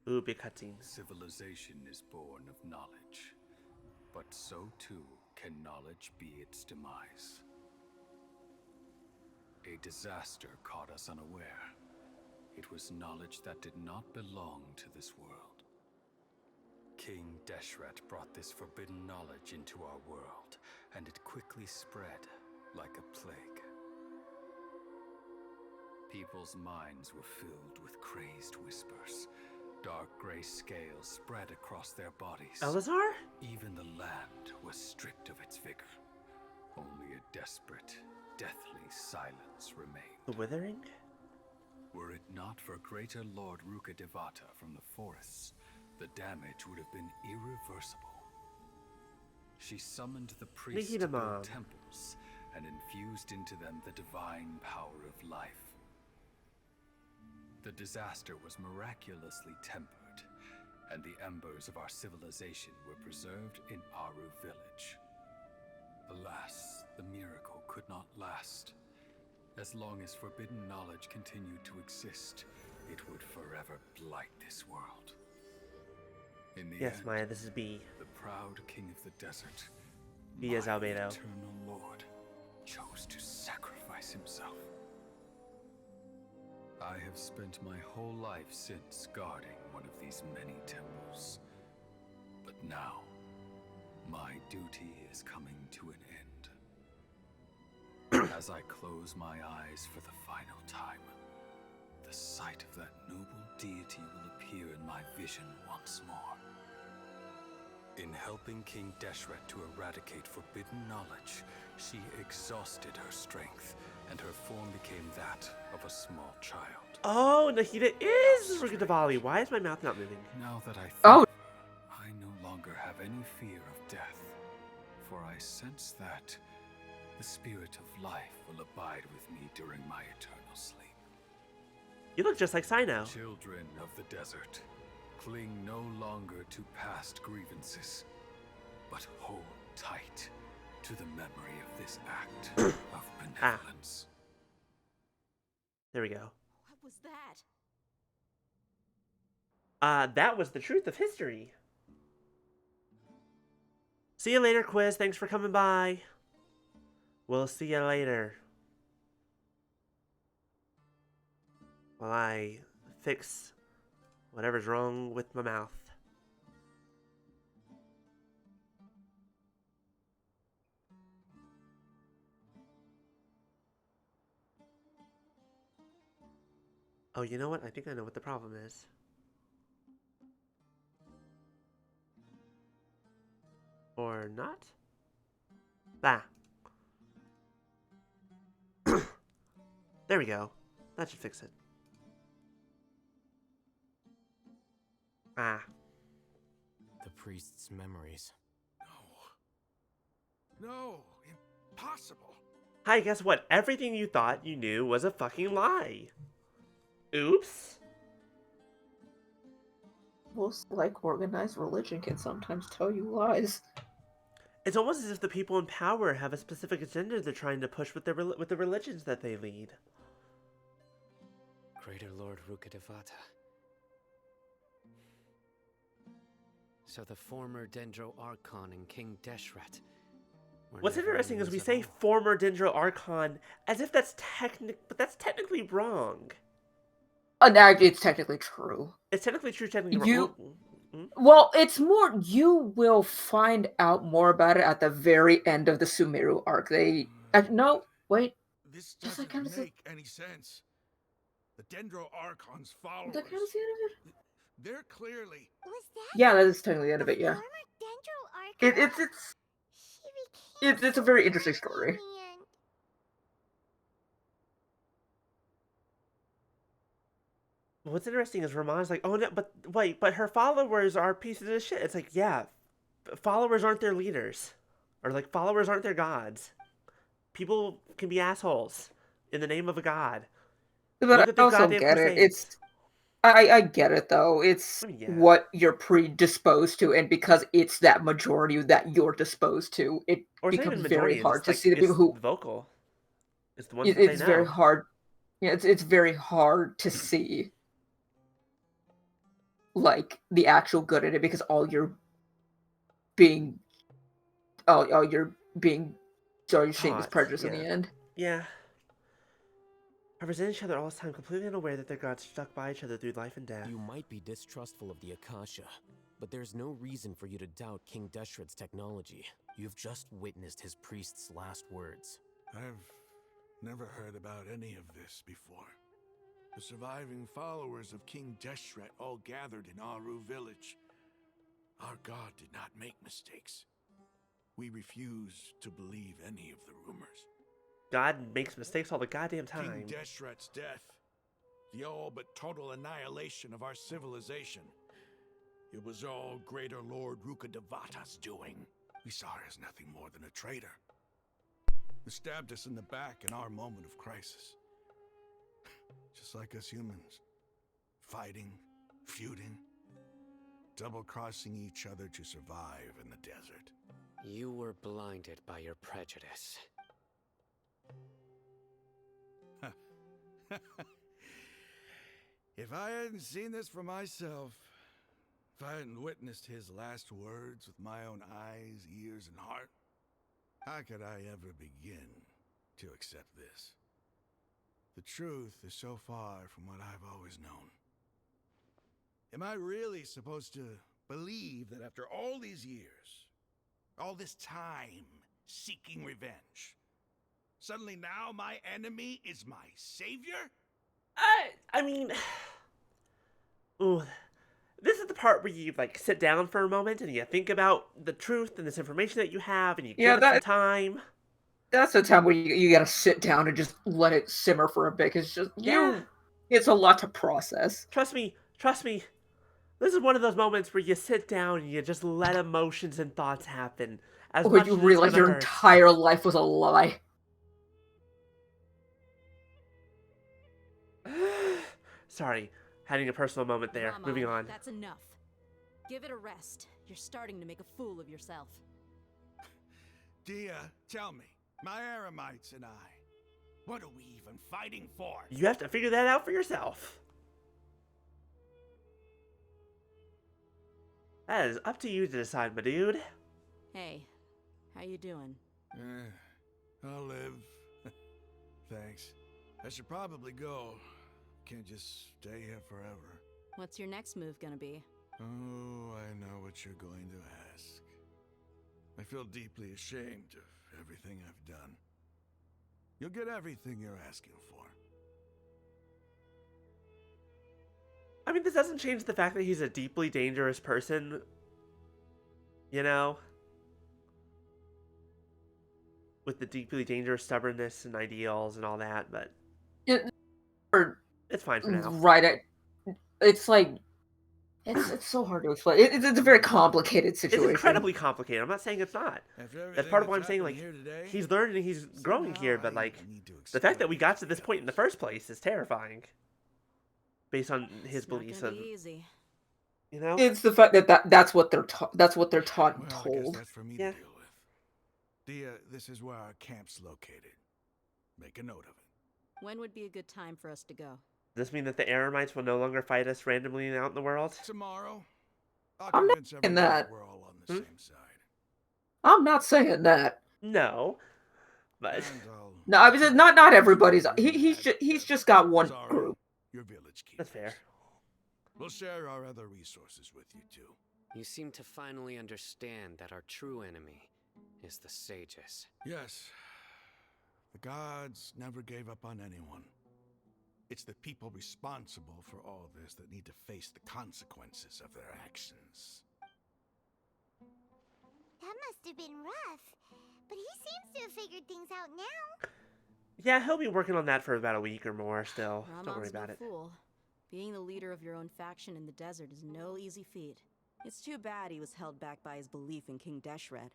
Ooh, big cutscene. Civilization is born of knowledge, but so too can knowledge be its demise. A disaster caught us unaware. It was knowledge that did not belong to this world. King Deshret brought this forbidden knowledge into our world, and it quickly spread like a plague. People's minds were filled with crazed whispers. Dark gray scales spread across their bodies. Elazar? Even the land was stripped of its vigor. Only a desperate, deathly silence remained. The Withering? Were it not for greater Lord Ruka Devata from the forests, the damage would have been irreversible. She summoned the priests to build temples and infused into them the divine power of life. The disaster was miraculously tempered, and the embers of our civilization were preserved in Aru village. Alas, the miracle could not last. As long as forbidden knowledge continued to exist, it would forever blight this world. In the Yes, end, Maya, this is B. the proud king of the desert, B is my Albedo. eternal lord, chose to sacrifice himself. I have spent my whole life since guarding one of these many temples. But now, my duty is coming to an end. As I close my eyes for the final time, the the sight of that noble deity will appear in my vision once more. In helping King Deshret to eradicate forbidden knowledge, she exhausted her strength, and her form became that of a small child. Oh, Nahida is Rugadavali. Why is my mouth not moving? Now that I think Oh. I no longer have any fear of death, for I sense that the spirit of life will abide with me during my eternal sleep. You look just like Sino. Children of the desert, cling no longer to past grievances, but hold tight to the memory of this act of benevolence. There we go. What was that? That was the truth of history. See you later, Quiz. Thanks for coming by. We'll see you later. While I fix whatever's wrong with my mouth. Oh, you know what? I think I know what the problem is. Or not? Ah. There we go. That should fix it. Ah. The priest's memories. No, impossible. Hi, guess what? Everything you thought you knew was a fucking lie. Oops. Most like organized religion can sometimes tell you lies. It's almost as if the people in power have a specific agenda they're trying to push with the religions that they lead. Greater Lord Rukkhadevata. So the former Dendro Archon and King Deshret were What's never interesting is enemies we at say all. former Dendro Archon as if that's technically wrong. It's technically true. It's technically true, technically You- wrong. Mm-hmm. Well, it's more, you will find out more about it at the very end of the Sumeru arc. No, wait. This Does that doesn't count as make any sense. The Dendro Archon's followers, That kind of the end of it? they're clearly... Was that Yeah, that is technically the end of the it, yeah. former Dendro Archon? She became It's a so very interesting weak story. in the end. What's interesting is Ramon's like, oh no, but wait, but her followers are pieces of shit. It's like, yeah, followers aren't their leaders. Or like, followers aren't their gods. People can be assholes in the name of a god. Look But at I the also goddamn get it. Crusades. I get it, though. It's I mean, yeah. what you're predisposed to, and because it's that majority that you're disposed to, it Or it's not becomes even very majority, it's hard just to like, see the people it's who... vocal. It's the ones that they It's know. very hard. Yeah, it's very hard to see, like, the actual good in it, because all you're seeing is prejudice in the end. Yeah. Represent each other all this time, completely unaware that their gods stuck by each other through life and death. You might be distrustful of the Akasha, but there's no reason for you to doubt King Deshret's technology. You've just witnessed his priest's last words. I've never heard about any of this before. The surviving followers of King Deshret all gathered in Aru village. Our god did not make mistakes. We refuse to believe any of the rumors. God makes mistakes all the goddamn time. King Deshret's death, the all but total annihilation of our civilization. It was all Greater Lord Rukkhadevata's doing. We saw her as nothing more than a traitor, who stabbed us in the back in our moment of crisis. Just like us humans. Fighting, feuding, double-crossing each other to survive in the desert. You were blinded by your prejudice. If I hadn't seen this for myself, if I hadn't witnessed his last words with my own eyes, ears, and heart, how could I ever begin to accept this? The truth is so far from what I've always known. Am I really supposed to believe that after all these years, all this time seeking revenge, suddenly now my enemy is my savior? I mean, ooh, this is the part where you like sit down for a moment and you think about the truth and this information that you have, and you Yeah, give it some time. that's the time where you gotta sit down and just let it simmer for a bit. It's just Yeah, it's a lot to process. trust me, trust me. This is one of those moments where you sit down and you just let emotions and thoughts happen, as Or much you as it's realize gonna your hurt. entire life was a lie. Sorry, having a personal moment there. Come Moving on. That's enough. Give it a rest. You're starting to make a fool of yourself. Dia, tell me, my Eremites and I, what are we even fighting for? You have to figure that out for yourself. That is up to you to decide, my dude. Hey, how you doing? I'll live. Thanks. I should probably go. Can't just stay here forever. What's your next move gonna be? Oh, I know what you're going to ask. I feel deeply ashamed of everything I've done. You'll get everything you're asking for. I mean, this doesn't change the fact that he's a deeply dangerous person. You know? With the deeply dangerous stubbornness and ideals and all that, but it's fine for now. Right. It's like it's so hard to explain. It's a very complicated situation. It's incredibly complicated. I'm not saying it's not. That's part of why I'm saying, like, he's learning and he's growing here, but, like, the fact that we got to this point in the first place is terrifying. Based on his beliefs and, easy. You know? It's the fact that that's what they're taught. That's what they're taught and told. I guess that's for me to deal with. Dia, this is where our camp's located. Make a note of it. When would be a good time for us to go? Does this mean that the Eremites will no longer fight us randomly out in the world? Tomorrow. I'm not saying that. We're all on the same side. I'm not saying that. No, but no, I mean not everybody's. He's just got one group. Your village keepers. That's fair. We'll share our other resources with you too. You seem to finally understand that our true enemy is the sages. Yes. The gods never gave up on anyone. It's the people responsible for all this that need to face the consequences of their actions. That must have been rough, but he seems to have figured things out now. Yeah, he'll be working on that for about a week or more still. Don't worry Ramon's about no it. fool. Being the leader of your own faction in the desert is no easy feat. It's too bad he was held back by his belief in King Deshret.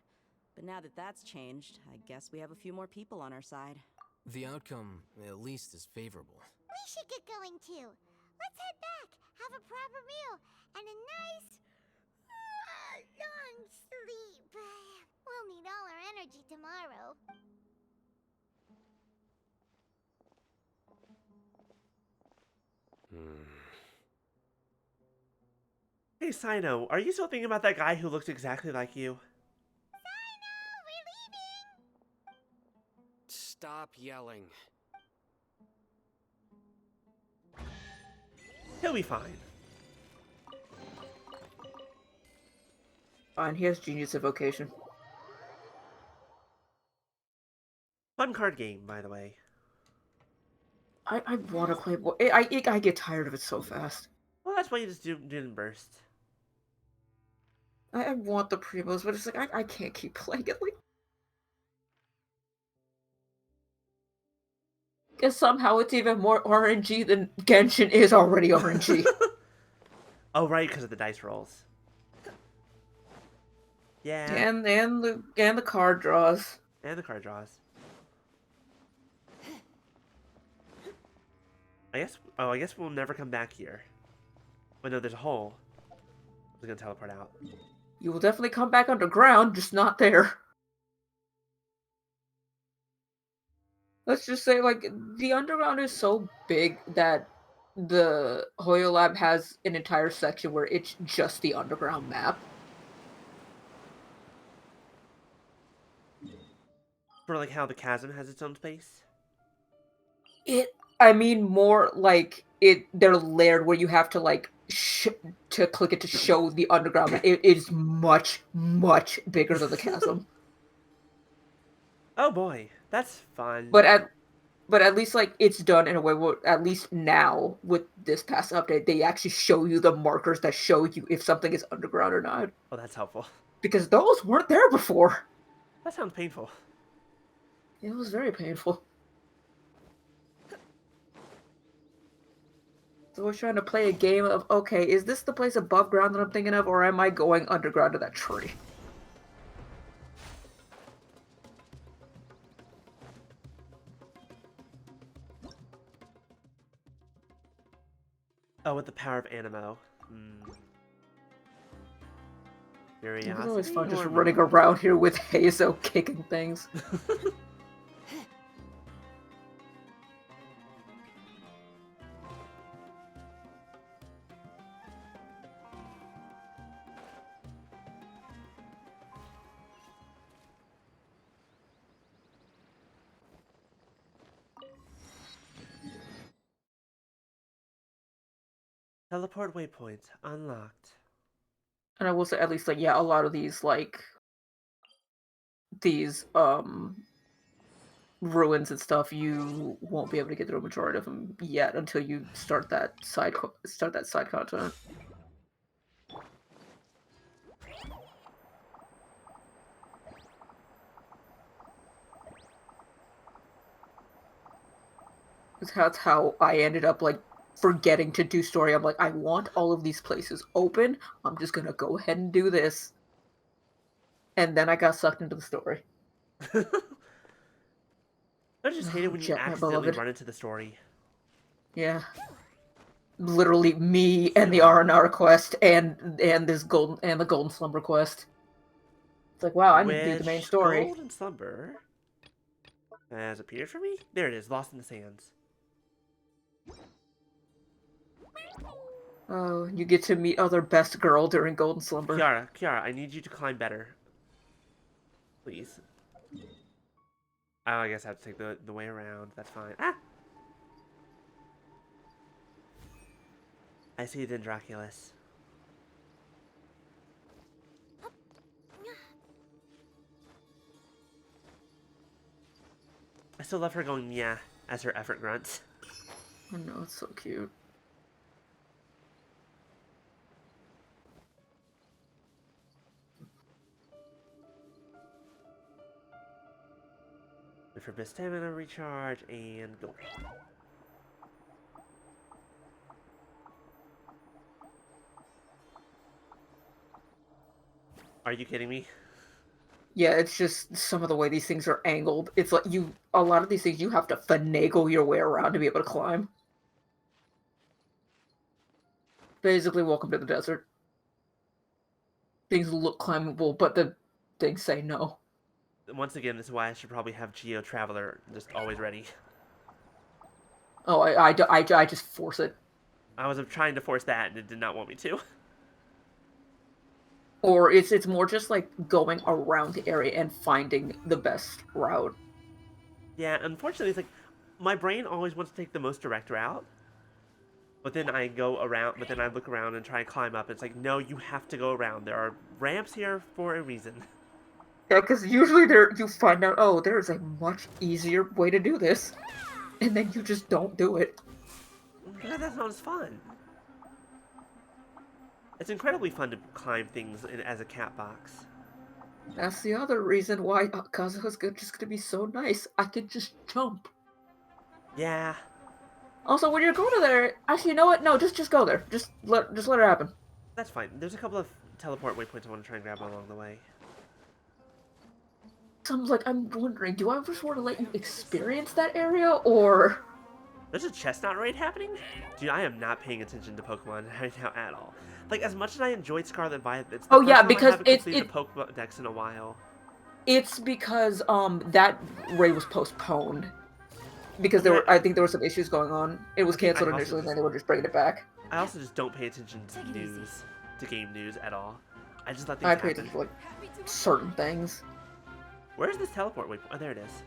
But now that that's changed, I guess we have a few more people on our side. The outcome, at least, is favorable. We should get going too. Let's head back, have a proper meal, and a nice, long sleep. We'll need all our energy tomorrow. Hey, Sino, are you still thinking about that guy who looked exactly like you? Stop yelling. He'll be fine. Fine, he has Genius Evocation. Fun card game, by the way. I want to play. I get tired of it so fast. Well, that's why you just do it in bursts. I want the primos, but it's like I can't keep playing it. Like, because somehow it's even more RNG than Genshin is already RNG. Oh, right, because of the dice rolls. Yeah. And the card draws. And the card draws. I guess we'll never come back here. But no, there's a hole. I was gonna teleport out. You will definitely come back underground, just not there. Let's just say, like, the underground is so big that the Hoyo Lab has an entire section where it's just the underground map. For like how the chasm has its own space? I mean more like they're layered where you have to like to click it to show the underground map. It is much, much bigger than the chasm. Oh boy, that's fun. But But at least, like, it's done in a way where, at least now, with this past update, they actually show you the markers that show you if something is underground or not. Oh, that's helpful. Because those weren't there before. That sounds painful. It was very painful. So we're trying to play a game of, okay, is this the place above ground that I'm thinking of, or am I going underground to that tree? Oh, with the power of Animo. Curiosity. It's always fun just or running more? around here with Hazo kicking things. Teleport waypoint unlocked. And I will say, at least, like, yeah, a lot of these, like, ruins and stuff, you won't be able to get through a majority of them yet until you start that side content. That's how I ended up, like, forgetting to do story. I'm like, I want all of these places open. I'm just gonna go ahead and do this. And then I got sucked into the story. I just hate it when you Jet, my accidentally beloved. run into the story. Yeah. Literally me and the Yeah. R&R quest and this the Golden Slumber quest. It's like, wow, I need to do the main Which story. Golden Slumber has appeared for me? There it is, Lost in the Sands. Oh, you get to meet other best girl during Golden Slumber. Kiara, I need you to climb better. Please. Oh, I guess I have to take the way around. That's fine. Ah! I see Dendroculus. I still love her going yeah as her effort grunts. I know, it's so cute. Wait for best stamina recharge and go. Are you kidding me? Yeah, it's just some of the way these things are angled. It's like a lot of these things you have to finagle your way around to be able to climb. Basically, welcome to the desert. Things look climbable, but the things say no. Once again, this is why I should probably have Geo Traveler just always ready. Oh, I just force it. I was trying to force that and it did not want me to. Or it's more just like going around the area and finding the best route. Yeah, unfortunately, it's like my brain always wants to take the most direct route. But then I go around, but then I look around and try and climb up. It's like, no, you have to go around. There are ramps here for a reason. Yeah, because usually you find out, oh, there is a much easier way to do this. And then you just don't do it. That sounds fun. It's incredibly fun to climb things as a cat box. That's the other reason why Kazuha's just gonna be so nice. I could just jump. Yeah. Also, when you're going to there, actually, you know what? No, just go there. Just let it happen. That's fine. There's a couple of teleport waypoints I want to try and grab along the way. So I'm wondering, do I just want to let you experience that area, or... There's a chestnut raid happening? Dude, I am not paying attention to Pokemon right now at all. Like, as much as I enjoyed Scarlet Violet, it's the first time because I haven't completed a Pokedex in a while. It's because, that raid was postponed. Because I think there were some issues going on. It was canceled initially, and then they were just bringing it back. I also just don't pay attention to news, to game news at all. I just let things happen. I pay attention to, like, certain things. Where's this teleport waypoint? Oh, there it is.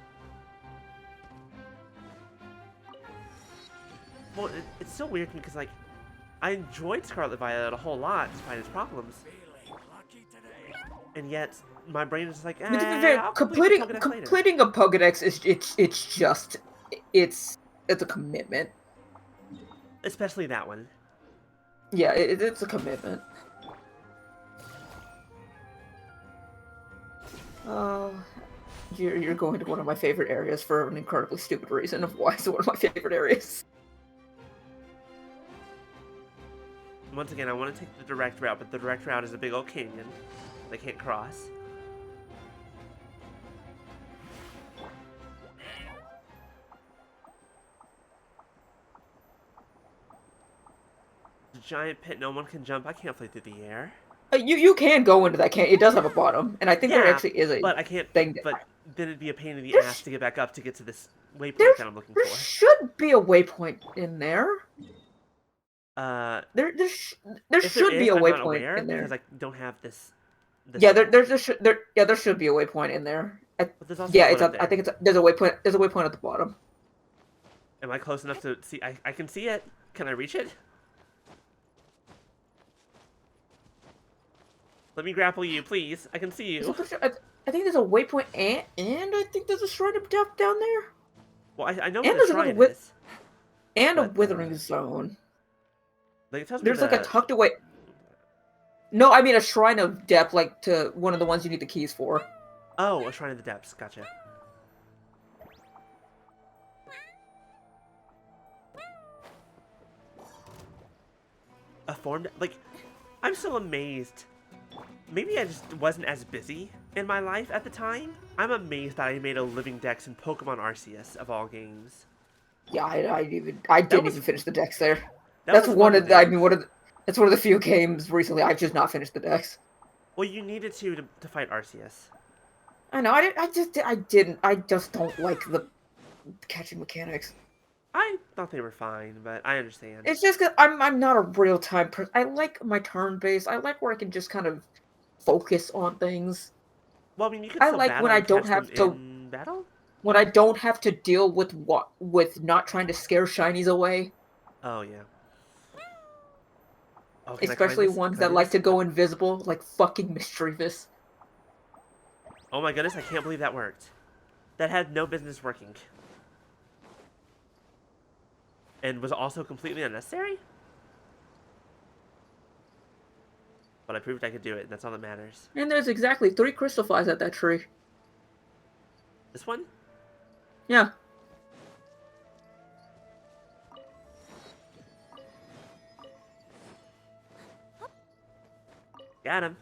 Well, it's so weird to me because, like, I enjoyed Scarlet Violet a whole lot despite its problems. And yet, my brain is just like, completing a Pokedex is it's just it's a commitment. Especially that one. Yeah, it's a commitment. You're going to one of my favorite areas for an incredibly stupid reason of why it's one of my favorite areas. Once again, I want to take the direct route, but the direct route is a big old canyon. They can't cross. The giant pit no one can jump. I can't fly through the air. You can go into that canyon. It does have a bottom, and I think there actually is a but I can't. thing. But then it'd be a pain in the ass to get back up to get to this waypoint that I'm looking There for. should be a waypoint in there. There should be a waypoint in there because I don't have this. Yeah, there should be a waypoint in there. Yeah, it's I think there's a waypoint. There's a waypoint at the bottom. Am I close enough to see? I can see it. Can I reach it? Let me grapple you, please. I can see you. I think there's a waypoint and I think there's a shrine of death down there. Well, I know where the shrine is. And a withering zone. Like, it tells me there's like a tucked away. No, I mean a shrine of depth, like to one of the ones you need the keys for. Oh, a shrine of the depths. Gotcha. A formed, like, I'm so amazed. Maybe I just wasn't as busy in my life at the time. I'm amazed that I made a living dex in Pokemon Arceus of all games. Yeah, I didn't even finish the dex there. That's one of the, I mean that's one of the few games recently I've just not finished the dex. Well, you needed to fight Arceus. I know. I just don't like the catching mechanics. I thought they were fine, but I understand. It's just because I'm not a real time person. I like my turn based. I like where I can just kind of focus on things. Well, I mean, you can I still like battle when I and don't catch have them to in battle. When I don't have to deal with not trying to scare shinies away. Oh yeah. Oh, especially ones that like to go invisible, like fucking Mischievous. Oh my goodness, I can't believe that worked. That had no business working. And was also completely unnecessary? But I proved I could do it, and that's all that matters. And there's exactly 3 crystal flies at that tree. This one? Yeah. Got him.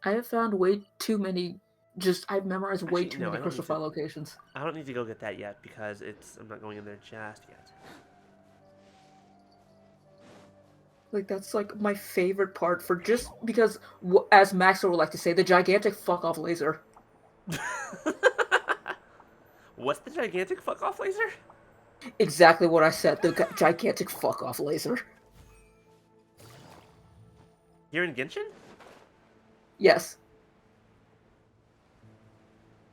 I have found way too many. I've memorized way too many crystal file locations. I don't need to go get that yet because I'm not going in there just yet. Like that's like my favorite part for just because, as Maxwell would like to say, the gigantic fuck off laser. What's the gigantic fuck off laser? Exactly what I said. The gigantic fuck off laser. You're in Genshin? Yes.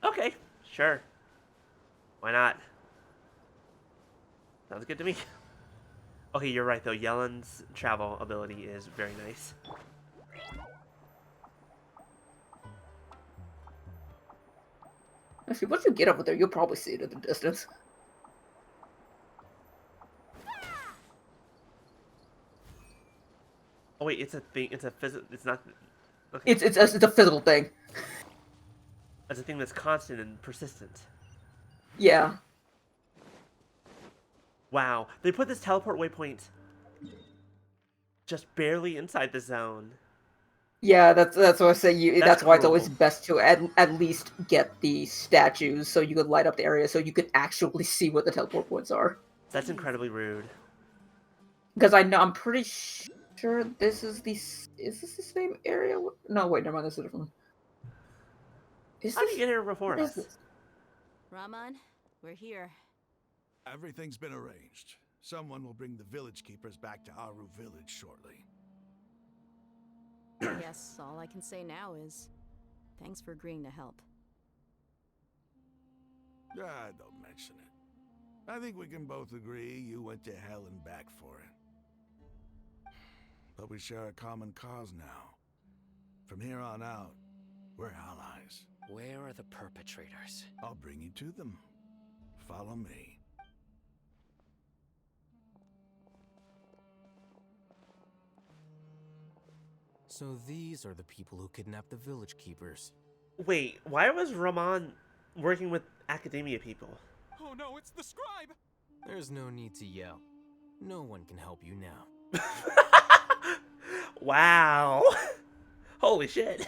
Okay, sure. Why not? Sounds good to me. Okay, you're right though. Yelen's travel ability is very nice. Actually, once you get over there, you'll probably see it in the distance. Oh wait, it's a thing. It's a It's not. Okay. It's a physical thing. It's a thing that's constant and persistent. Yeah. Wow, they put this teleport waypoint just barely inside the zone. Yeah, that's what I say. That's why it's cruel. always best to at least get the statues so you could light up the area so you could actually see what the teleport points are. That's incredibly rude. Because I'm pretty sure this is is this the same area? No, wait, never mind. This is a different one. How did you get here before us? Raman, we're here. Everything's been arranged. Someone will bring the village keepers back to Aru village shortly. I guess all I can say now is thanks for agreeing to help. Don't mention it. I think we can both agree you went to hell and back for it. But we share a common cause now. From here on out, We're allies. Where are the perpetrators? I'll bring you to them. Follow me. So these are the people who kidnapped the village keepers. Wait, why was Ramon working with academia people? Oh no, it's the scribe! There's no need to yell. No one can help you now. Wow. Holy shit.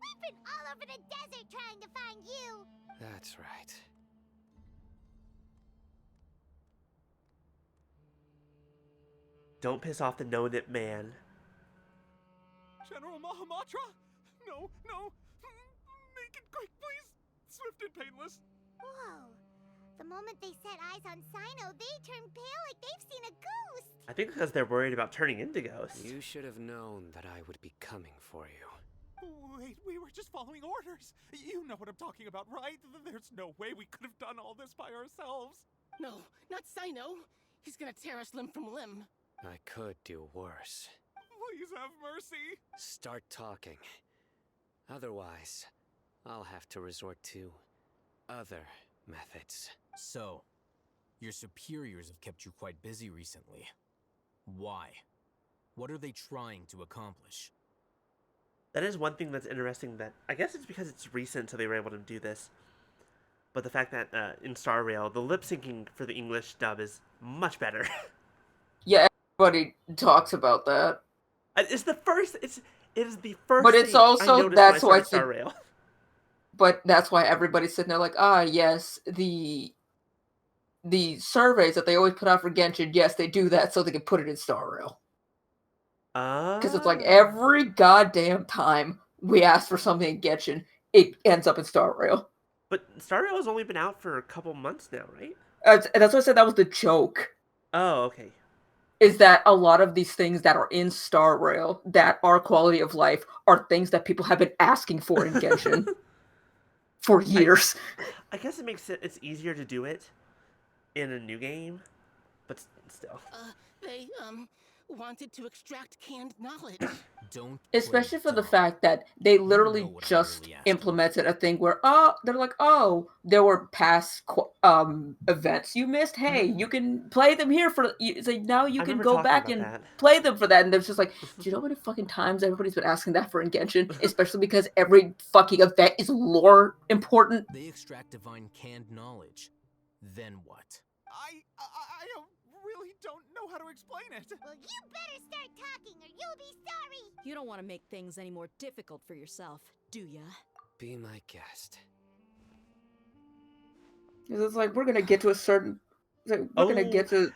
We've been all over the desert trying to find you. That's right. Don't piss off the no-nip man. General Mahamatra? No, no! Make it quick, please! Swift and painless! Whoa. The moment they set eyes on Sino, they turn pale like they've seen a ghost. I think because they're worried about turning into ghosts. You should have known that I would be coming for you. Wait, we were just following orders. You know what I'm talking about, right? There's no way we could have done all this by ourselves. No, not Sino. He's gonna tear us limb from limb. I could do worse. Please have mercy. Start talking. Otherwise, I'll have to resort to other methods. So, your superiors have kept you quite busy recently. Why? What are they trying to accomplish? That is one thing that's interesting, that I guess it's because it's recent so they were able to do this. But the fact that in Star Rail, the lip syncing for the English dub is much better. Yeah, everybody talks about that. It's the first. It is the first. But it's thing I also noticed that's when I why started Star Rail. But that's why everybody's sitting there like, ah, yes, the surveys that they always put out for Genshin, yes, they do that so they can put it in Star Rail. Because it's like every goddamn time we ask for something in Genshin, it ends up in Star Rail. But Star Rail has only been out for a couple months now, right? That's why I said that was the joke. Oh, okay. Is that a lot of these things that are in Star Rail that are quality of life are things that people have been asking for in Genshin for years. I guess it makes it's easier to do it in a new game, but still. They wanted to extract canned knowledge. Don't. Especially for the fact that they literally just implemented a thing where, they're like, there were past events you missed. Hey, you can play them here for. So now you can go back and play them for that. And there's just like, do you know how many fucking times everybody's been asking that for in Genshin? Especially because every fucking event is lore important. They extract divine canned knowledge. Then what? I really don't know how to explain it. Well, you better start talking or you'll be sorry. You don't want to make things any more difficult for yourself, do ya? Be my guest. It's like, we're gonna get to a certain. Gonna get to.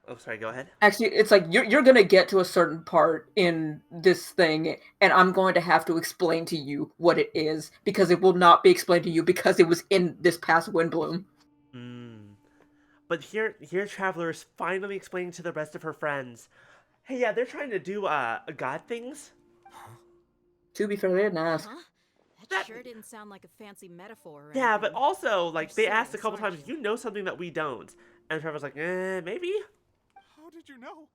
Oh, sorry. Go ahead. Actually, it's like you're gonna get to a certain part in this thing, and I'm going to have to explain to you what it is because it will not be explained to you because it was in this past Windbloom. But here, Traveler is finally explaining to the rest of her friends, hey, yeah, they're trying to do god things. To be fair, they didn't ask. Huh? That sure didn't sound like a fancy metaphor. Or yeah, anything. but also, like, they asked a couple serious, times, you know something that we don't. And Trevor's like, maybe? How did you know?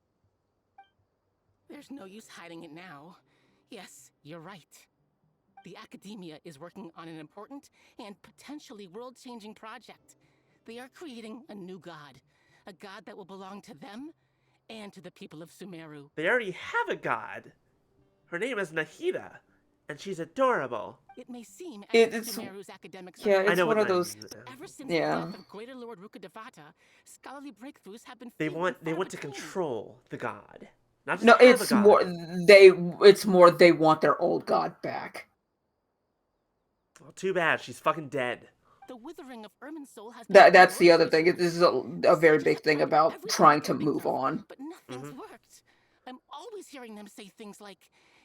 There's no use hiding it now. Yes, you're right. The Academia is working on an important and potentially world-changing project. They are creating a new god. A god that will belong to them and to the people of Sumeru. They already have a god. Her name is Nahida, and she's adorable. It may seem as if Sumeru's academics it's one of those. Ever since the death of Greater Lord Rukkhadevata, scholarly breakthroughs have been. They want to control the god. Not just No, have a it's god. more they want their old god back. Well, too bad. She's fucking dead. The withering of Irminsul has That's the other thing. This is a very big thing about trying to move on. But nothing's worked. I'm always hearing them say things like,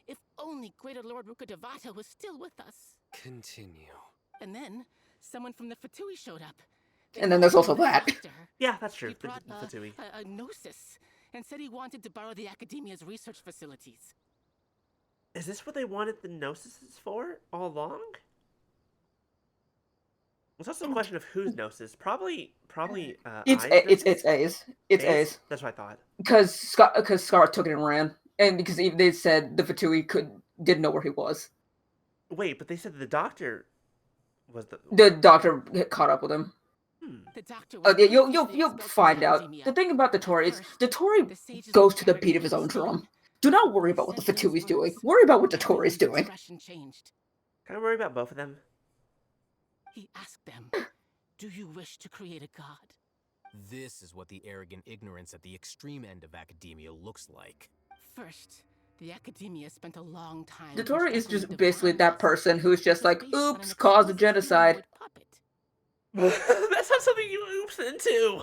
if only Greater Lord Rukkhadevata was still with us. Continue. And then, someone from the Fatui showed up. And then there's also that. Yeah, that's true. He brought Fatui. a gnosis and said he wanted to borrow the Academia's research facilities. Is this what they wanted the Gnosis for all along? It's also a question of whose Gnosis. Probably. It's A's. It's A's. That's what I thought. Because Scar took it and ran. And because even they said the Fatui didn't know where he was. Wait, but they said the doctor was the... The doctor caught up with him. The doctor was Yeah, previously you'll expelled from find the out. academia. The thing about the Tory is First, the Tory the sages goes to the gathered beat of in his a own meeting. drum. Do not worry They about what the said those Fatui's doing. words, Worry about what the and Tory's everyone's doing. expression changed. Can I worry about both of them? He asked them, "Do you wish to create a god?" This is what the arrogant ignorance at the extreme end of academia looks like. First, the academia spent a long time. The Tory is constructing just a basically divine that list, person who's just which was like, based on an oops, caused a exclusive genocide. humanoid puppet. That's not something you oops into.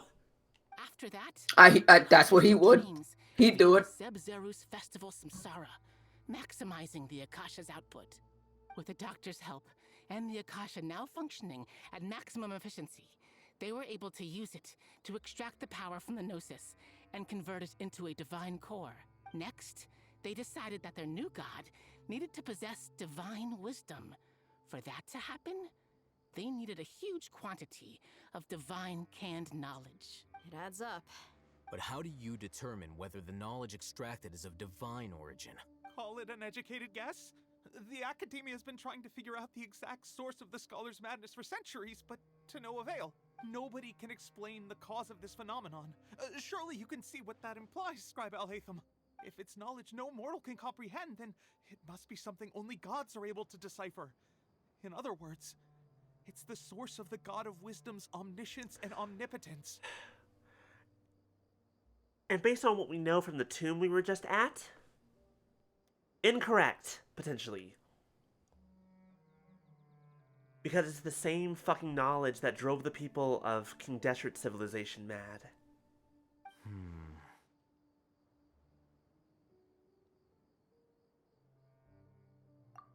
After that, That's what he would. He'd do it. Zeb-Zeru's Festival Samsara, maximizing the Akasha's output. With the doctor's help, and the Akasha now functioning at maximum efficiency, they were able to use it to extract the power from the Gnosis and convert it into a divine core. Next, they decided that their new god needed to possess divine wisdom. For that to happen, they needed a huge quantity of divine canned knowledge. It adds up. But how do you determine whether the knowledge extracted is of divine origin? Call it an educated guess? The academia has been trying to figure out the exact source of the scholar's madness for centuries, but to no avail. Nobody can explain the cause of this phenomenon. Surely you can see what that implies, Scribe Al-Haytham. If it's knowledge no mortal can comprehend, then it must be something only gods are able to decipher. In other words, it's the source of the God of Wisdom's omniscience and omnipotence. And based on what we know from the tomb we were just at, incorrect, potentially. Because it's the same fucking knowledge that drove the people of King Deshret's civilization mad.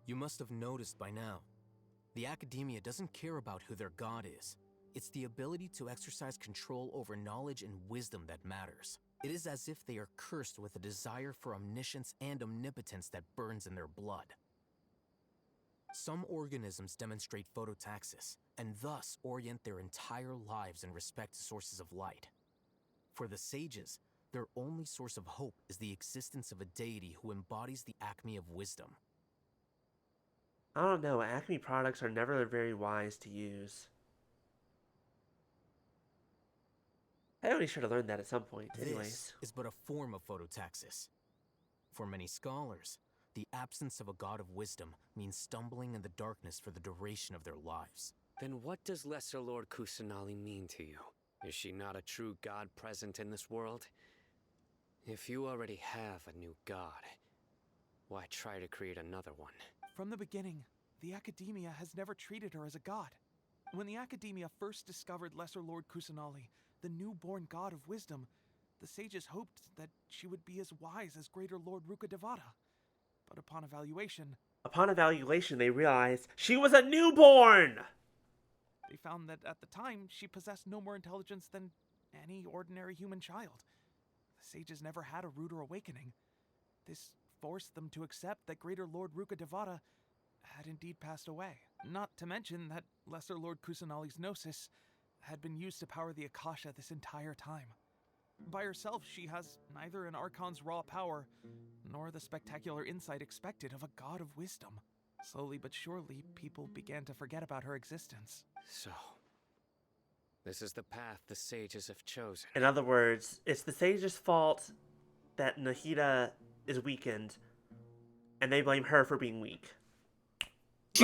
You must have noticed by now. The academia doesn't care about who their god is. It's the ability to exercise control over knowledge and wisdom that matters. It is as if they are cursed with a desire for omniscience and omnipotence that burns in their blood. Some organisms demonstrate phototaxis, and thus orient their entire lives in respect to sources of light. For the sages, their only source of hope is the existence of a deity who embodies the acme of wisdom. I don't know, Acme products are never very wise to use. I only should have learned that at some point, anyways. This is but a form of phototaxis. For many scholars, the absence of a god of wisdom means stumbling in the darkness for the duration of their lives. Then what does Lesser Lord Kusanali mean to you? Is she not a true god present in this world? If you already have a new god, why try to create another one? From the beginning, the academia has never treated her as a god. When the academia first discovered Lesser Lord Kusanali, the newborn god of wisdom, the sages hoped that she would be as wise as Greater Lord Rukkhadevata. But upon evaluation, they realized she was a newborn! They found that at the time, she possessed no more intelligence than any ordinary human child. The sages never had a ruder awakening. This forced them to accept that Greater Lord Rukkhadevata had indeed passed away. Not to mention that Lesser Lord Kusanali's Gnosis had been used to power the Akasha this entire time. By herself, she has neither an Archon's raw power, nor the spectacular insight expected of a god of wisdom. Slowly but surely, people began to forget about her existence. So, this is the path the sages have chosen. In other words, it's the sages' fault that Nahida is weakened, and they blame her for being weak.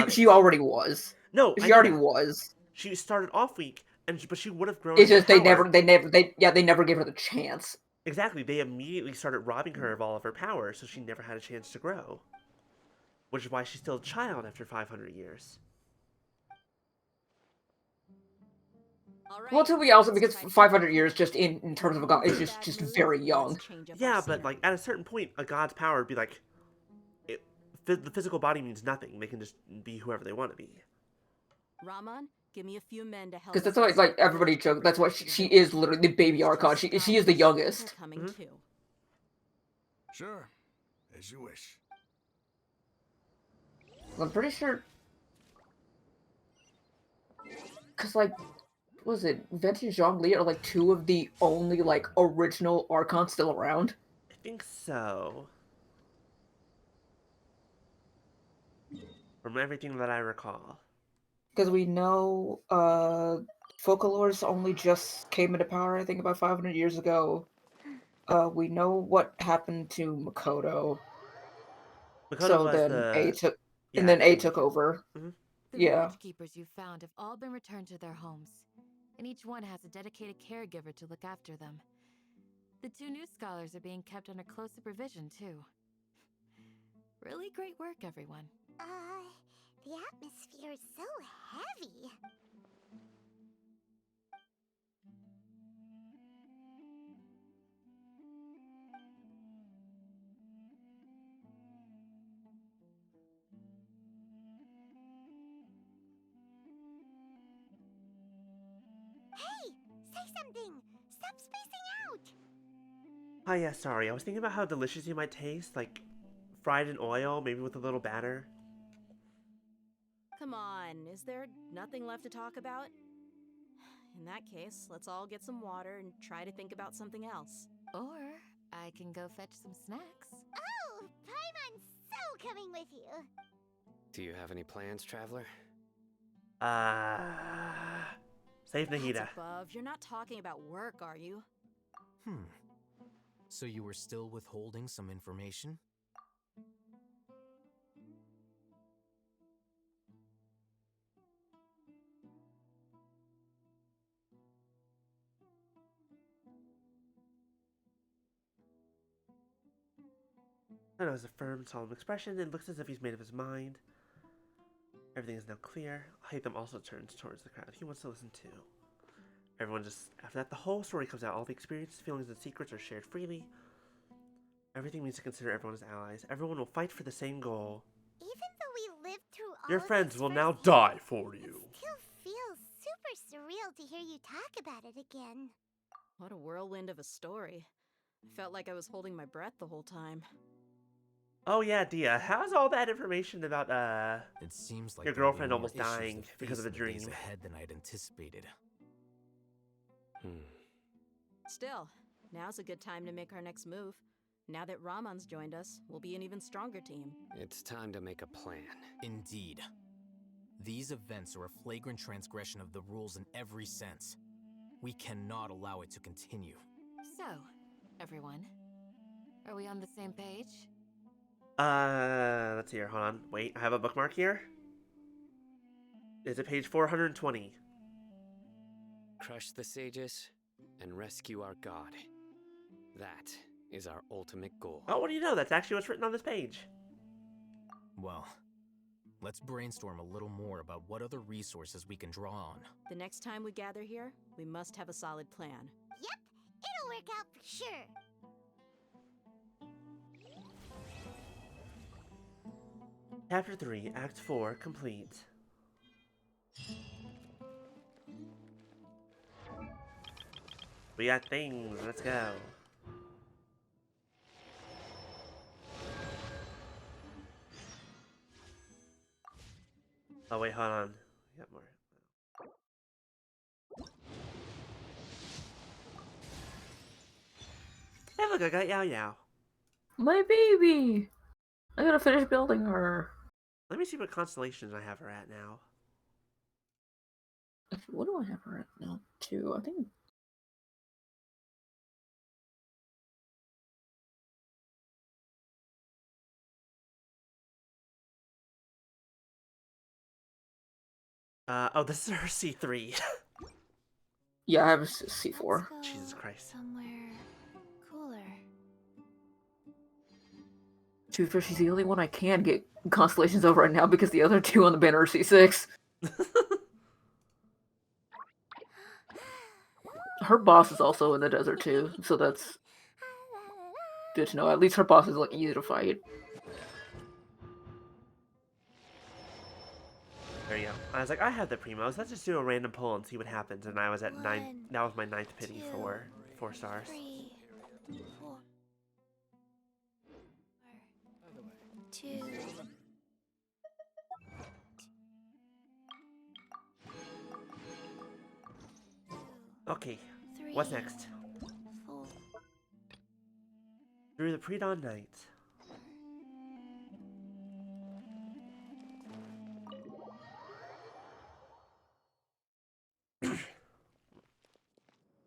She already was. No, she already was. She started off weak, but she would have grown. It's just they power. never gave her the chance. Exactly, they immediately started robbing her of all of her power, so she never had a chance to grow. Which is why she's still a child after 500 years. Well, to be also because 500 years, just in terms of a god, is just very young. Yeah, but like at a certain point, a god's power would be like, the physical body means nothing. They can just be whoever they want to be. Raman, give me a few men to help. Because that's why, like, everybody jokes. That's why she is literally the baby Archon. She is the youngest. Sure, as you wish. I'm pretty sure. Because, like, what was it? Venti and Zhongli are like two of the only like original Archons still around. I think so. From everything that I recall. Because we know Focalors only just came into power, I think, about 500 years ago. We know what happened to Makoto. Makoto So was then A the... took, and Yeah, then A King. took over. Mm-hmm. The Yeah. village keepers you found have all been returned to their homes, and each one has a dedicated caregiver to look after them. The 2 new scholars are being kept under close supervision, too. Really great work, everyone. The atmosphere is so heavy. Hey! Say something! Stop spacing out! Oh yeah, sorry. I was thinking about how delicious you might taste, like fried in oil, maybe with a little batter. Come on, is there nothing left to talk about? In that case, let's all get some water and try to think about something else. Or I can go fetch some snacks. Oh! Paimon's so coming with you! Do you have any plans, traveler? Save Nahida. That's above. You're not talking about work, are you? So you were still withholding some information? It has a firm, solemn expression and looks as if he's made up his mind. Everything is now clear. Hytham also turns towards the crowd. He wants to listen too. Everyone just... After that, the whole story comes out. All the experiences, feelings, and secrets are shared freely. Everything means to consider everyone as allies. Everyone will fight for the same goal. Even though we lived through all Your of friends this will now firsthand, die for it you. still feels super surreal to hear you talk about it again. What a whirlwind of a story. I felt like I was holding my breath the whole time. Oh yeah, Dia. How's all that information about It seems like your there'll be girlfriend more almost issues to dying because of a face in the days dream? ahead than I'd anticipated. Still, now's a good time to make our next move. Now that Ramon's joined us, we'll be an even stronger team. It's time to make a plan. Indeed. These events are a flagrant transgression of the rules in every sense. We cannot allow it to continue. So, everyone, are we on the same page? Let's see here. Hold on. Wait, I have a bookmark here. Is it page 420? Crush the sages and rescue our god. That is our ultimate goal. Oh, what do you know? That's actually what's written on this page. Well, let's brainstorm a little more about what other resources we can draw on. The next time we gather here, we must have a solid plan. Yep, it'll work out for sure. Chapter 3, Act 4, complete. We got things. Let's go. Oh, wait, hold on. We got more. Hey, look, I got Yao Yao. My baby! I gotta finish building her. Let me see what constellations I have her at now. What do I have her at now? 2, I think. Oh, this is her C3. Yeah, I have a C4. Jesus Christ. Somewhere cooler. To be fair, she's the only one I can get constellations of right now because the other 2 on the banner are C6. Her boss is also in the desert too, so that's good to know. At least her boss is like easy to fight. There you go. I was like, I have the primos. Let's just do a random pull and see what happens. And I was at 9. That was my 9th pity for 4 stars. 3, 4, 2. Okay, what's next? 4. Through the pre-dawn night.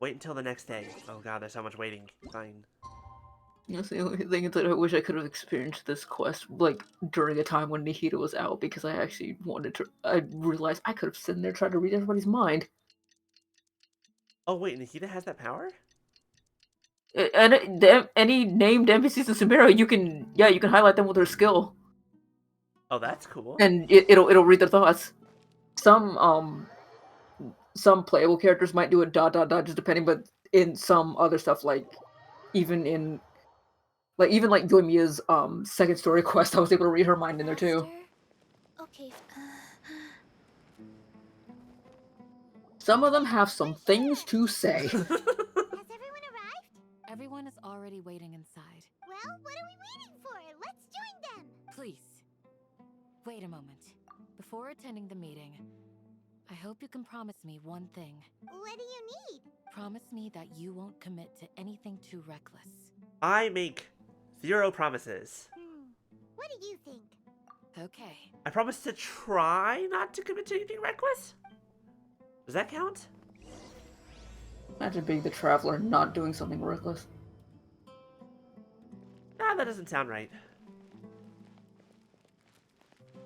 Wait until the next day. Oh god, there's so much waiting. Fine. That's the only thing is that I wish I could have experienced this quest, like, during a time when Nihita was out, because I actually wanted to. I realized I could have sitting there trying to read everybody's mind. Oh wait, Nikita has that power? And any named NPCs in Sumeru, you can highlight them with her skill, Oh, that's cool. and it'll read their thoughts. Some playable characters might do it ... just depending, but in some other stuff, like even like Yoimiya's second story quest, I was able to read her mind in there too. Okay. Some of them have some things to say. Has everyone arrived? Everyone is already waiting inside. Well, what are we waiting for? Let's join them. Please, wait a moment. Before attending the meeting, I hope you can promise me one thing. What do you need? Promise me that you won't commit to anything too reckless. I make 0 promises. What do you think? Okay. I promise to try not to commit to anything reckless? Does that count? Imagine being the traveler and not doing something reckless. Nah, that doesn't sound right.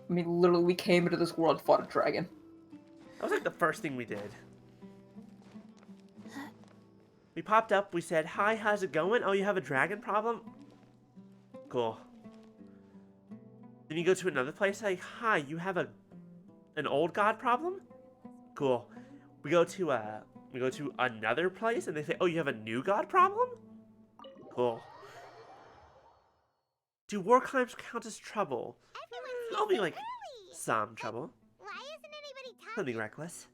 I mean, literally, we came into this world, fought a dragon. That was like the first thing we did. We popped up, we said, hi, how's it going? Oh, you have a dragon problem? Cool. Then you go to another place, like, hi, you have an old god problem? Cool. We go to another place and they say, oh, you have a new god problem? Cool. Do war crimes count as trouble? Only like some trouble. Why isn't anybody talking? Something reckless.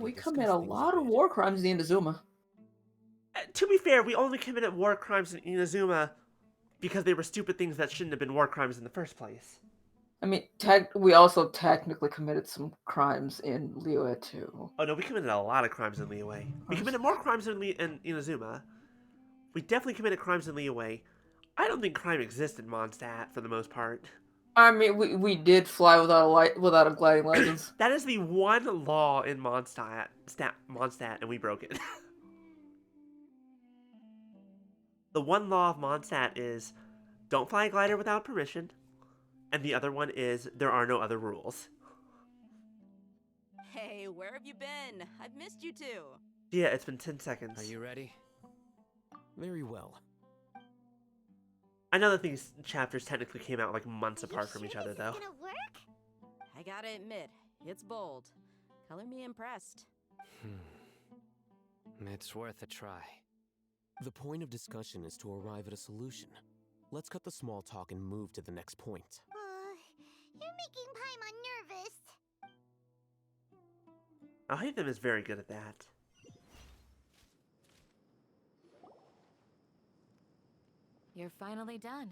We commit a lot of war crimes in Inazuma. To be fair, we only committed war crimes in Inazuma because they were stupid things that shouldn't have been war crimes in the first place. I mean, we also technically committed some crimes in Liyue too. Oh no, we committed a lot of crimes in Liyue. We committed more crimes in Inazuma. We definitely committed crimes in Liyue. I don't think crime exists in Mondstadt for the most part. I mean, we did fly without a gliding license. That is the one law in Mondstadt, and we broke it. The one law of Mondstadt is don't fly a glider without permission, and the other one is there are no other rules. Hey, where have you been? I've missed you too. Yeah, it's been 10 seconds. Are you ready? Very well. I know that these chapters technically came out like months apart from each other, though. I gotta admit, it's bold. Color me impressed. It's worth a try. The point of discussion is to arrive at a solution. Let's cut the small talk and move to the next point. You're making Paimon nervous. Alhaitham is very good at that. You're finally done.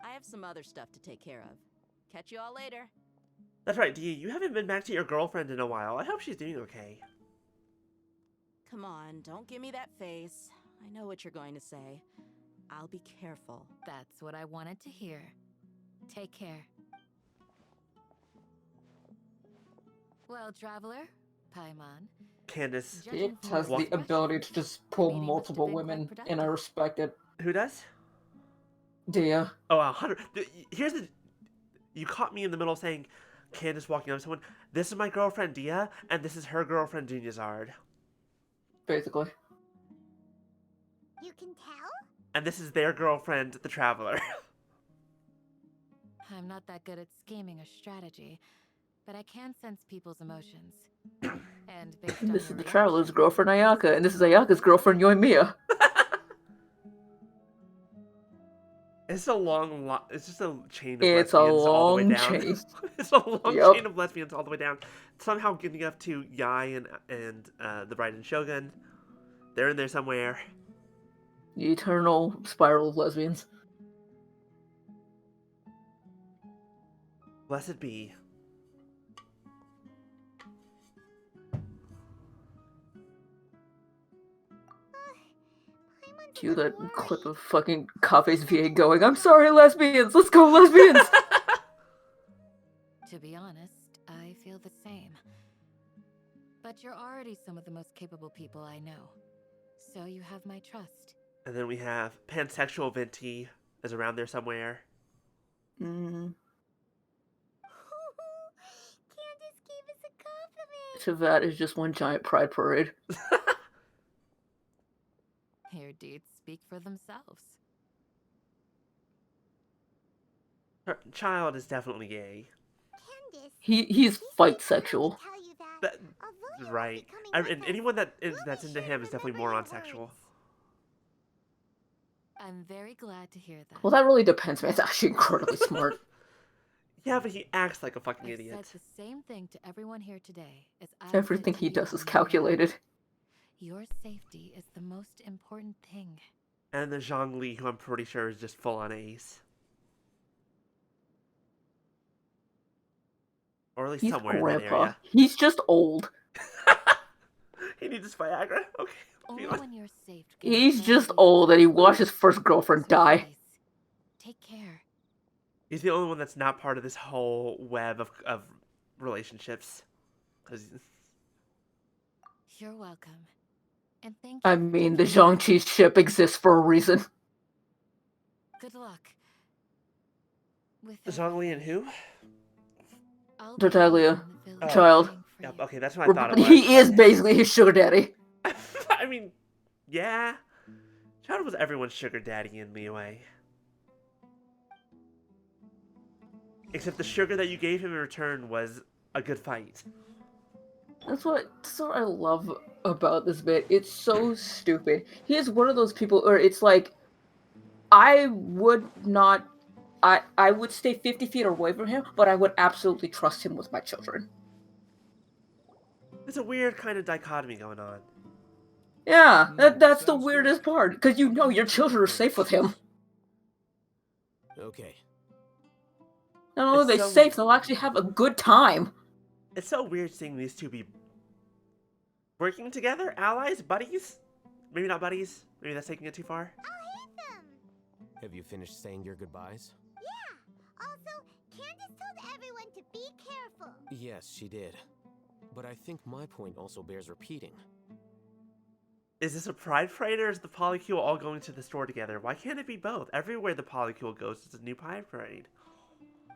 I have some other stuff to take care of. Catch you all later. That's right, Dia, you haven't been back to your girlfriend in a while. I hope she's doing okay. Come on, don't give me that face. I know what you're going to say. I'll be careful. That's what I wanted to hear. Take care. Well, traveler, Paimon. Candace. It has the ability to just pull multiple women, and I respect it. Who does? Dia. Oh, 100. Here's the... You caught me in the middle saying, Candace walking up to someone, this is my girlfriend, Dia, and this is her girlfriend, Dunyazard. Basically. You can tell? And this is their girlfriend, the Traveler. I'm not that good at scheming or strategy, but I can sense people's emotions. And based on This your is the Traveler's girlfriend, Ayaka, and this is Ayaka's girlfriend, Yoimiya. It's a long it's just a chain of lesbians all the way down. Chain. It's a long chain of lesbians all the way down. Somehow getting up to Yai and the Bride and Shogun. They're in there somewhere. The eternal spiral of lesbians. Blessed be. Cue that clip of fucking Kafe's VA going, I'm sorry, lesbians! Let's go, lesbians! To be honest, I feel the same. But you're already some of the most capable people I know. So you have my trust. And then we have pansexual Venti is around there somewhere. Mm. Candace gave us a compliment. So that is just one giant pride parade. Your deeds speak for themselves. Her child is definitely gay. Candace, He's fight sexual. tell you that. That, right. And anyone that's into him is definitely more on sexual. I'm very glad to hear that. Well, that really depends, man. It's actually incredibly smart. Yeah, but he acts like a fucking I've idiot. said the same thing to everyone here today as I Everything he does is calculated. Your safety is the most important thing. And the Zhongli, who I'm pretty sure is just full on ace. Or at least He's somewhere in that grandpa. area. He's just old. He needs his Viagra? Okay. Only when you're safe. He's just old and he watched his first girlfriend die. Take care. He's the only one that's not part of this whole web of relationships. 'Cause You're welcome. And thank you. I mean, the Zhangqi ship exists for a reason. Good luck. With Zhongli and who? Tartaglia. Oh. Child. Yep, okay, that's what I thought it was. He is basically his sugar daddy. I mean, yeah. Child was everyone's sugar daddy in Liyue. Except the sugar that you gave him in return was a good fight. That's what I love about this bit. It's so stupid. He is one of those people where it's like, I would stay 50 feet away from him, but I would absolutely trust him with my children. There's a weird kind of dichotomy going on. Yeah, that's the weirdest part, because you know your children are safe with him. Okay. Not only are they safe, they'll actually have a good time. It's so weird seeing these two be working together, allies, buddies. Maybe not buddies. Maybe that's taking it too far. I'll hate them. Have you finished saying your goodbyes? Yeah. Also, Candace told everyone to be careful. Yes, she did. But I think my point also bears repeating. Is this a pride parade or is the Polycule all going to the store together? Why can't it be both? Everywhere the Polycule goes is a new pride parade.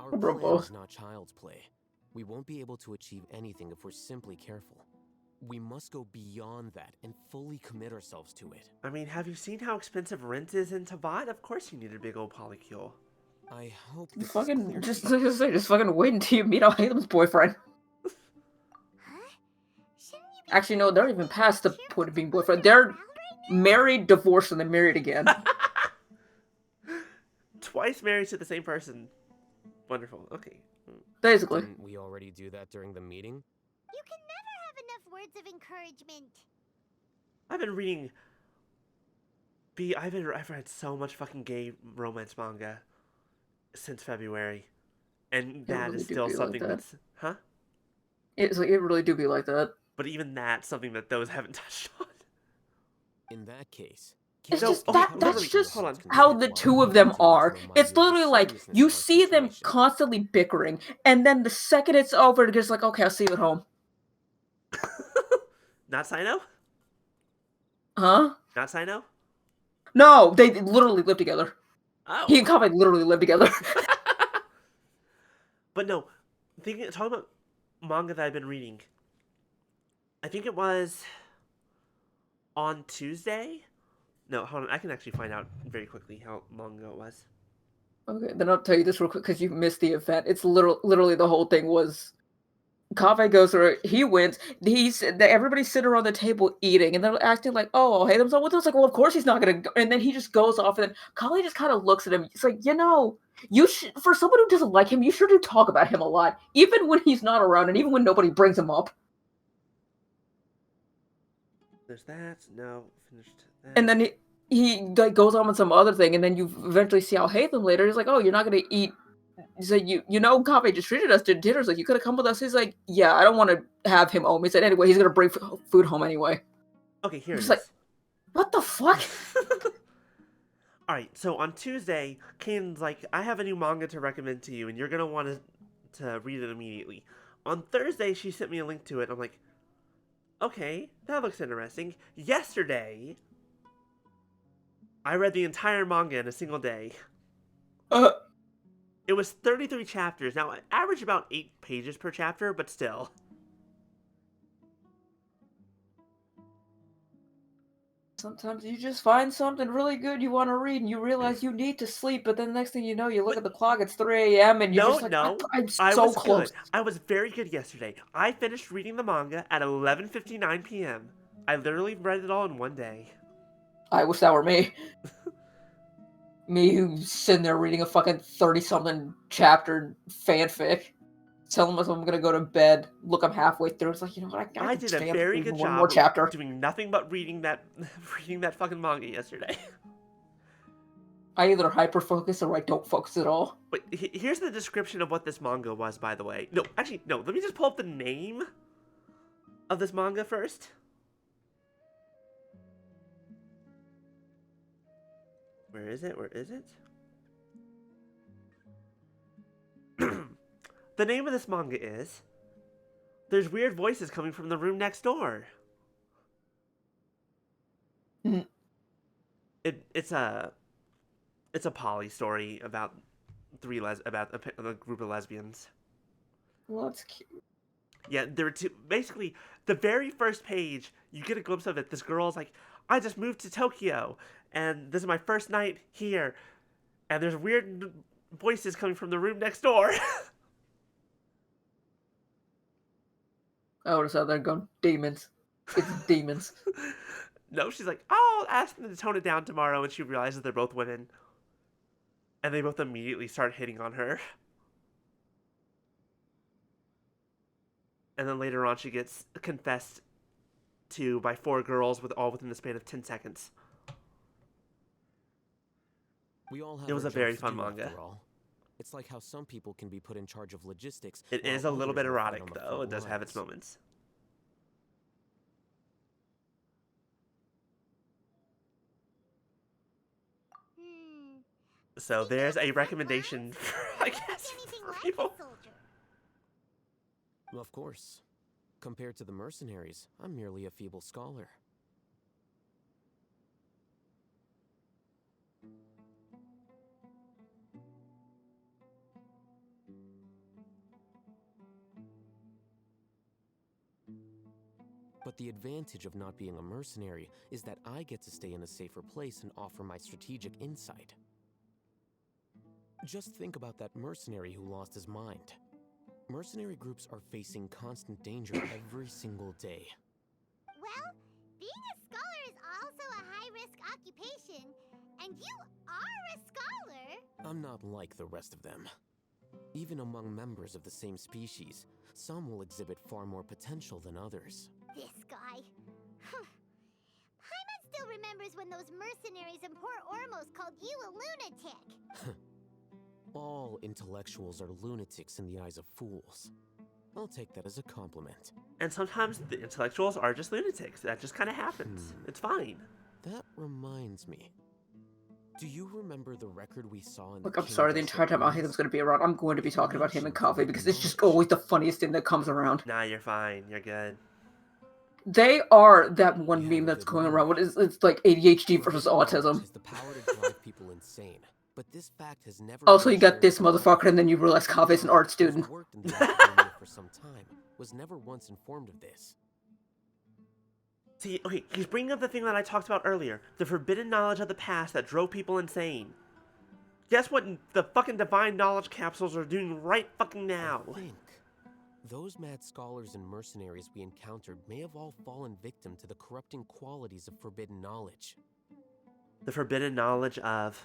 Our plan is not child's play. We won't be able to achieve anything if we're simply careful. We must go beyond that and fully commit ourselves to it. I mean, have you seen how expensive rent is in Tabat? Of course you need a big old Polycule. I hope this Fucking, just fucking wait until you meet Alhalem's boyfriend. Actually, no, they're not even past the point of being boyfriend. They're married, divorced, and then married again. Twice married to the same person. Wonderful. Okay. Basically. Didn't we already do that during the meeting? You can never have enough words of encouragement. I've been reading... I've read so much fucking gay romance manga since February. And that really is do still be like something that. that's... Huh? It's like, it really do be like that. But even that's something that those haven't touched on. In that case... It's No, just okay, that's just hold on. how the two of them are. It's literally like you see them constantly bickering, and then the second it's over, it's just like, okay, I'll see you at home. Not Sino? Huh? Not Sino? No, they literally live together. Oh. He and Kame literally live together. But no, talking about manga that I've been reading. I think it was on Tuesday. No, hold on. I can actually find out very quickly how long ago it was. Okay, then I'll tell you this real quick because you missed the event. It's literally the whole thing was Kave goes through it, he wins. Everybody's sitting around the table eating, and they're acting like, "Oh, hey, them's with us." Like, well, of course he's not gonna go. And then he just goes off, and then Kale just kind of looks at him. It's like, you should, for someone who doesn't like him, you sure do talk about him a lot, even when he's not around, and even when nobody brings him up. There's that. No, finished that. And then he like goes on with some other thing, and then you eventually see Al Haytham later. He's like, "Oh, you're not gonna eat." He's like, you know, Kave just treated us to dinner. He's like, you could have come with us. He's like, yeah, I don't want to have him home. He said, anyway, he's gonna bring food home anyway. Okay, here it is. Like, what the fuck? Alright, so on Tuesday, Kane's like, I have a new manga to recommend to you, and you're gonna want to read it immediately. On Thursday, she sent me a link to it. I'm like, okay, that looks interesting. Yesterday, I read the entire manga in a single day. It was 33 chapters. Now, I average about 8 pages per chapter, but still. Sometimes you just find something really good you want to read, and you realize you need to sleep, but then next thing you know, you look at the clock, it's 3 a.m., and you're No, just like, no. I'm I so was close. good. I was very good yesterday. I finished reading the manga at 11:59 p.m. I literally read it all in one day. I wish that were me. Me who's sitting there reading a fucking 30-something chapter fanfic. Telling myself I'm gonna go to bed, look, I'm halfway through. It's like, you know what, I I can did a stay up very reading good one more job chapter. doing nothing but reading that reading that fucking manga yesterday. I either hyper-focus or I don't focus at all. But here's the description of what this manga was, by the way. No, actually, no. Let me just pull up the name of this manga first. Where is it? Where is it? The name of this manga is There's Weird Voices Coming from the Room Next Door. It's a poly story about about a group of lesbians. Well, that's cute. Yeah, there were two. Basically, the very first page, you get a glimpse of it. This girl's like, I just moved to Tokyo, and this is my first night here, and there's weird voices coming from the room next door. I would have sat there and gone, demons. It's demons. No, she's like, I'll ask them to tone it down tomorrow, and she realizes they're both women. And they both immediately start hitting on her. And then later on, she gets confessed to by 4 girls all within the span of 10 seconds. We all have It was our a very jobs to fun do, manga. after all. It's like how some people can be put in charge of logistics. It while is a little others bit will fight erotic, on the though. front It does have its lines. moments. So there's a recommendation, I guess, for people. Of course. Compared to the mercenaries, I'm merely a feeble scholar. But the advantage of not being a mercenary is that I get to stay in a safer place and offer my strategic insight. Just think about that mercenary who lost his mind. Mercenary groups are facing constant danger every single day. Well, being a scholar is also a high-risk occupation, and you are a scholar. I'm not like the rest of them. Even among members of the same species, some will exhibit far more potential than others. This guy. Paimon still remembers when those mercenaries in Port Ormos called you a lunatic. All intellectuals are lunatics in the eyes of fools. I'll take that as a compliment. And sometimes the intellectuals are just lunatics. That just kind of happens. It's fine. That reminds me. Do you remember the record we saw in Look, the I'm King sorry, the Deshret entire time Ahitham's going to be around, I'm going to be talking about him and Kaveh because it's just always the funniest thing that comes around. Nah, you're fine. You're good. They are that one meme that's going around. What is it's like ADHD versus autism. Has the power to drive people insane, but this fact has never Also, been you got shared this with the motherfucker, and then you realize Kaveh's an art student. who's worked in the academia for some time, was never once informed of this. See, okay, he's bringing up the thing that I talked about earlier. The forbidden knowledge of the past that drove people insane. Guess what the fucking divine knowledge capsules are doing right fucking now? I think those mad scholars and mercenaries we encountered may have all fallen victim to the corrupting qualities of forbidden knowledge. The forbidden knowledge of...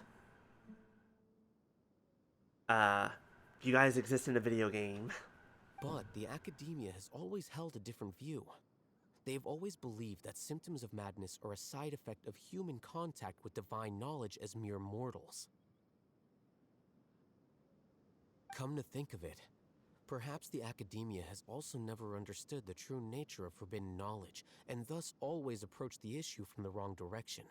you guys exist in a video game. But the academia has always held a different view. They've always believed that symptoms of madness are a side effect of human contact with divine knowledge as mere mortals. Come to think of it, perhaps the academia has also never understood the true nature of forbidden knowledge, and thus always approached the issue from the wrong direction.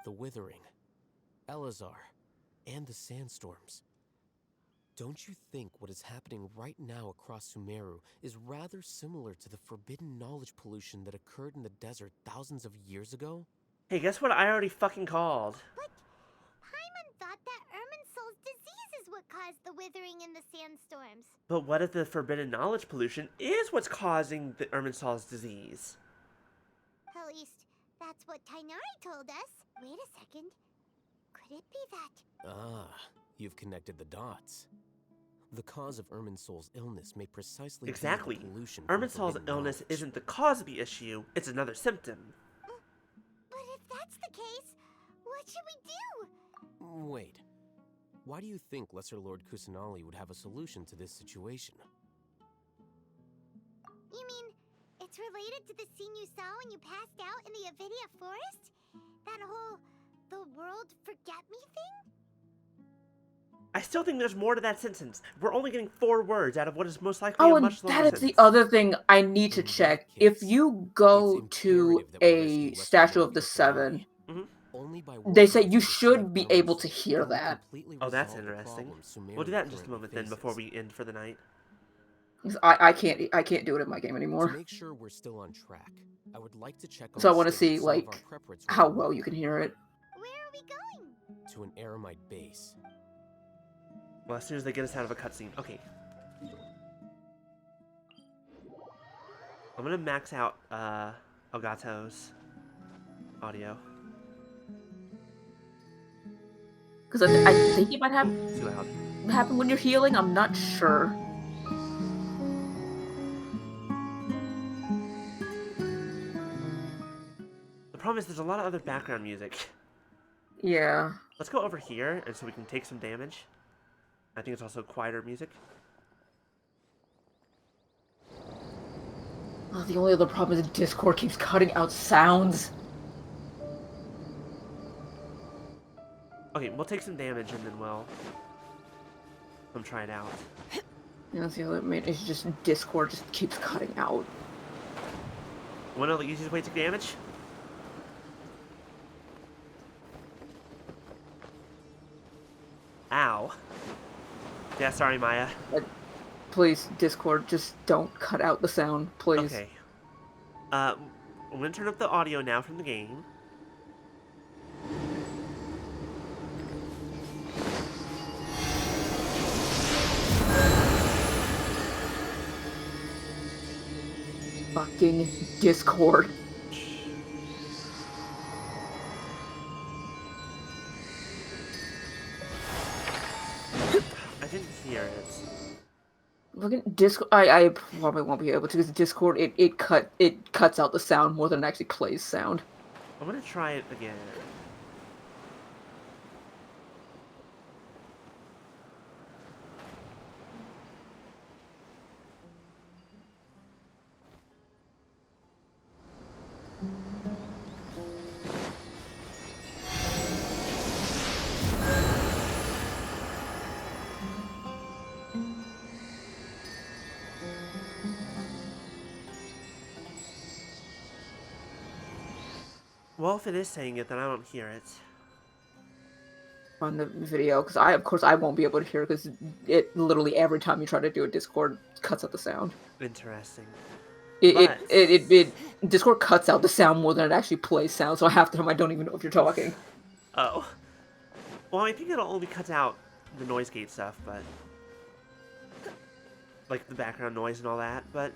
the Withering, Elazar, and the Sandstorms. Don't you think what is happening right now across Sumeru is rather similar to the forbidden knowledge pollution that occurred in the desert thousands of years ago? Hey, guess what I already fucking called? But Paimon thought that Irminsul's disease is what caused the withering and the sandstorms. But what if the forbidden knowledge pollution is what's causing the Irminsul's disease? At least, that's what Tainari told us. Wait a second. Could it be that? Ah, you've connected the dots. The cause of Irminsul's illness may precisely Exactly. be the pollution from Irminsul's forbidden illness knowledge. isn't the cause of the issue, it's another symptom. But if that's the case, what should we do? Wait. Why do you think Lesser Lord Kusanali would have a solution to this situation? You mean, it's related to the scene you saw when you passed out in the Avidia forest? That whole, the world forget me thing? I still think there's more to that sentence. We're only getting 4 words out of what is most likely Oh, a and much longer that is sentence. the other thing I need to check. If you go to a Statue of the Seven, they say you should be able to hear that. Oh, that's interesting. We'll do that in just a moment then before we end for the night. I can't do it in my game To anymore. make sure we're still on track, I would like to check on So I the want to state see of some of like our prep how ritual well you can hear it. Where are we going? to an Eremite base. Well, as soon as they get us out of a cutscene. Okay. I'm gonna max out Elgato's audio. Because I think it might Too loud. happen when you're healing. I'm not sure. The problem is there's a lot of other background music. Yeah. Let's go over here and so we can take some damage. I think it's also quieter music. Oh, the only other problem is Discord keeps cutting out sounds. Okay, we'll take some damage and then we'll try it out. Yeah, that's the other main. It's just Discord just keeps cutting out. Wanna know the easiest way to take damage? Ow. Yeah, sorry, Maya. Please, Discord, just don't cut out the sound, please. Okay. I'm gonna turn up the audio now from the game. Fucking Discord. I didn't hear it. Look at Discord. I probably won't be able to because Discord it cuts out the sound more than it actually plays sound. I'm gonna try it again. Well, if it is saying it, then I don't hear it. On the video, because of course I won't be able to hear because it literally every time you try to do a Discord cuts out the sound. Interesting. It Discord cuts out the sound more than it actually plays sound, so half the time I don't even know if you're talking. Oh. Well, I think it'll only cut out the noise gate stuff, but like the background noise and all that. But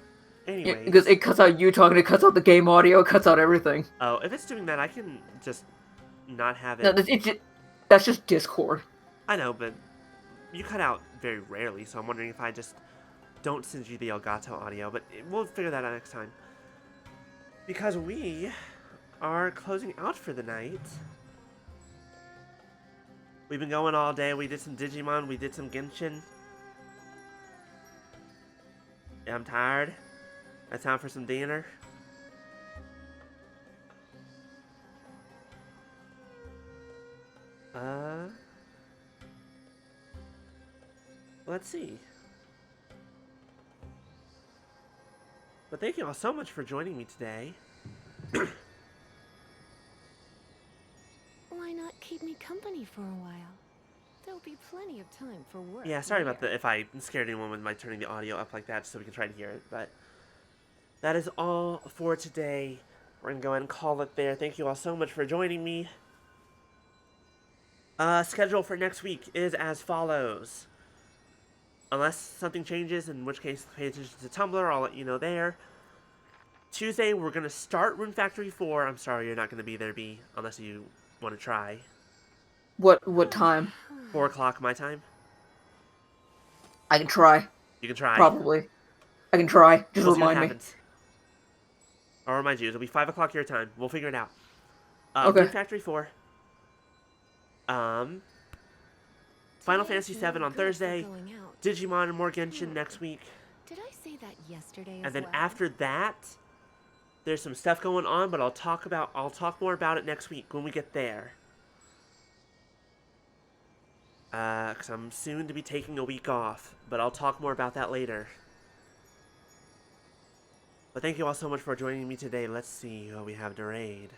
anyway, Because it cuts out you talking, it cuts out the game audio, it cuts out everything. Oh, if it's doing that, I can just not have it. No, that's just Discord. I know, but you cut out very rarely, so I'm wondering if I just don't send you the Elgato audio, but we'll figure that out next time. Because we are closing out for the night. We've been going all day. We did some Digimon, we did some Genshin. Yeah, I'm tired. It's time for some dinner. Let's see. But thank you all so much for joining me today. Well, keep me company for a while. There'll be plenty of time for work. Yeah, sorry about if I scared anyone with my turning the audio up like that just so we can try to hear it, but that is all for today. We're going to go ahead and call it there. Thank you all so much for joining me. Schedule for next week is as follows. Unless something changes, in which case pay attention to Tumblr, I'll let you know there. Tuesday, we're going to start Rune Factory 4. I'm sorry you're not going to be there, B, unless you want to try. What time? 4 o'clock my time. I can try. You can try. Probably. I can try. Just We'll see what remind me. happens. I'll remind you. It'll be 5 o'clock your time. We'll figure it out. Okay. Rune Factory 4. Final Fantasy 7 on Thursday. Digimon and more Genshin next week. Did I say that yesterday as And then well? after that, there's some stuff going on, but I'll talk more about it next week when we get there. Because I'm soon to be taking a week off, but I'll talk more about that later. But thank you all so much for joining me today. Let's see what we have to raid.